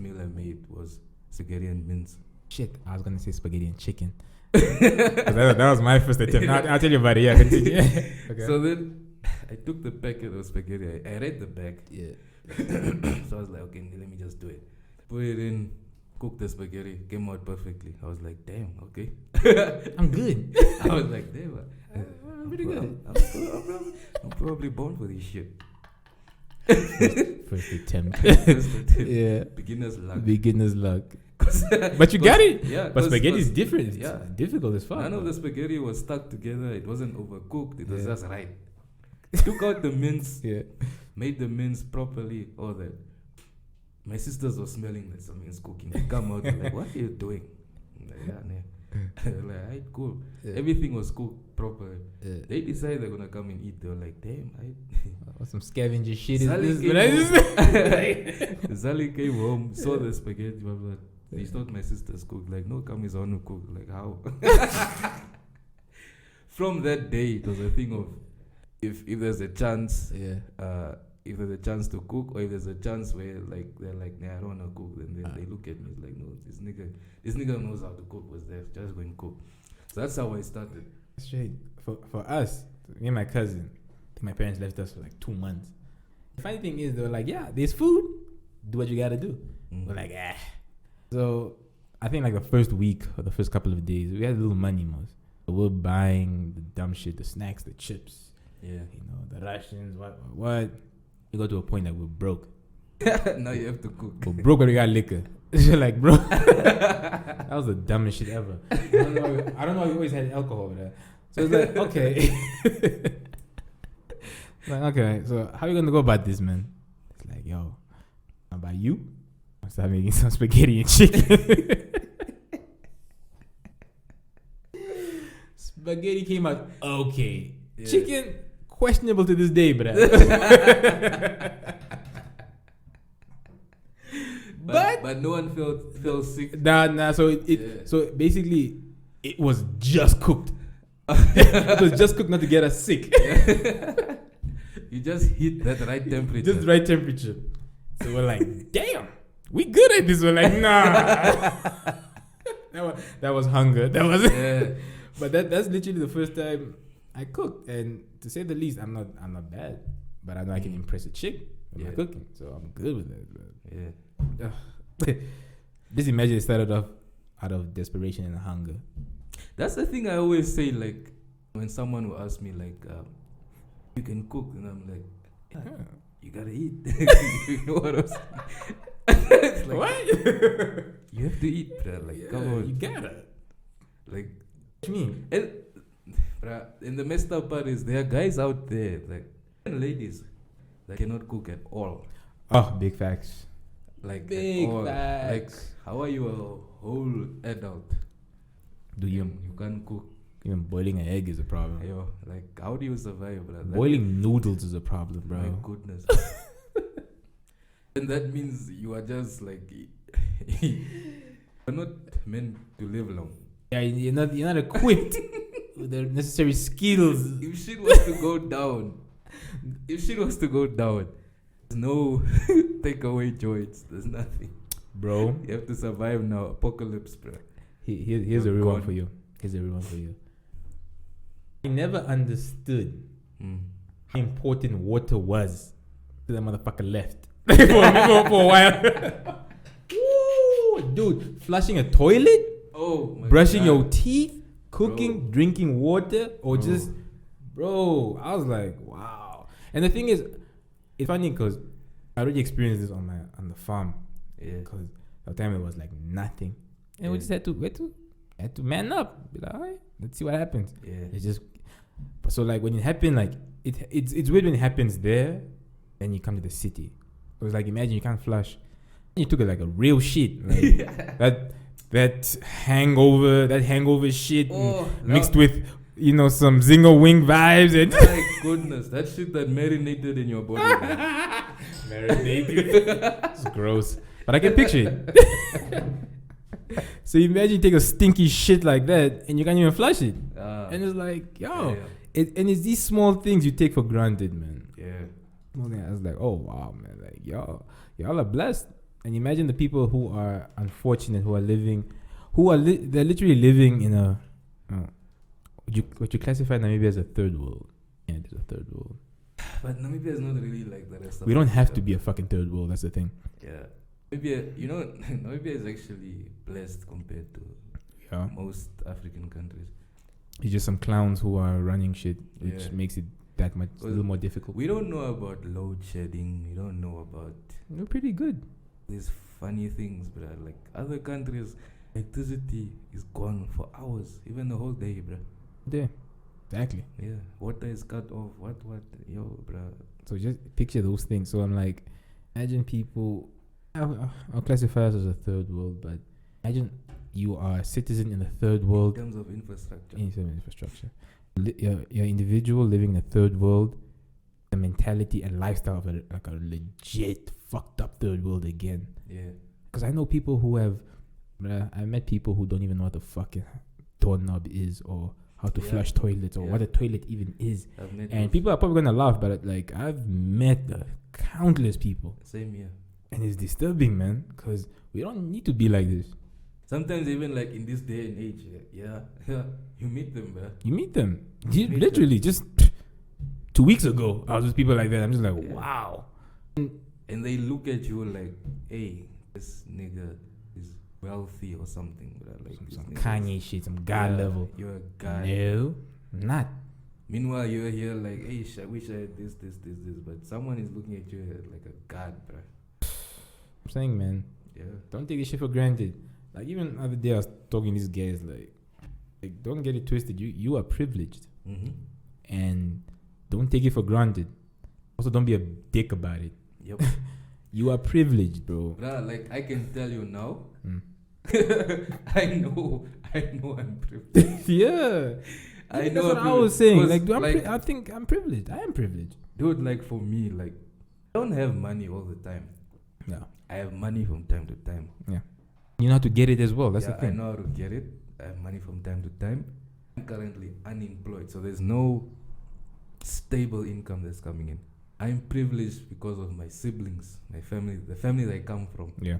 meal I made was spaghetti and mince. Shit, I was going to say spaghetti and chicken. that was my first attempt. I'll tell you about it. Yeah, continue. Okay. So then I took the packet of spaghetti. I read the back. Yeah. So I was like, okay, let me just do it. Put it in, cook the spaghetti, came out perfectly. I was like, damn, okay. I'm good. I was like, damn, I'm pretty good. I'm probably born for this shit. First attempt. Yeah. Beginner's luck. But you got it. Yeah. But spaghetti is different. It's difficult as fuck. None of the spaghetti was stuck together. It wasn't overcooked. It was just right. Took out the mince. Yeah. Made the mince properly. All that. My sisters were smelling that something's cooking. They come out and like, what are you doing? I'm like, like, alright, cool. Yeah. Everything was cooked properly. Yeah. They decided they're gonna come and eat. They were like, damn, some scavenger shit is this. Zali came home, saw the spaghetti, blah, blah. He thought my sisters cooked. Like, no, Kamwi's on to cook. Like, how? From that day, it was a thing of if there's a chance, if there's a chance to cook, or if there's a chance where like they're like, nah, I don't wanna cook, then they look at me like, no, this nigga knows how to cook. Was there? Just go and cook. So that's how I started. Straight for us, me and my cousin. I think my parents left us for like 2 months. The funny thing is, they were like, yeah, there's food. Do what you gotta do. We're like, So I think like the first week or the first couple of days, we had a little money most. So we're buying the dumb shit, the snacks, the chips. Yeah. The rations, what. We got to a point that we're broke. Now you have to cook. We're broke, but we got liquor. You're like, bro. That was the dumbest shit ever. I don't know. We always had alcohol with that. So it's like, okay. Okay, so how are you going to go about this, man? It's like, yo, how about you? I start making some spaghetti and chicken. Spaghetti came out okay. Yeah. Chicken, questionable to this day, but but no one fell sick. Nah. So basically, it was just cooked. It was just cooked not to get us sick. You just hit that right temperature. Just right temperature. So we're like, damn, we good at this. We're like, nah. that was hunger. That was But that's literally the first time I cooked, and to say the least, I'm not bad, but I know I can impress a chick with my cooking, so I'm good with it. Yeah. Just imagine it started off out of desperation and hunger. That's the thing I always say. Like when someone will ask me, like, "You can cook," and I'm like, "You gotta eat." You know what I'm saying? It's like, what? You have to eat, bro. Like, come on, you gotta. Like, what you mean? And the messed up part is there are guys out there, like, and ladies that cannot cook at all. Oh, big facts. Like, big facts. Like, How are you a whole adult? You can't cook. Even boiling an egg is a problem. Yo, like, how do you survive, bro? Boiling noodles is a problem, bro. My goodness. And that means you are just like, you're not meant to live long. Yeah, you're not equipped with the necessary skills. If shit was to go down, there's no takeaway joints. There's nothing, bro. You have to survive now. Apocalypse, bro. Here's a real one for you. I never understood how important water was till that motherfucker left for a while. Ooh, dude, flushing a toilet. Oh, my brushing God. your teeth, cooking, Bro. drinking water, or just, bro. I was like, wow. And the thing is, it's funny because I already experienced this on the farm. Yeah. Because at the time it was like nothing, and we just had to man up. Be like, all right, let's see what happens. Yeah. It's just, so like when it happened, like it's weird when it happens there, and you come to the city. It was like, imagine you can't flush. You took it like a real shit, like that hangover shit mixed with some Zinger Wing vibes and my goodness, that shit that marinated in your body. Marinated. It's gross, but I can picture it. So imagine you take a stinky shit like that and you can't even flush it, and it's like, yo, and it's these small things you take for granted, man. I was like, oh wow, man, like y'all are blessed. And imagine the people who are unfortunate, who are living, they're literally living in a, would you classify Namibia as a third world? Yeah, it's a third world. But Namibia is not really like the rest of. We don't have to be a fucking third world. That's the thing. Yeah, Namibia is actually blessed compared to most African countries. It's just some clowns who are running shit, which makes it that much a little more difficult. We don't know about load shedding. We don't know about. We're pretty good. These funny things, bro. Like other countries, electricity is gone for hours, even the whole day, bro. Yeah, exactly. Yeah, water is cut off. What, yo, bro. So just picture those things. So I'm like, imagine people. I'll classify us as a third world, but imagine you are a citizen in the third world. In terms of infrastructure. You're individual living in the third world. The mentality and lifestyle of a legit fucked up third world again. Yeah. Because I know people who have, I met people who don't even know what the fucking doorknob is, or how to flush toilets, or what a toilet even is. And people are probably gonna laugh, but like I've met countless people. Same here. And it's disturbing, man, because we don't need to be like this. Sometimes even like in this day and age, you meet them, bro. You meet them. Literally, just 2 weeks ago, I was with people like that. I'm just like, wow. And they look at you like, hey, this nigga is wealthy or something. Like some Kanye shit, some God level. You're a guy. No, I'm not. Meanwhile, you're here like, hey, I wish I had this. But someone is looking at you like a god, bro. I'm saying, man, don't take this shit for granted. Like, even the other day, I was talking to these guys, like don't get it twisted. You are privileged. Mm-hmm. And don't take it for granted. Also, don't be a dick about it. Yep. You are privileged, bro. Bruh, like, I can tell you now. I know I'm privileged. Yeah. I know. That's what I was saying. I think I'm privileged. I am privileged. Dude, like, for me, like, I don't have money all the time. Yeah. I have money from time to time. Yeah. You know how to get it as well. That's the I thing. know how to get it. I have money from time to time. I'm currently unemployed, so there's no stable income that's coming in. I'm privileged because of my siblings, my family, the family that I come from. Yeah.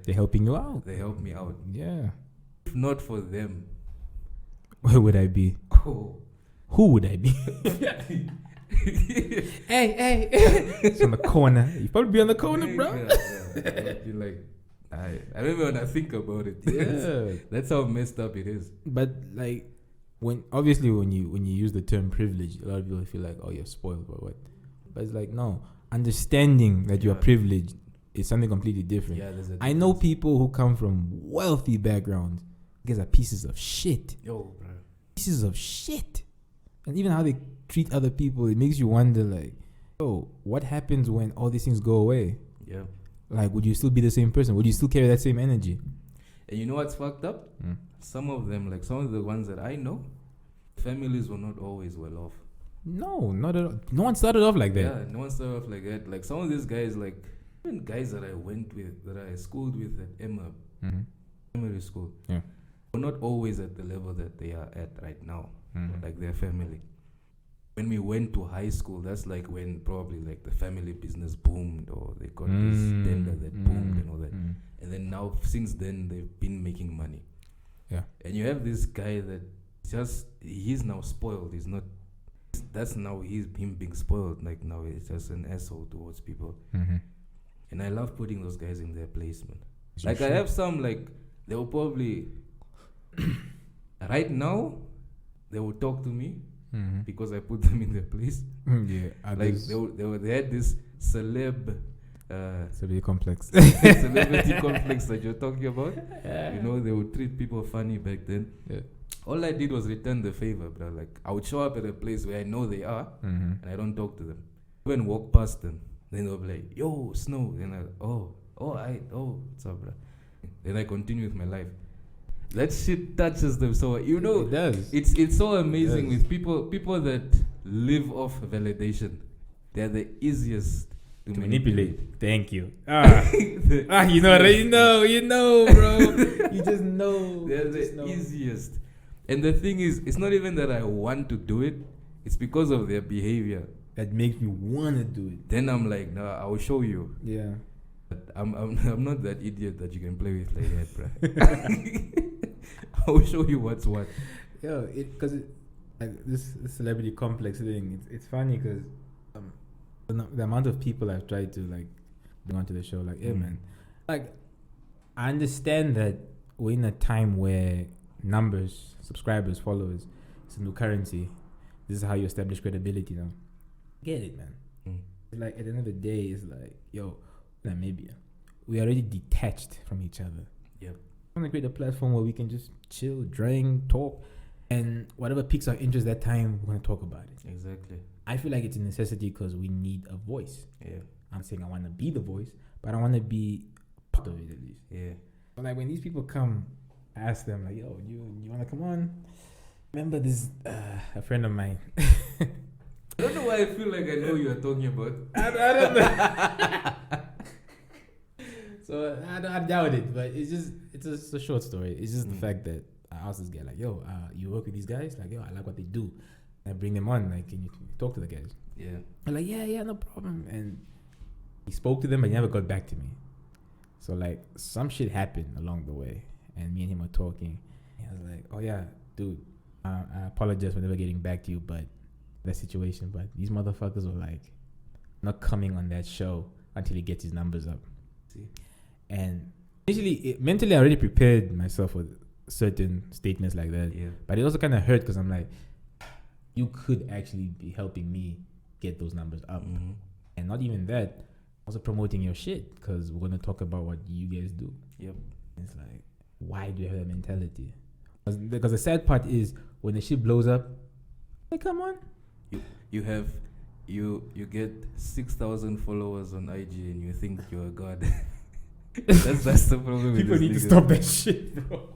They're helping you out. They help me out. Yeah. If not for them, where would I be? oh, Who would I be? hey. It's on the corner. You probably be on the corner, bro. Yeah. I would be like, I don't even want to think about it. Yeah. That's how messed up it is. But like, when you use the term privilege, a lot of people feel like, oh, you're spoiled or what. But it's like, no, understanding that you're privileged is something completely different. Yeah, there's a I know people who come from wealthy backgrounds. These are pieces of shit. Yo, bro. Pieces of shit. And even how they treat other people, it makes you wonder, like, oh, what happens when all these things go away? Yeah. Like, would you still be the same person? Would you still carry that same energy? And you know what's fucked up? Some of them, like some of the ones that I know, families were not always well off. No, not at all. No one started off like that. Yeah, no one started off like that. Like some of these guys, like even guys that I went with, that I schooled with at Emma, primary school, were not always at the level that they are at right now, like their family. When we went to high school, that's like when probably like the family business boomed, or they got this tender that boomed and all that. And then now, since then, they've been making money. Yeah. And you have this guy that he's now spoiled. He's not, that's now him being spoiled. Like now he's just an asshole towards people. And I love putting those guys in their placement. Like I have some, like, they will probably, right now, they will talk to me because I put them in their place. Like they had this celebrity complex. Celebrity complex that you're talking about. You know, they would treat people funny back then. Yeah. All I did was return the favor, bro. Like I would show up at a place where I know they are, and I don't talk to them. Even walk past them, then they'll be like, "Yo, Snow," and what's up, bro? Then I continue with my life. That shit touches them, so you know it does. It's so amazing with people that live off validation. They're the easiest to manipulate. Thank you. You know, bro. You just know. They're the easiest. And the thing is, it's not even that I want to do it. It's because of their behavior that makes me want to do it. Then I'm like, nah, I will show you. Yeah. But I'm not that idiot that you can play with like that, bro. I will show you what's what. Yeah, because like this celebrity complex thing. It's funny because the amount of people I've tried to like bring onto the show, like, yeah, man, like I understand that we're in a time where numbers, subscribers, followers, it's a new currency. This is how you establish credibility now. Get it, man. Like at the end of the day, it's like, yo, Namibia, we are already detached from each other. Yep. I want to create a platform where we can just chill, drink, talk, and whatever piques our interest that time, we're going to talk about it. Exactly. I feel like it's a necessity because we need a voice. Yeah. I'm saying I want to be the voice, but I want to be part of it at least. Yeah. But like when these people come, I ask them like, yo, you want to come on? Remember this, a friend of mine. I don't know why I feel like I know you are talking about. I don't know. So I doubt it, but it's a short story. It's just the fact that I asked this guy like, yo, you work with these guys? Like, yo, I like what they do. And I bring them on. Like, can you talk to the guys? Yeah. I'm like, yeah, no problem. And he spoke to them, but he never got back to me. So like some shit happened along the way, and me and him were talking. And I was like, oh yeah, dude, I apologize for never getting back to you, but that situation. But these motherfuckers were like not coming on that show until he gets his numbers up. See? And initially, mentally, I already prepared myself for certain statements like that. Yeah. But it also kind of hurt because I'm like, you could actually be helping me get those numbers up. And not even that, also promoting your shit because we're going to talk about what you guys do. Yep. It's like, why do you have that mentality? Because the sad part is when the shit blows up, hey, come on. You get 6,000 followers on IG and you think you're a god. That's the problem. People need to stop that shit, bro.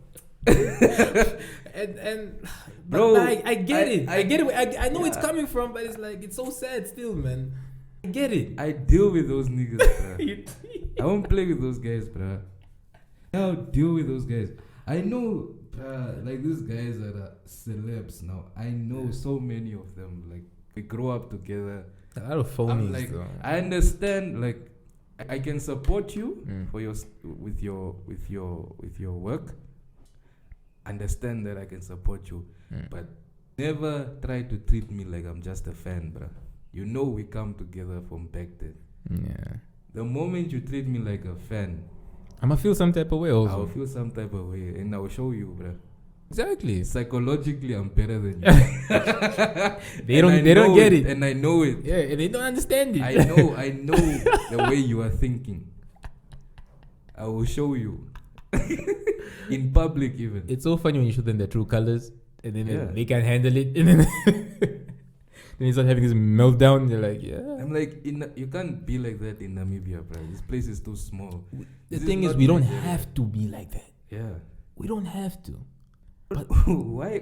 and bro, I get it. I know where it's coming from, but it's like it's so sad still, man. I get it. I deal with those niggas, bruh. I won't play with those guys, bruh. I'll deal with those guys. I know, like these guys are celebs now. I know so many of them. Like we grow up together. A lot of phonies, like, though. I understand. Like I can support you for your with your work. Understand that I can support you, but never try to treat me like I'm just a fan, bruh. You know we come together from back then. Yeah. The moment you treat me like a fan, I'ma feel some type of way also. I'll feel some type of way, and I'll show you, bruh. Exactly. Psychologically, I'm better than you. They don't get it, and I know it. Yeah, and they don't understand it. I know the way you are thinking. I will show you in public, even. It's so funny when you show them their true colors, and then they can't handle it, and then then you start having this meltdown. They're like, yeah. I'm like, you can't be like that in Namibia, bro. This place is too small. The thing is, we don't have to be like that. Yeah, we don't have to. But why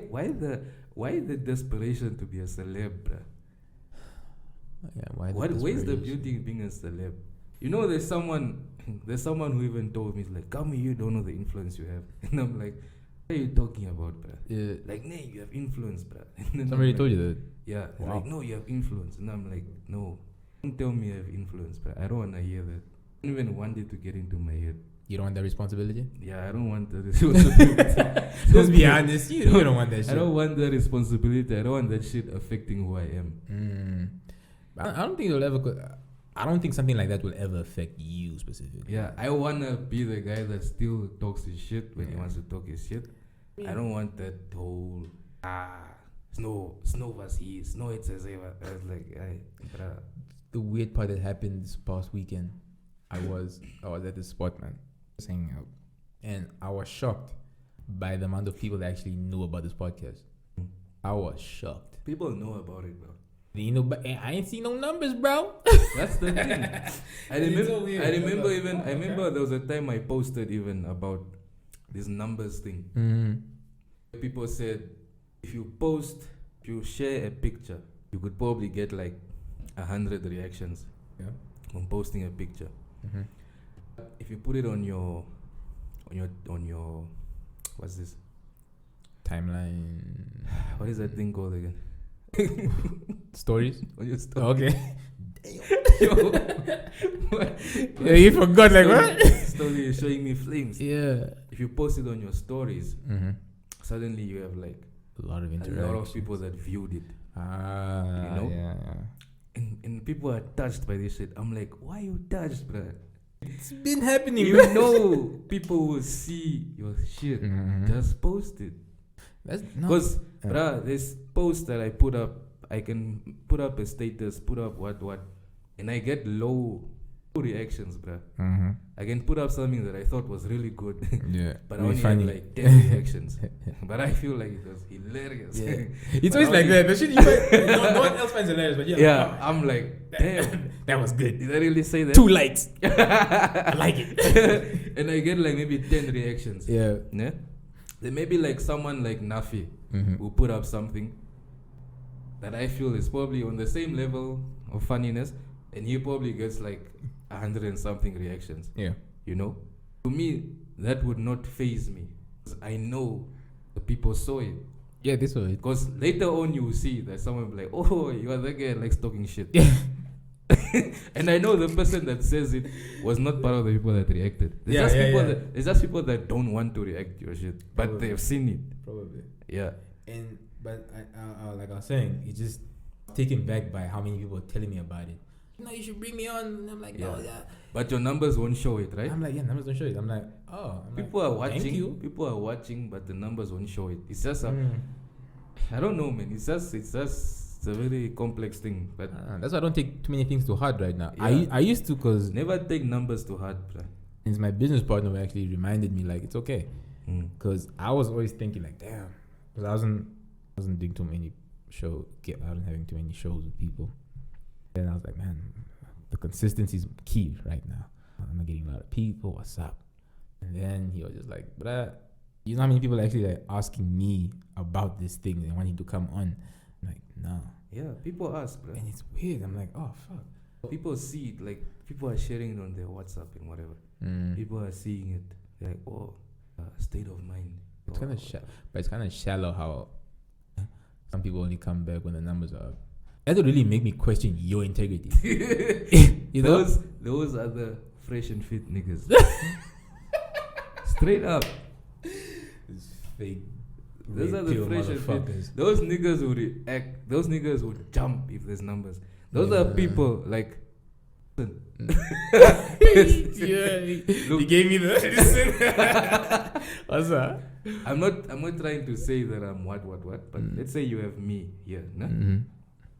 the desperation to be a celeb, bro? Yeah, where's the beauty in being a celeb? You know, there's someone who even told me, like, Kamwi, you don't know the influence you have. And I'm like, what are you talking about, bro? Yeah. Like, nah, you have influence, bro. Somebody told you that? Yeah. Wow. Like, no, you have influence. And I'm like, no, don't tell me I have influence, bro. I don't want to hear that. I don't even want it to get into my head. You don't want that responsibility? Yeah, I don't want that responsibility. Let's be honest, you don't want that shit. I don't want that responsibility. I don't want that shit affecting who I am. I don't think it'll ever. I don't think something like that will ever affect you specifically. Yeah, I wanna be the guy that still talks his shit when he wants to talk his shit. I don't want that whole snow was he, snow it's as ever. I was like, bruh. The weird part that happened this past weekend, I was at the spot, man, hanging out, and I was shocked by the amount of people that actually knew about this podcast. I was shocked. People know about it, bro. You know, but I ain't seen no numbers, bro. That's the thing. I remember there was a time I posted even about this numbers thing. Mm-hmm. People said if you share a picture, you could probably get like 100 reactions on posting a picture. Mm-hmm. If you put it on your what's this? Timeline. What is that thing called again? Stories? On your story. Okay. Yeah, you forgot, like what? Story is showing me flames. Yeah. If you post it on your stories, suddenly you have like a lot of interactions. A lot of people that viewed it. You know? Yeah. And people are touched by this shit. I'm like, why are you touched, bruh? It's been happening. You know people will see your shit. Just post it. Because, bruh, this post that I put up, I can put up a status, put up what, and I get low reactions, bruh. I can put up something that I thought was really good, but I only had like 10 reactions. But I feel like it was hilarious. Yeah. It's always like that. The shit no one else finds hilarious, but I'm like, damn, that was good. Did I really say that? 2 likes. I like it. And I get like maybe 10 reactions. Yeah. Then maybe like someone like Nafi will put up something that I feel is probably on the same level of funniness, and he probably gets like 100 and something reactions. Yeah. You know? To me, that would not faze me. I know the people saw it. Yeah, they saw it. Because later on you will see that someone will be like, oh, you are that guy that likes talking shit. Yeah. And I know the person that says it was not part of the people that reacted. There's just people that don't want to react to your shit, but probably. They've seen it. Probably. Yeah. But like I was saying, it's just taken back by how many people are telling me about it. No, you should bring me on. And I'm like, no, But your numbers won't show it, right? I'm like, numbers don't show it. I'm like, people are watching. Thank you. People are watching, but the numbers won't show it. It's just I don't know, man. It's a very complex thing. But that's why I don't take too many things to heart right now. Yeah. I used to, cause never take numbers to heart, bro. It's my business partner who actually reminded me, like, it's okay, cause I was always thinking like, damn, cause I wasn't doing too many shows. I wasn't having too many shows with people. Then I was like, man, the consistency is key right now. I'm not getting a lot of people. What's up? And then he was just like, but you know how many people are actually like asking me about this thing and wanting to come on? I'm like, no. Yeah, people ask, bro. And it's weird. I'm like, oh fuck. People see it, like people are sharing it on their WhatsApp and whatever. People are seeing it, like, oh, state of mind. It's kind of but it's kind of shallow how some people only come back when the numbers are up. That would really make me question your integrity. You know, those are the fresh and fit niggas. Straight up. It's fake. Those are the fresh and fit. Those niggas would react. Those niggas would jump if there's numbers. Those are people like. You gave me the. What's that? I'm not trying to say that I'm what, but let's say you have me here, nah?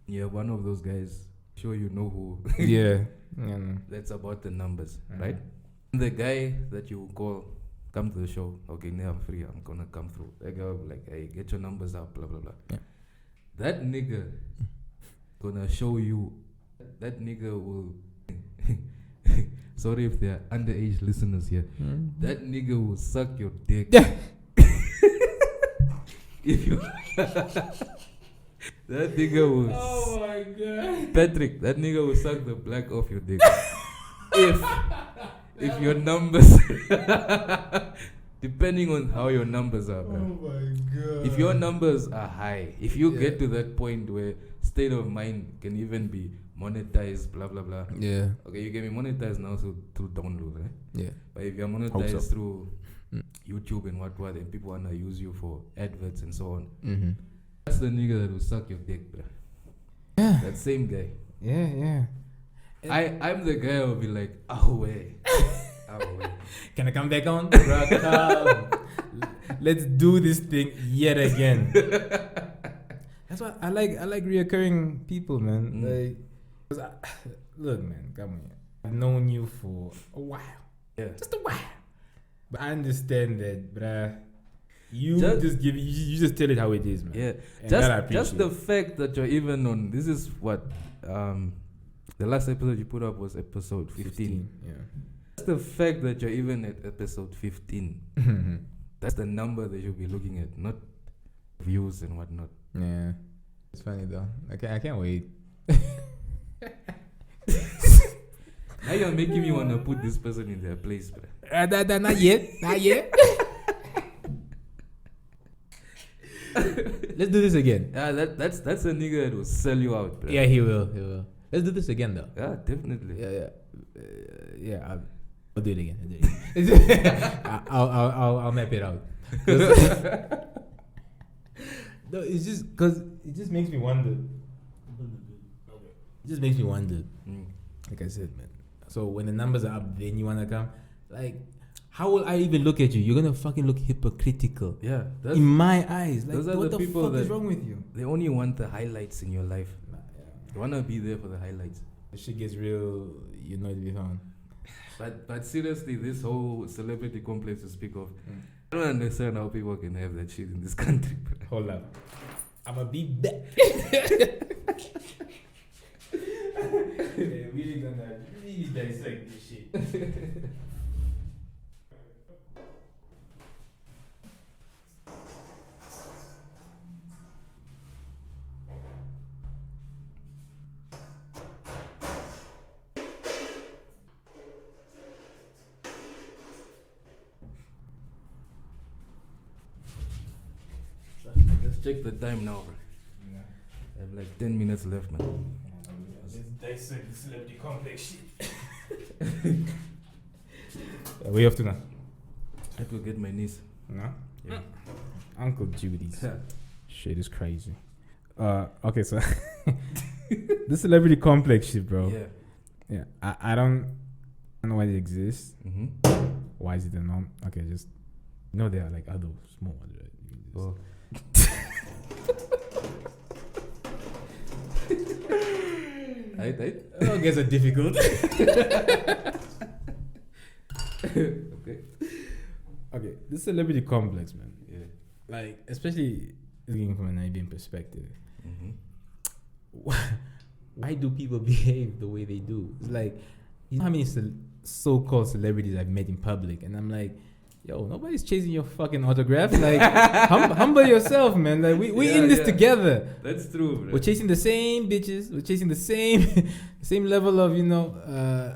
You're one of those guys. Sure, you know who. Yeah. That's about the numbers, right? The guy that you call, come to the show. Okay, now I'm free. I'm gonna come through. That guy will be like, hey, get your numbers up, blah blah blah. Yeah. That nigga gonna show you. That nigga will. Sorry if there are underage listeners here. That nigga will suck your dick. If you that nigga will. Oh my god. Patrick, that nigga will suck the black off your dick. if your numbers depending on how your numbers are, man. Oh my god. If your numbers are high, if you get to that point where state of mind can even be monetized, blah blah blah. Yeah. Okay, you can be monetized now through download, right? Yeah. But if you're monetized through YouTube and what, and people wanna use you for adverts and so on, that's the nigga that will suck your dick, bro. Yeah. That same guy. Yeah. I'm the guy who'll be like, away. Can I come back on? Come. Let's do this thing yet again. That's why I like reoccurring people, man. Like, look, man, come on. I've known you for a while. Yeah. Just a while. But I understand that, bruh. You just tell it how it is, man. Yeah. And just the fact that you're even on, this is what the last episode you put up was episode 15. Yeah. Just the fact that you're even at episode 15. That's the number that you'll be looking at, not views and whatnot. Yeah. It's funny though. I can't wait. Now you're making me want to put this person in their place, bro. Not yet. Let's do this again. That's a nigga that will sell you out, bro. Yeah, he will. Let's do this again, though. Yeah, definitely. Yeah. I'll do it again. I'll map it out. No, it's just because it just makes me wonder. Like I said, man. So when the numbers are up, then you wanna come. Like, how will I even look at you? You're gonna fucking look hypocritical. Yeah, in my eyes. Like, those are what the people fuck that is wrong with you? They only want the highlights in your life. They wanna be there for the highlights. The shit gets real. You know to be found. But seriously, this whole celebrity complex to speak of, I don't understand how people can have that shit in this country. Hold up. I'ma be back. We really gonna really dissect this shit. Let's check the time now, bro. I have like 10 minutes left, man. Let's dissect the celebrity complex shit. Where you off to now? I have to get my niece. No? Yeah. Uncle Judy's. Shit is crazy. Okay, so the celebrity complex shit, bro. Yeah. I don't know why it exists. Why is it the norm? Okay, just there are like other small ones, right? I guess are difficult. Okay, this celebrity complex, man. Yeah. Like, especially looking from an Nigerian perspective. Why do people behave the way they do? It's like, you know how many so-called celebrities I've met in public, and I'm like, yo, nobody's chasing your fucking autograph. Like, humble yourself, man. Like, we in this together. That's true, bro. We're chasing the same bitches. We're chasing the same same level of,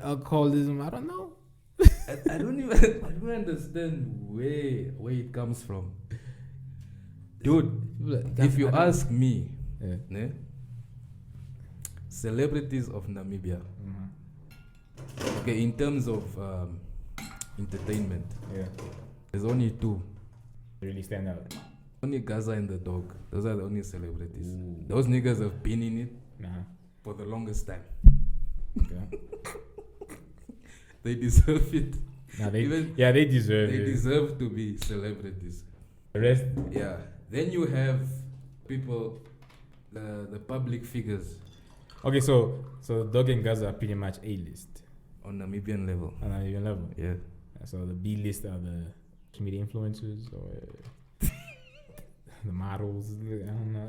alcoholism. I don't know. I don't understand where it comes from. Dude, if you ask me, ne, celebrities of Namibia, okay, in terms of entertainment, there's only two. Really stand out. Only Gaza and the dog. Those are the only celebrities. Ooh. Those niggas have been in it for the longest time. Okay. They deserve it. They deserve it. They deserve to be celebrities. The rest? Yeah. Then you have people, the public figures. Okay, so Dog and Gaza are pretty much A-list. On Namibian level. On Namibian level? Yeah. So the B-list are the social media influencers or the models. I don't know.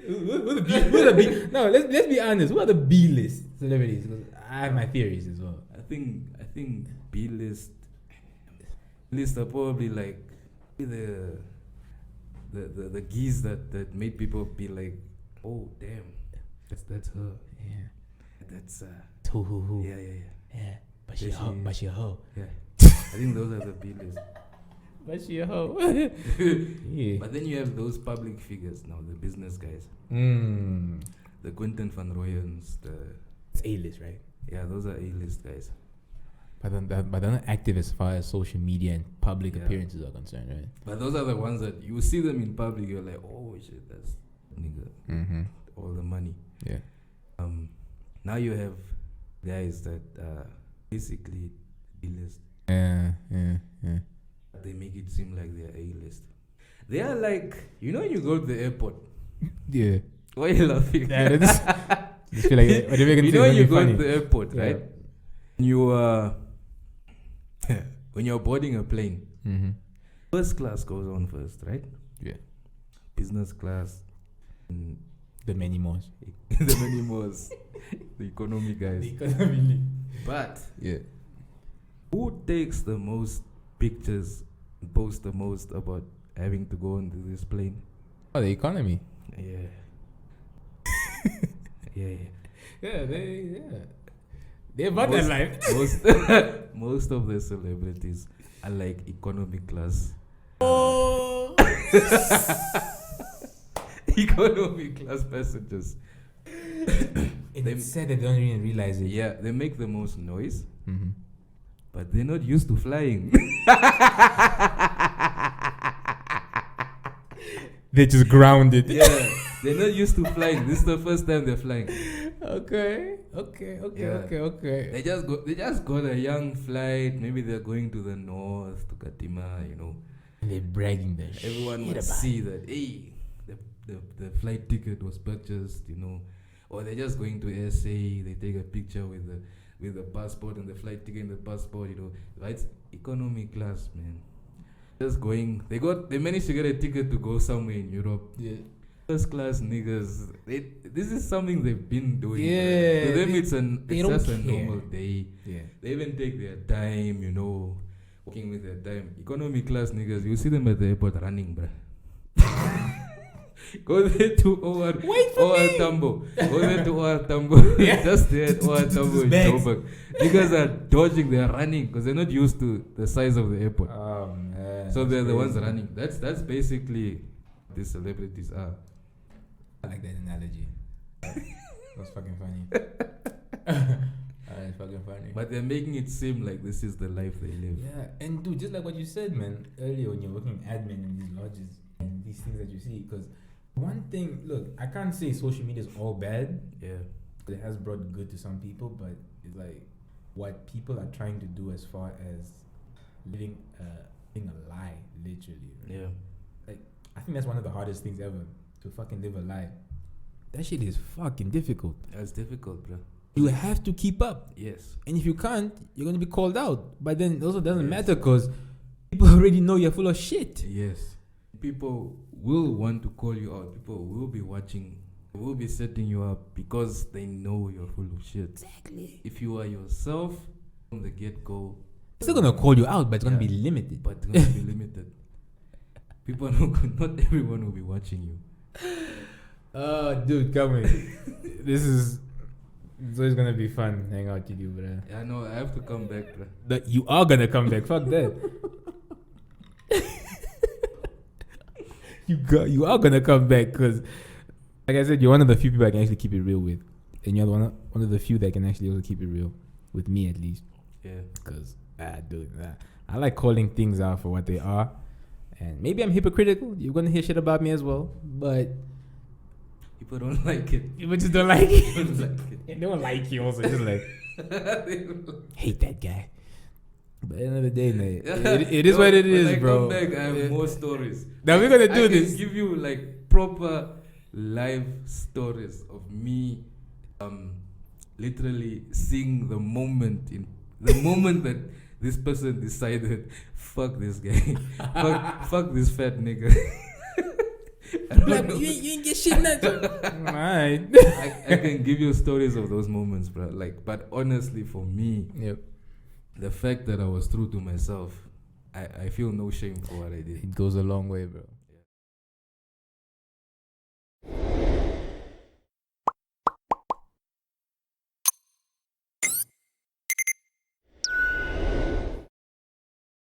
Who the B? No, let's be honest. Who are the B-list celebrities? Because I have my theories as well. I think B-list are probably like the geese that made people be like, oh damn, that's her. Yeah. That's who. Yeah. But she a hoe. Yeah. I think those are the B-list. But she a hoe. Yeah. But then you have those public figures now, the business guys. The Quentin van Rooyens, it's A-list, right? Yeah, those are A-list guys. But they're not active as far as social media and public appearances are concerned, right? But those are the ones that you see them in public, you're like, oh shit, that's nigga. All the money. Yeah. Now you have guys that basically B-list. Yeah. They make it seem like they're A-list. They are like, you go to the airport. Yeah. Why are you laughing? Yeah, just feel like you go to the airport, right? You when you're boarding a plane, first class goes on first, right? Yeah. Business class, the many more, the economy guys. But who takes the most pictures and posts the most about having to go onto this plane? Oh, the economy. Yeah. They're about that life. Most of the celebrities are like economy class. Oh. Economy class passengers. They said they don't even realize it. Yeah, they make the most noise, but they're not used to flying. They're just grounded. Yeah, they're not used to flying. This is the first time they're flying. Okay. They just got a young flight. Maybe they're going to the north, to Katima, And they're bragging that everyone would see that, hey, the flight ticket was purchased, Or they're just going to SA, they take a picture with the passport and the flight ticket and the passport, It's economy class, man. Just going, they managed to get a ticket to go somewhere in Europe. Yeah. First class niggas, this is something they've been doing. Yeah. To them, it's just a normal day. Yeah. They even take their time, walking with their time. Economy class niggas, you see them at the airport running, bruh. Go there to OR Tambo. Go there to OR Tambo. Just there at OR Tambo in Joburg. Niggas are dodging, they are running because they're not used to the size of the airport. Oh, man. So they're the ones running. That's basically what these celebrities are. I like that analogy. That's fucking funny. That's fucking funny. But they're making it seem like this is the life they live. Yeah, and dude, just like what you said, man, earlier when you're working admin in these lodges and these things that you see, because one thing, look, I can't say social media is all bad. Yeah. It has brought good to some people, but it's like what people are trying to do as far as living a lie, literally. Right? Yeah. Like, I think that's one of the hardest things ever, to fucking live a lie. That shit is fucking difficult. That's difficult, bro. You have to keep up. Yes. And if you can't, you're going to be called out. But then it also doesn't matter because people already know you're full of shit. Yes. People will want to call you out. People will be watching, will be setting you up because they know you're full of shit. Exactly. If you are yourself, from the get-go. Still gonna call you out, but it's gonna be limited. But it's gonna be limited. People, not everyone will be watching you. Oh, dude, Kamwi. This is. It's always gonna be fun hang out with you, bro. Yeah, no, I have to come back, bro. That you are gonna come back. Fuck that. You are gonna come back because, like I said, you're one of the few people I can actually keep it real with, and you're one of the few that can actually also keep it real with me at least. Yeah. Because dude, I like calling things out for what they are, and maybe I'm hypocritical. You're gonna hear shit about me as well, but. People don't like it. People just don't like it. Don't like it. They don't like you also. Just like hate that guy. But at the end of the day, mate, it is what it is, bro. When I come back, I have more stories. Now we're gonna do this. I can give you like proper live stories of me, literally seeing the moment that this person decided, fuck this guy, fuck this fat nigga. Like, you ain't get shit nothing. Alright. I can give you stories of those moments, bro. Like, but honestly, for me, the fact that I was true to myself, I feel no shame for what I did. It goes a long way, bro.